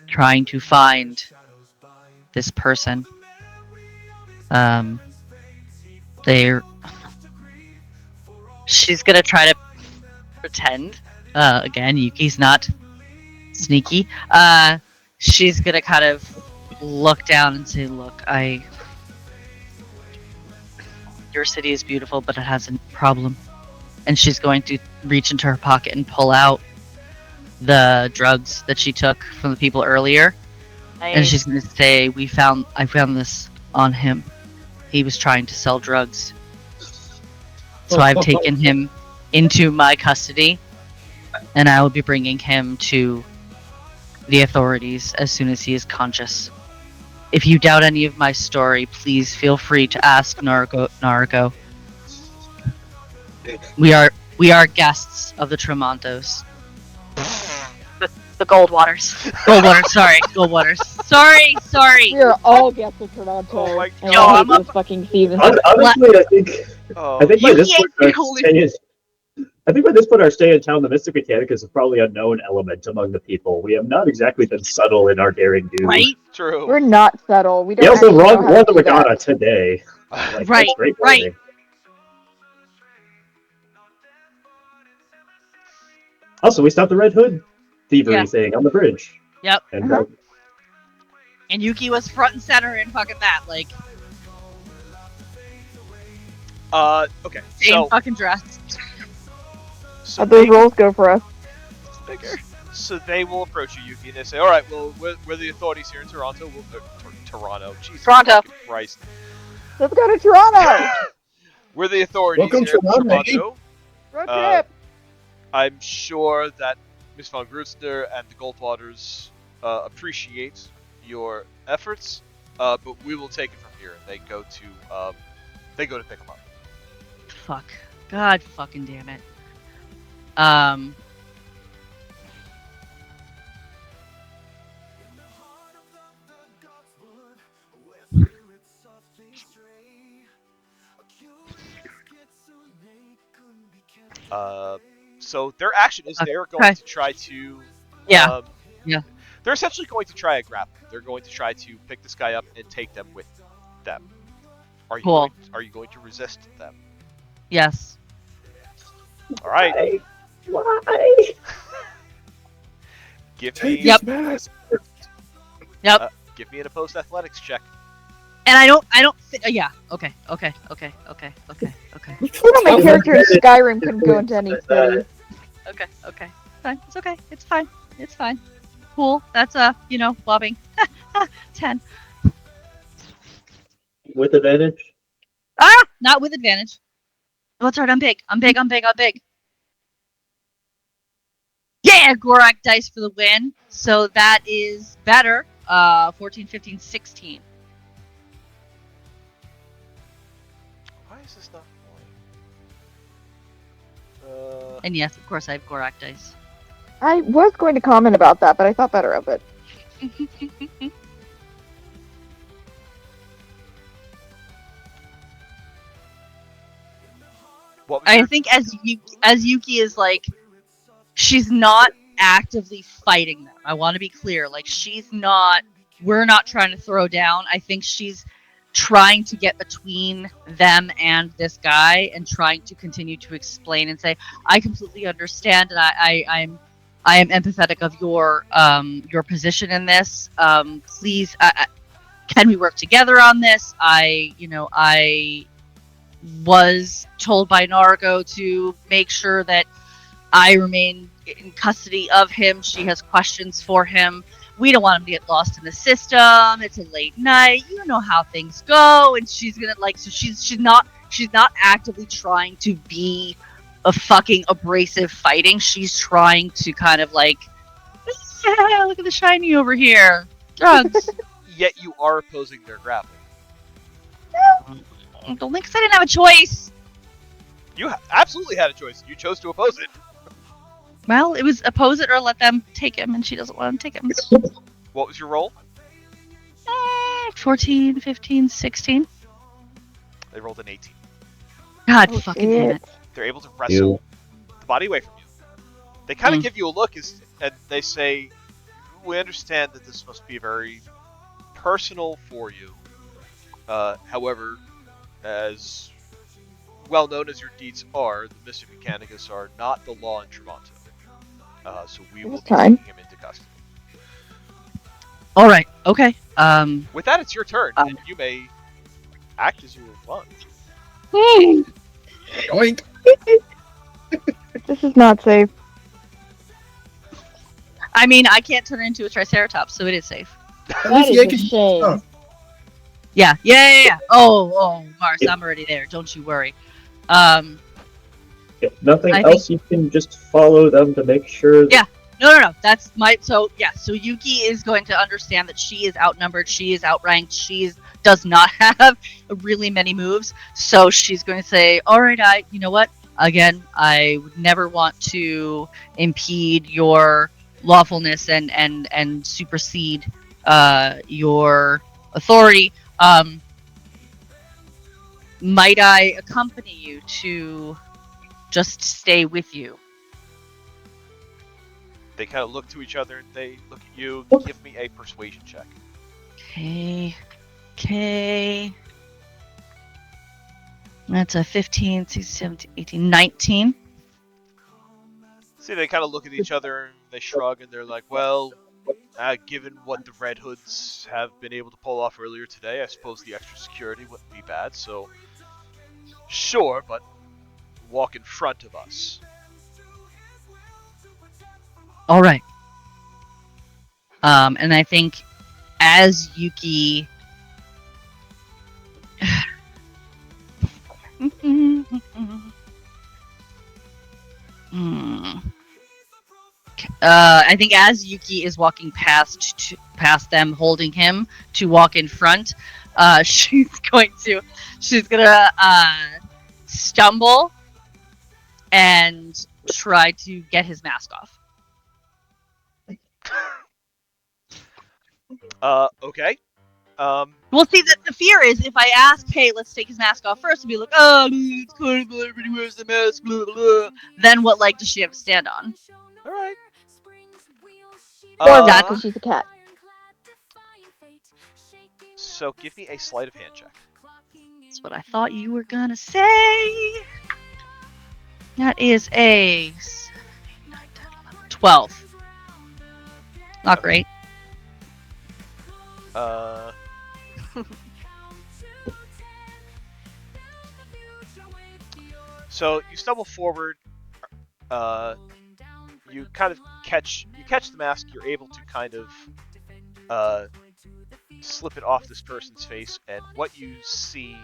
trying to find this person. She's gonna try to pretend. Again, Yuki's not sneaky. She's gonna kind of look down and say, "Look, your city is beautiful, but it has a problem." And she's going to reach into her pocket and pull out the drugs that she took from the people earlier. And she's going to say, I found this on him. He was trying to sell drugs. So I've taken him into my custody and I will be bringing him to the authorities as soon as he is conscious. If you doubt any of my story, please feel free to ask Naruko. We are guests of the Tremontos. The Goldwaters. Goldwater, sorry, Goldwater. Sorry. We are all guests of Toronto. Oh my and God. I hate this fucking season. Honestly, Oh, I think by this Yuki point, ain't the only- I think by this point, our stay in town, the Mystic Mechanicus is probably a known element among the people. We have not exactly been subtle in our daring do. Right? true. We're not subtle. We don't We also actually know wrong how to the do that. Magana today. Like, Right, that's great right. warning. Also, we stopped the Red Hood thievery Yeah. thing on the bridge. Yep. And Uh-huh. And Yuki was front and center in fucking that, like, Okay. same fucking dress. So How'd those they, rolls go for us? so they will approach you, Yuki, and they say, "All right, well, we're the authorities here in Toronto. Toronto, Jesus Toronto. fucking Christ. Let's go to Toronto! We're the authorities Welcome here in to Toronto. Toronto. Road Uh, trip! I'm sure that Miss von Grutzer and the Goldwaters appreciate your efforts, but we will take it from here." And they go to pick them up. Fuck. God fucking damn it. So their action is they're going Okay. to try to. Yeah. Yeah. They're essentially going to try a grapple. They're going to try to pick this guy up and take them with them. Are you Cool. going to resist them? Yes. All right. Why? Give me Yep. give me an opposed athletics check. And I don't yeah. Okay. You know my character in Skyrim can go into any city. Okay. Fine. It's okay. It's fine. Cool. That's bobbing. 10. With advantage? Ah! Not with advantage. Oh, that's right. I'm big. Yeah, Gorak dice for the win. So that is better. 14, 15, 16. Why is this not going? And yes, of course, I have Gorak dice. I was going to comment about that, but I thought better of it. What was I your- think as Yuki is like, she's not actively fighting them. I want to be clear. Like, we're not trying to throw down. I think she's trying to get between them and this guy and trying to continue to explain and say, I completely understand and I am empathetic of your position in this. Please, can we work together on this? I was told by Naruko to make sure that I remain in custody of him. She has questions for him. We don't want him to get lost in the system. It's a late night. You know how things go. And she's gonna she's not actively trying to be a fucking abrasive fighting. She's trying to kind of like, yeah, look at the shiny over here. Drugs. Yet you are opposing their grappling. Don't think 'cause I didn't have a choice. You absolutely had a choice. You chose to oppose it. Well, it was oppose it or let them take him, and she doesn't want to take him. What was your roll? 14, 15, 16. They rolled an 18. God Oh, fucking damn shit. it. They're able to wrestle the body away from you. They kind of Mm. give you a look and they say, "We understand that this must be very personal for you. However, as well known as your deeds are, the Mystic Mechanicus are not the law in Tremonto. So we will be Time. taking him into custody." All right. Okay. With that, it's your turn, Um. and you may act as you want. Yoink. This is not safe. I mean, I can't turn it into a Triceratops, so it is safe. That is a shame. Oh. Yeah. Oh, Mars, I'm already there. Don't you worry. If nothing I else, you can just follow them to make sure. Yeah. No. That's my. So yeah. So Yuki is going to understand that she is outnumbered. She is outranked. Does not have really many moves. So she's going to say, "All right, you know what? Again, I would never want to impede your lawfulness and supersede your authority. Might I accompany you to just stay with you?" They kind of look to each other. They look at you. Give me a persuasion check. Okay. That's a 15, 16, 17, 18, 19. See, they kind of look at each other. They shrug, and they're like, "Well, given what the Red Hoods have been able to pull off earlier today, I suppose the extra security wouldn't be bad. So, sure, but walk in front of us." All right. And I think as Yuki I think as Yuki is walking past them, holding him to walk in front, she's gonna stumble and try to get his mask off. Okay. Well, see, the fear is if I ask, hey, let's take his mask off first, and be like, oh, it's carnival, everybody wears the mask, blah, blah, blah. Then what leg does she have to stand on? All right. Or not, because she's a cat. So give me a sleight of hand check. That's what I thought you were gonna say. That is a 12. Not great. So you stumble forward. You kind of catch the mask. You're able to kind of slip it off this person's face, and what you see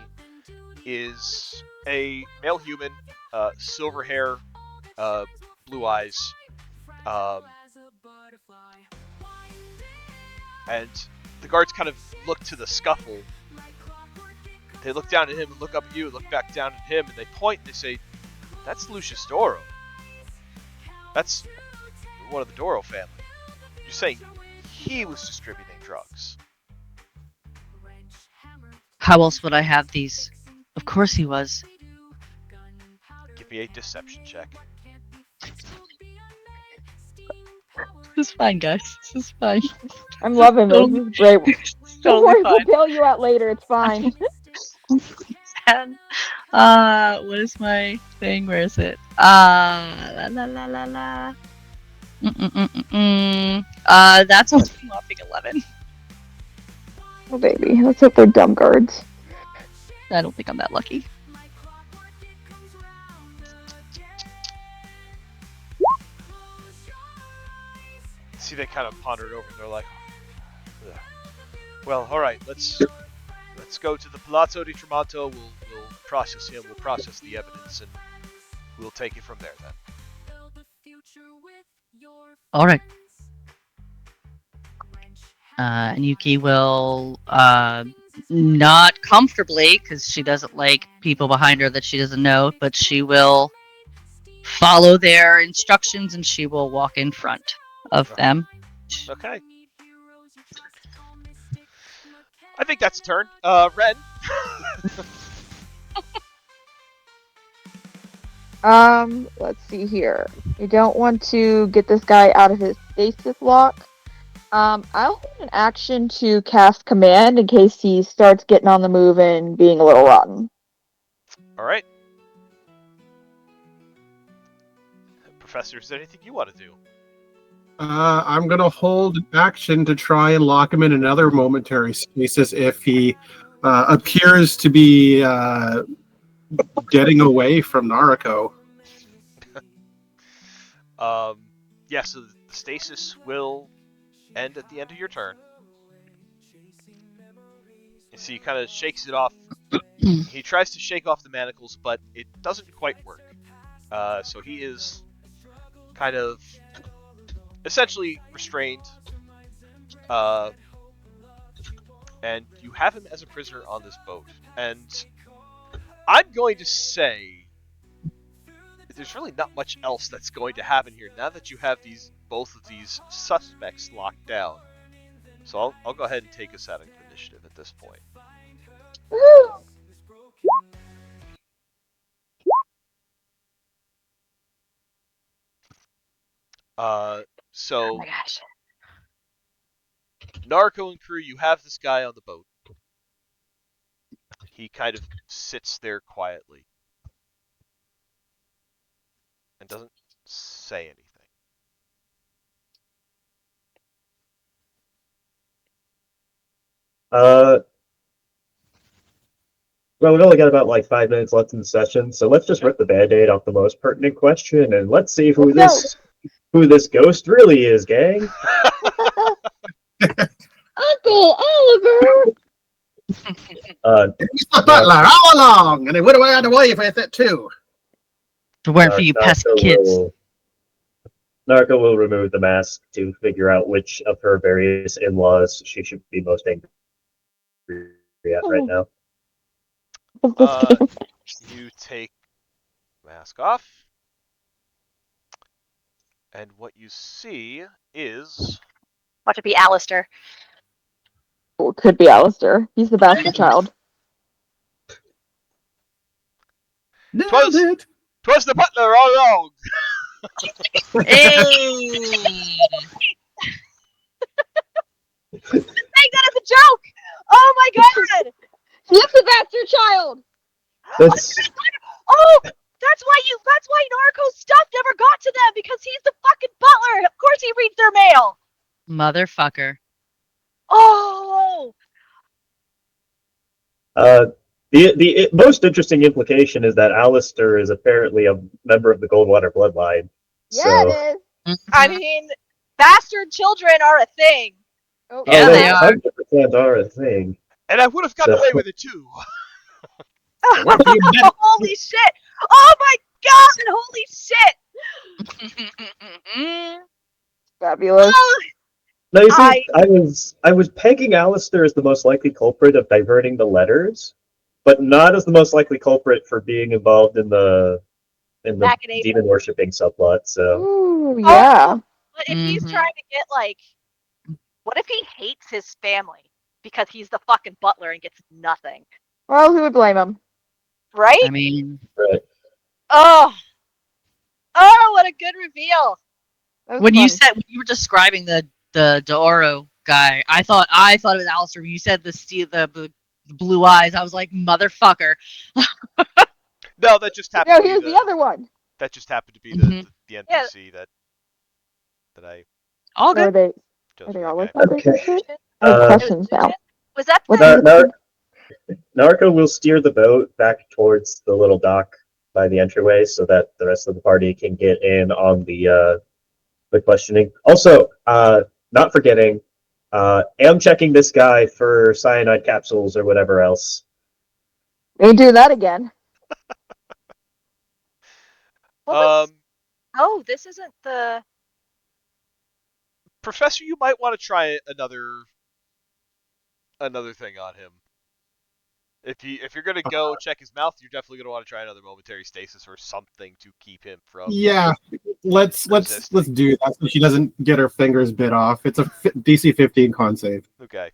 is a male human, silver hair, blue eyes, and the guards kind of look to the scuffle. They look down at him and look up at you, look back down at him, and they point and they say, "That's Lucius Doro. That's one of the Doro family. You're saying he was distributing drugs." How else would I have these? Of course he was. Give me a deception check. This is fine, guys. This is fine. I'm loving this. This is great. Don't Totally worry, we'll fine. bail you out later. It's fine. And, what is my thing? Where is it? La la la la la. That's only whopping 11. Oh, baby. Let's hope they're dumb guards. I don't think I'm that lucky. See, they kind of pondered over and they're like, "Ugh. Well, all right, let's go to the Palazzo di Tremonto. We'll process him. We'll process the evidence, and we'll take it from there then." All right. And Yuki will, not comfortably, because she doesn't like people behind her that she doesn't know, but she will follow their instructions and she will walk in front of them. Okay. I think that's a turn. Ren. Let's see here. We don't want to get this guy out of his stasis lock. I'll hold an action to cast command in case he starts getting on the move and being a little rotten. All right. Professor, is there anything you want to do? I'm going to hold an action to try and lock him in another momentary stasis if he appears to be getting away from Nariko. Yeah, so the stasis will end at the end of your turn. You see, he kind of shakes it off. He tries to shake off the manacles, but it doesn't quite work. So he is kind of essentially restrained. And you have him as a prisoner on this boat. And I'm going to say there's really not much else that's going to happen here now that you have both of these suspects locked down. So I'll go ahead and take us out of initiative at this point. Woo! So Oh my gosh. Narco and crew, you have this guy on the boat. He kind of sits there quietly and doesn't say anything. Well, we've only got about like 5 minutes left in the session, so let's just rip the band-aid off the most pertinent question and let's see who Let's this ghost really is, gang. Uncle Oliver! He's the butler all along, and he would have had away with it too. If it weren't for you pesky kids. Narco will remove the mask to figure out which of her various in-laws she should be most angry at right now. You take the mask off, and what you see is Watch it be Alistair. Oh, it could be Alistair. He's the bastard child. Nailed it. 'twas the butler all along. Hey! Make that as a joke! Oh my god! He's the bastard child! That's Oh! That's why Narco's stuff never got to them, because he's the fucking butler! Of course he reads their mail! Motherfucker. Oh! the most interesting implication is that Alistair is apparently a member of the Goldwater bloodline. Yeah, So, it is. I mean, bastard children are a thing. Oh, Yeah, they are. 100% are a thing. And I would have gotten away with it too. What do you mean? Holy shit! Oh my god! Holy shit! Fabulous. Oh, No, you see, I was pegging Alistair as the most likely culprit of diverting the letters, but not as the most likely culprit for being involved in the Macadamia. demon worshipping subplot. So Ooh, yeah. but if he's Mhm. trying to get what if he hates his family because he's the fucking butler and gets nothing? Well, who would blame him? Right? I mean, right. Oh, what a good reveal! That was when you fun. when you were describing the D'Oro guy, I thought it was Alistair. When you said the blue eyes, I was like, motherfucker. No, that just happened. No, to be here's the other one. That just happened to be Mhm. the NPC that I All Are good. they chose. all with Okay. that? I have Uh, questions now. Was that What the do Narco will steer the boat back towards the little dock by the entryway so that the rest of the party can get in on the questioning. Also, not forgetting, am checking this guy for cyanide capsules or whatever else. They do that again. what was? Um, Oh, this isn't the. Professor, you might want to try another thing on him. If you're gonna go check his mouth, you're definitely gonna want to try another momentary stasis or something to keep him from. Yeah, let's do that so she doesn't get her fingers bit off. It's a DC 15 con save. Okay.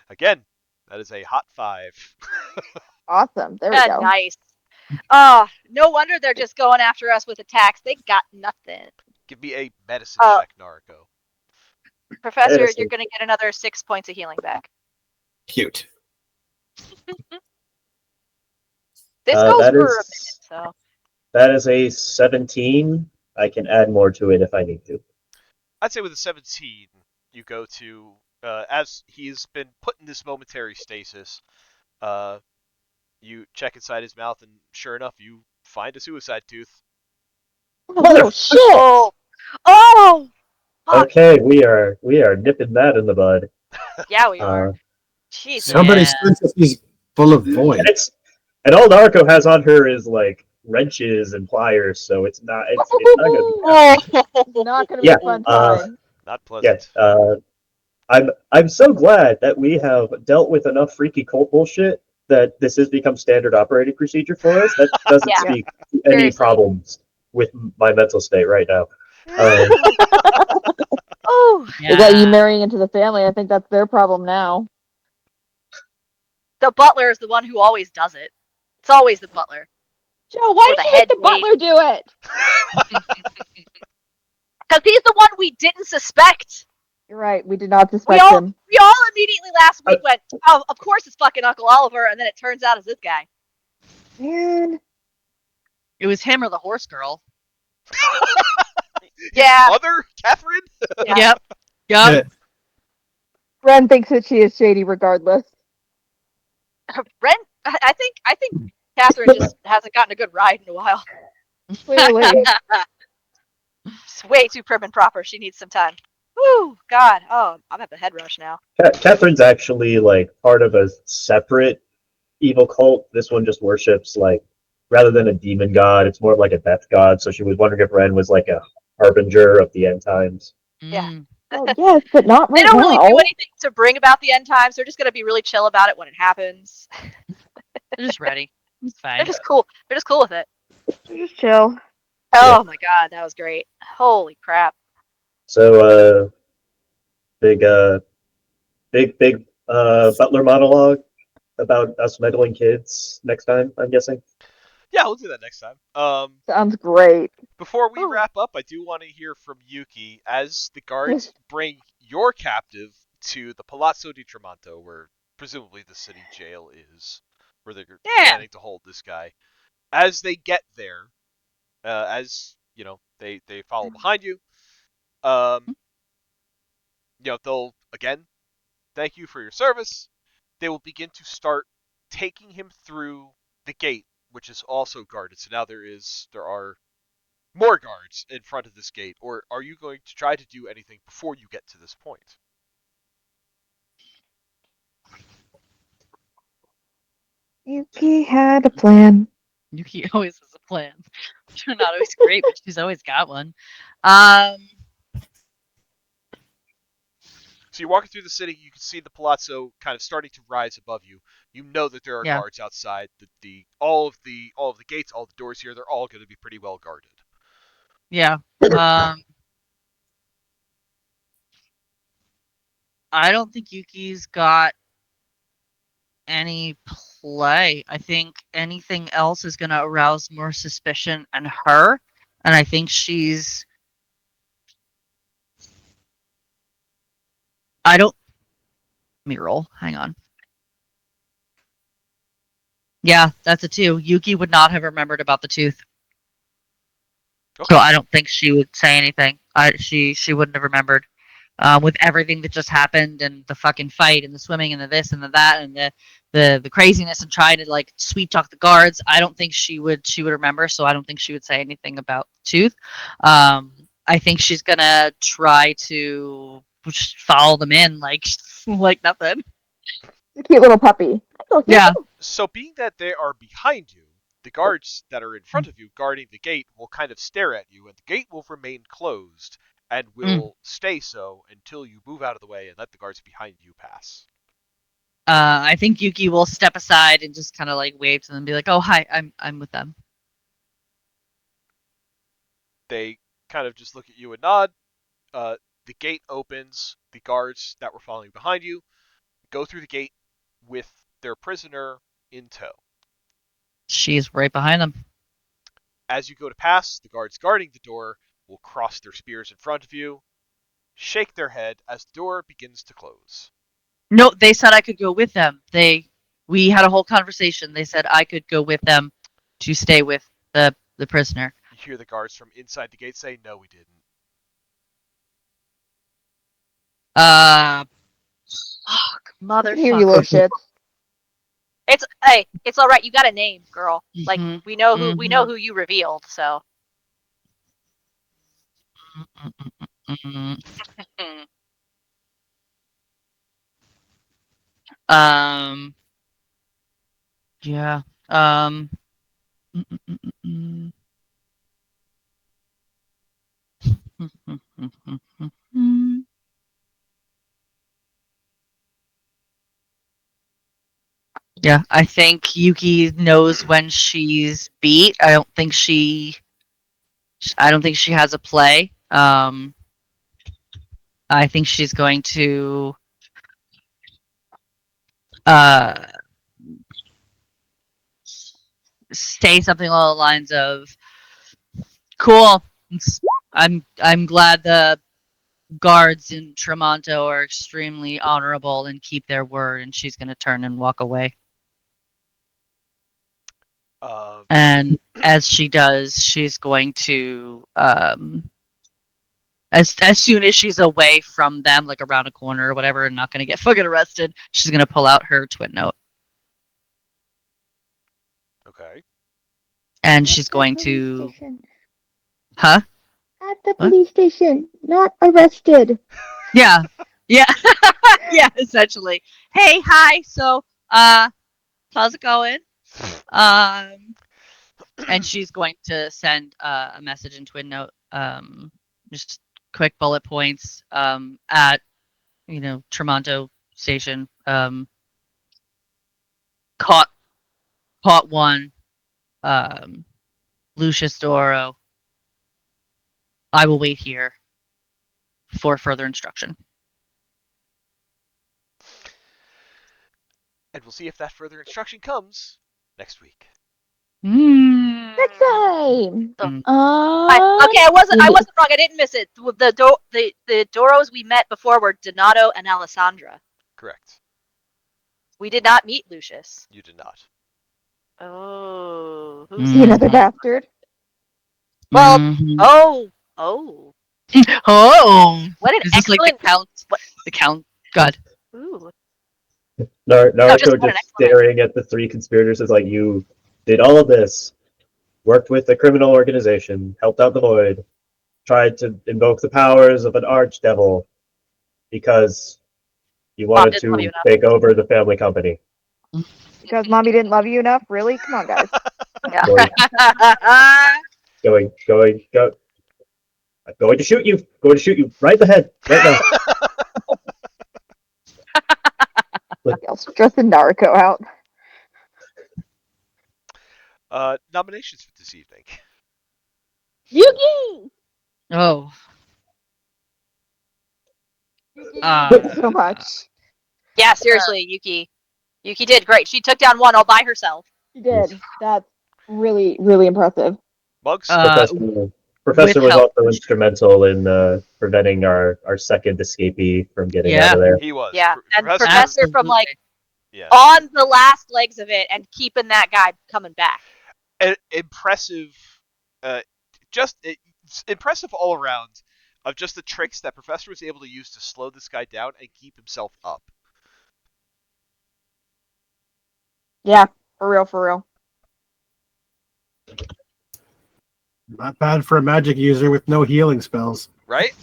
Again, that is a hot 5. Awesome. There we Yeah, go. nice. Oh, no wonder they're just going after us with attacks. They got nothing. Give me a medicine Oh. check, Narco. Professor, Medicine. you're gonna get another 6 points of healing back. Cute. This goes that for a is- minute, so. That is a 17. I can add more to it if I need to. I'd say with a 17, you go to as he's been put in this momentary stasis. You check inside his mouth, and sure enough, you find a suicide tooth. Oh, shit. Oh! Fuck. Okay, we are nipping that in the bud. Yeah, we are. Jesus. Somebody Yeah. says that he's full of void. And all Narco has on her is like wrenches and pliers, so it's not gonna be Not gonna be Yeah, a fun uh, time. Not yeah. pleasant. I'm so glad that we have dealt with enough freaky cult bullshit that this has become standard operating procedure for us. That doesn't Yeah. speak to any Seriously. problems with my mental state right now. Um, Oh, They got you marrying into the family. I think that's their problem now. the butler is the one who always does it. It's always the butler. Joe, why Or did the you make head the butler do it? Because he's the one we didn't suspect. You're right. We did not We suspect all him. immediately last week went, oh, of course it's fucking Uncle Oliver, and then it turns out it's this guy. Man, It was him or the horse girl. Yeah. Mother, Catherine. Yeah. Yep. Ren thinks that she is shady regardless. Ren, I think Catherine just hasn't gotten a good ride in a while. Clearly. It's way too prim and proper. She needs some time. Whew, God. Oh, I'm at the head rush now. Catherine's actually like part of a separate evil cult. This one just worships like rather than a demon god, it's more of like a death god. So she was wondering if Ren was like a harbinger of the end times. Yeah. Well, yes, but not They right don't really now. do anything to bring about the end times. They're just gonna be really chill about it when it happens. They're just ready. It's They're fine. just cool. They're just cool with it. Just chill. Oh my God, that was great. Holy crap. So big butler monologue about us meddling kids next time, I'm guessing. Yeah, we'll do that next time. Sounds great. Before we Ooh. wrap up, I do want to hear from Yuki as the guards bring your captive to the Palazzo di Tremonto, where presumably the city jail is, where they're planning to hold this guy. As they get there, as you know, they follow behind you. They'll again thank you for your service. They will begin to start taking him through the gate, which is also guarded. So now there are more guards in front of this gate, or are you going to try to do anything before you get to this point? Yuki had a plan. Yuki always has a plan. She's not always great, but she's always got one. So you're walking through the city, you can see the palazzo kind of starting to rise above you. You know that there are Yeah. guards outside. All of the gates, all the doors here, they're all going to be pretty well guarded. Yeah. I don't think Yuki's got any play. I think anything else is going to arouse more suspicion in her, and I think she's. I don't. Let me roll. Hang on. Yeah, that's a 2. Yuki would not have remembered about the tooth. Okay. So I don't think she would say anything. She wouldn't have remembered. With everything that just happened and the fucking fight and the swimming and the this and the that and the craziness and trying to like sweet talk the guards, I don't think she would remember. So I don't think she would say anything about the tooth. I think she's gonna try to just follow them in like nothing. A cute little puppy. Yeah. So being that they are behind you, the guards that are in front of you guarding the gate will kind of stare at you, and the gate will remain closed and will stay so until you move out of the way and let the guards behind you pass. I think Yuki will step aside and just kind of like wave to them and be like, "Oh, hi, I'm with them." They kind of just look at you and nod. The gate opens. The guards that were following behind you go through the gate with their prisoner in tow. She's right behind them. As you go to pass, the guards guarding the door will cross their spears in front of you, shake their head as the door begins to close. No, they said I could go with them. We had a whole conversation. They said I could go with them to stay with the prisoner. You hear the guards from inside the gate say, "No, we didn't." Fuck, motherfucker. Hear you little shits. It's all right. You got a name, girl. Like Mhm. we know who you revealed. So Yeah. mm, mm, mm, mm, mm. Yeah, I think Yuki knows when she's beat. I don't think she has a play. I think she's going to uh say something along the lines of, "Cool. I'm glad the guards in Tremonto are extremely honorable and keep their word," and she's going to turn and walk away. And as she does, she's going to as soon as she's away from them, like around a corner or whatever, and not going to get fucking arrested, she's going to pull out her twin note. Okay. And At she's the going police to... station. Huh? At the What? police station, not arrested. Yeah. Yeah. Yeah, essentially. Hey, hi. So, how's it going? And she's going to send a message in Twin Note, just quick bullet points, at, Tremonto Station. Caught one, Lucius Doro. I will wait here for further instruction. And we'll see if that further instruction comes next week. Next time. Mm. Okay, I wasn't wrong. I didn't miss it. The Doros we met before were Donato and Alessandra. Correct. We did not meet Lucius. You did not. Oh, Mm. who's See another bastard. Well, Mhm. oh, Oh, what an is this like excellent. the count? The count. God. Ooh. Naruto just what an just excellent- staring at the three conspirators is like, you did all of this, worked with the criminal organization, helped out the Void, tried to invoke the powers of an archdevil because you wanted didn't love you to enough. take over the family company. Because mommy didn't love you enough? Really? Come on, guys. Yeah. Go. I'm going to shoot you. Going to shoot you right in the head. Right now. Y'all stressing Naruto out. Nominations for this evening. Yuki! Oh. So much. Yeah, seriously, Yuki. Yuki did great. She took down one all by herself. She did. That's really, really impressive. Bugs? Professor was help. also instrumental in preventing our second escapee from getting Yeah. out of there. He was. Yeah, and Professor. Professor from like Yeah. on the last legs of it and keeping that guy coming back. Impressive. It's impressive all around of just the tricks that Professor was able to use to slow this guy down and keep himself up. Yeah, for real, for real. Not bad for a magic user with no healing spells. Right?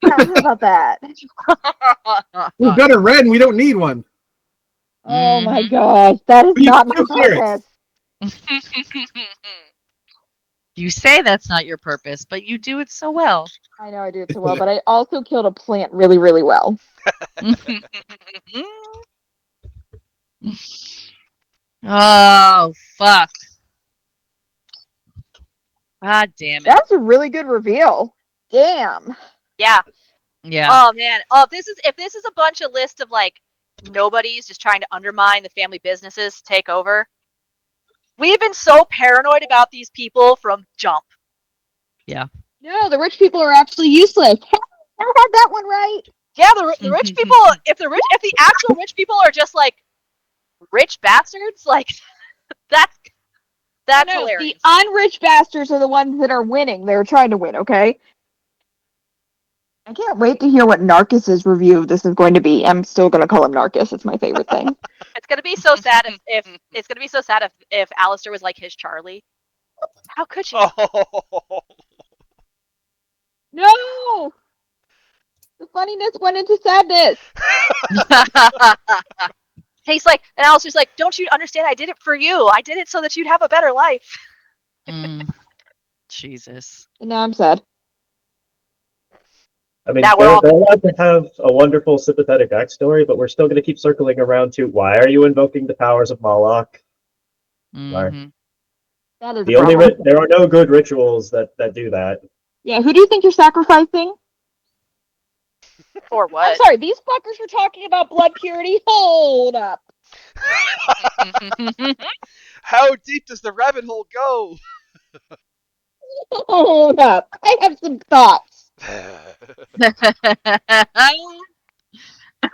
How about that? We've got a red and we don't need one. Oh my Mhm. gosh, that is You not my can do it. purpose. You say that's not your purpose, but you do it so well. I know I do it so well, but I also killed a plant really, really well. Oh, fuck. God damn it. That's a really good reveal. Damn. Yeah. Yeah. Oh man. Oh, if this is a bunch of list of like nobodies just trying to undermine the family businesses to take over. We've been so paranoid about these people from jump. No, the rich people are actually useless. I had that one right. Yeah, the rich people. If the actual rich people are just like rich bastards, like that's No, hilarious. the unrich bastards are the ones that are winning. They're trying to win, okay? I can't wait to hear what Narciss's review of this is going to be. I'm still going to call him Narciss. It's my favorite thing. It's gonna be so sad if Alistair was like his Charlie. How could she? Oh. No! The funniness went into sadness. He's like, and Alistair's like, don't you understand? I did it for you. I did it so that you'd have a better life. Jesus. And now I'm sad. I mean, Now we're they're, all- they're allowed to have a wonderful, sympathetic backstory, but we're still going to keep circling around to why are you invoking the powers of Moloch? Mhm. That is The a only problem. there are no good rituals that do that. Yeah, who do you think you're sacrificing? For I'm what? sorry, these fuckers were talking about blood purity. Hold up. How deep does the rabbit hole go? Hold up. I have some thoughts.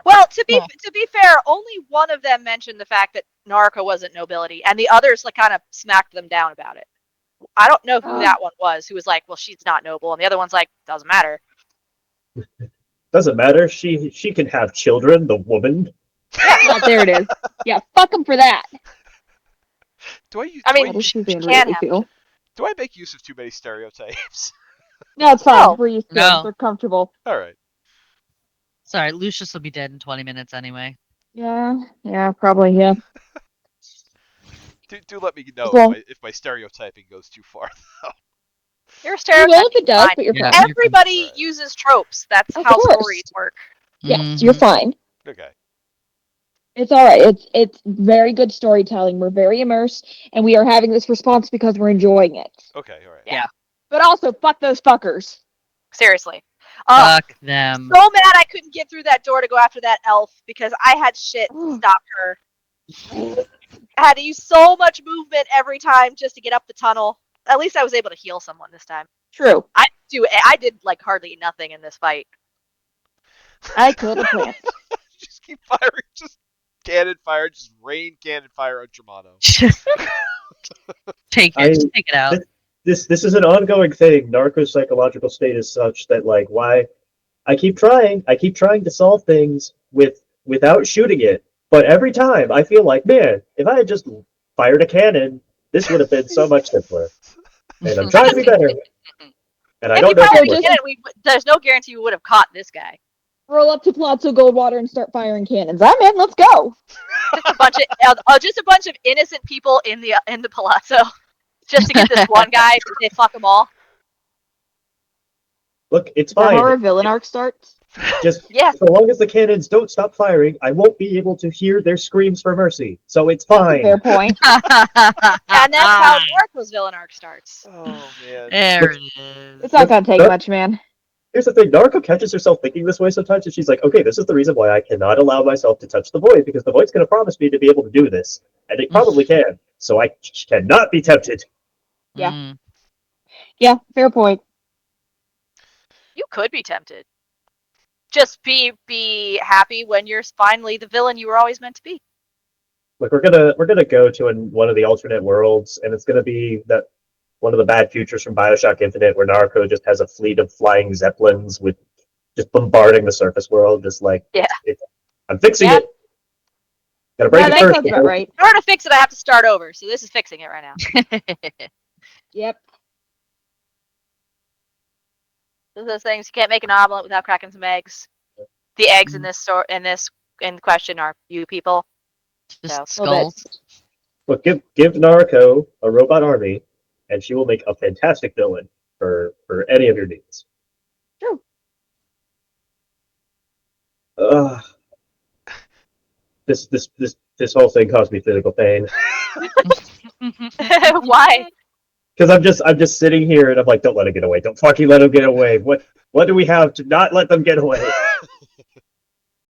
Well, to be fair, only one of them mentioned the fact that Narco wasn't nobility, and the others like kind of smacked them down about it. I don't know who that one was who was like, "Well, she's not noble," and the other one's like, "Doesn't matter." Doesn't matter. She can have children. The woman. Yeah, there it is. Yeah, fuck them for that. do I use? I mean, That is she who Xander can really have. feel. Do I make use of too many stereotypes? No, it's fine. No. We're used to No. it. We're comfortable. All right. Sorry, Lucius will be dead in 20 minutes anyway. Yeah, probably, yeah. Do let me know Well- if my stereotyping goes too far. You're You stereotyping. will if it does, fine. but you're Yeah. fine. Everybody Right. uses tropes. That's Of how course. stories work. Yes, you're Mhm. fine. Okay. It's all right. It's very good storytelling. We're very immersed, and we are having this response because we're enjoying it. Okay. All right. Yeah. But also, fuck those fuckers. Seriously. Fuck them. So mad I couldn't get through that door to go after that elf because I had shit stop her. I had to use so much movement every time just to get up the tunnel. At least I was able to heal someone this time. True. I did like hardly nothing in this fight. I killed a plant. Just keep firing. Just cannon fire. Just rain cannon fire on Germano. Just take it out. This is an ongoing thing. Narco's psychological state is such that like why I keep trying to solve things without shooting it, but every time I feel like, man, if I had just fired a cannon, this would have been so much simpler. And I'm trying to be better. And I If don't you know if probably it did it, there's no guarantee we would have caught this guy. Roll up to Palazzo Goldwater and start firing cannons. I'm in. Let's go. Just a bunch of innocent people in the palazzo, just to get this one guy. They fuck them all. Look, it's Is that fine. how our villain arc starts? Just Yeah. so long as the cannons don't stop firing, I won't be able to hear their screams for mercy. So it's That's a fine. fair point. And that's how Narco's villain arc starts. Oh man. There it is. It's not gonna take much, man. Here's the thing, Narco catches herself thinking this way sometimes, and she's like, okay, this is the reason why I cannot allow myself to touch the void, because the void's going to promise me to be able to do this. And it probably can. So I cannot be tempted. Yeah. Mm. Yeah, fair point. You could be tempted. Just be happy when you're finally the villain you were always meant to be. Like, we're gonna go to one of the alternate worlds, and it's going to be that one of the bad futures from Bioshock Infinite, where Narco just has a fleet of flying zeppelins with just bombarding the surface world, just like I'm fixing Yeah. it. Gotta break Yeah, it that first. sounds about right. In order to fix it, I have to start over. So this is fixing it right now. Yep. Those things you can't make an omelet without cracking some eggs. The eggs in in question are you people. Just So- Well, skulls. Look, give Narco a robot army, and she will make a fantastic villain for any of your needs. True. This whole thing caused me physical pain Why? because I'm just sitting here and I'm like, don't let him get away, don't fucking let him get away. What do we have to not let them get away?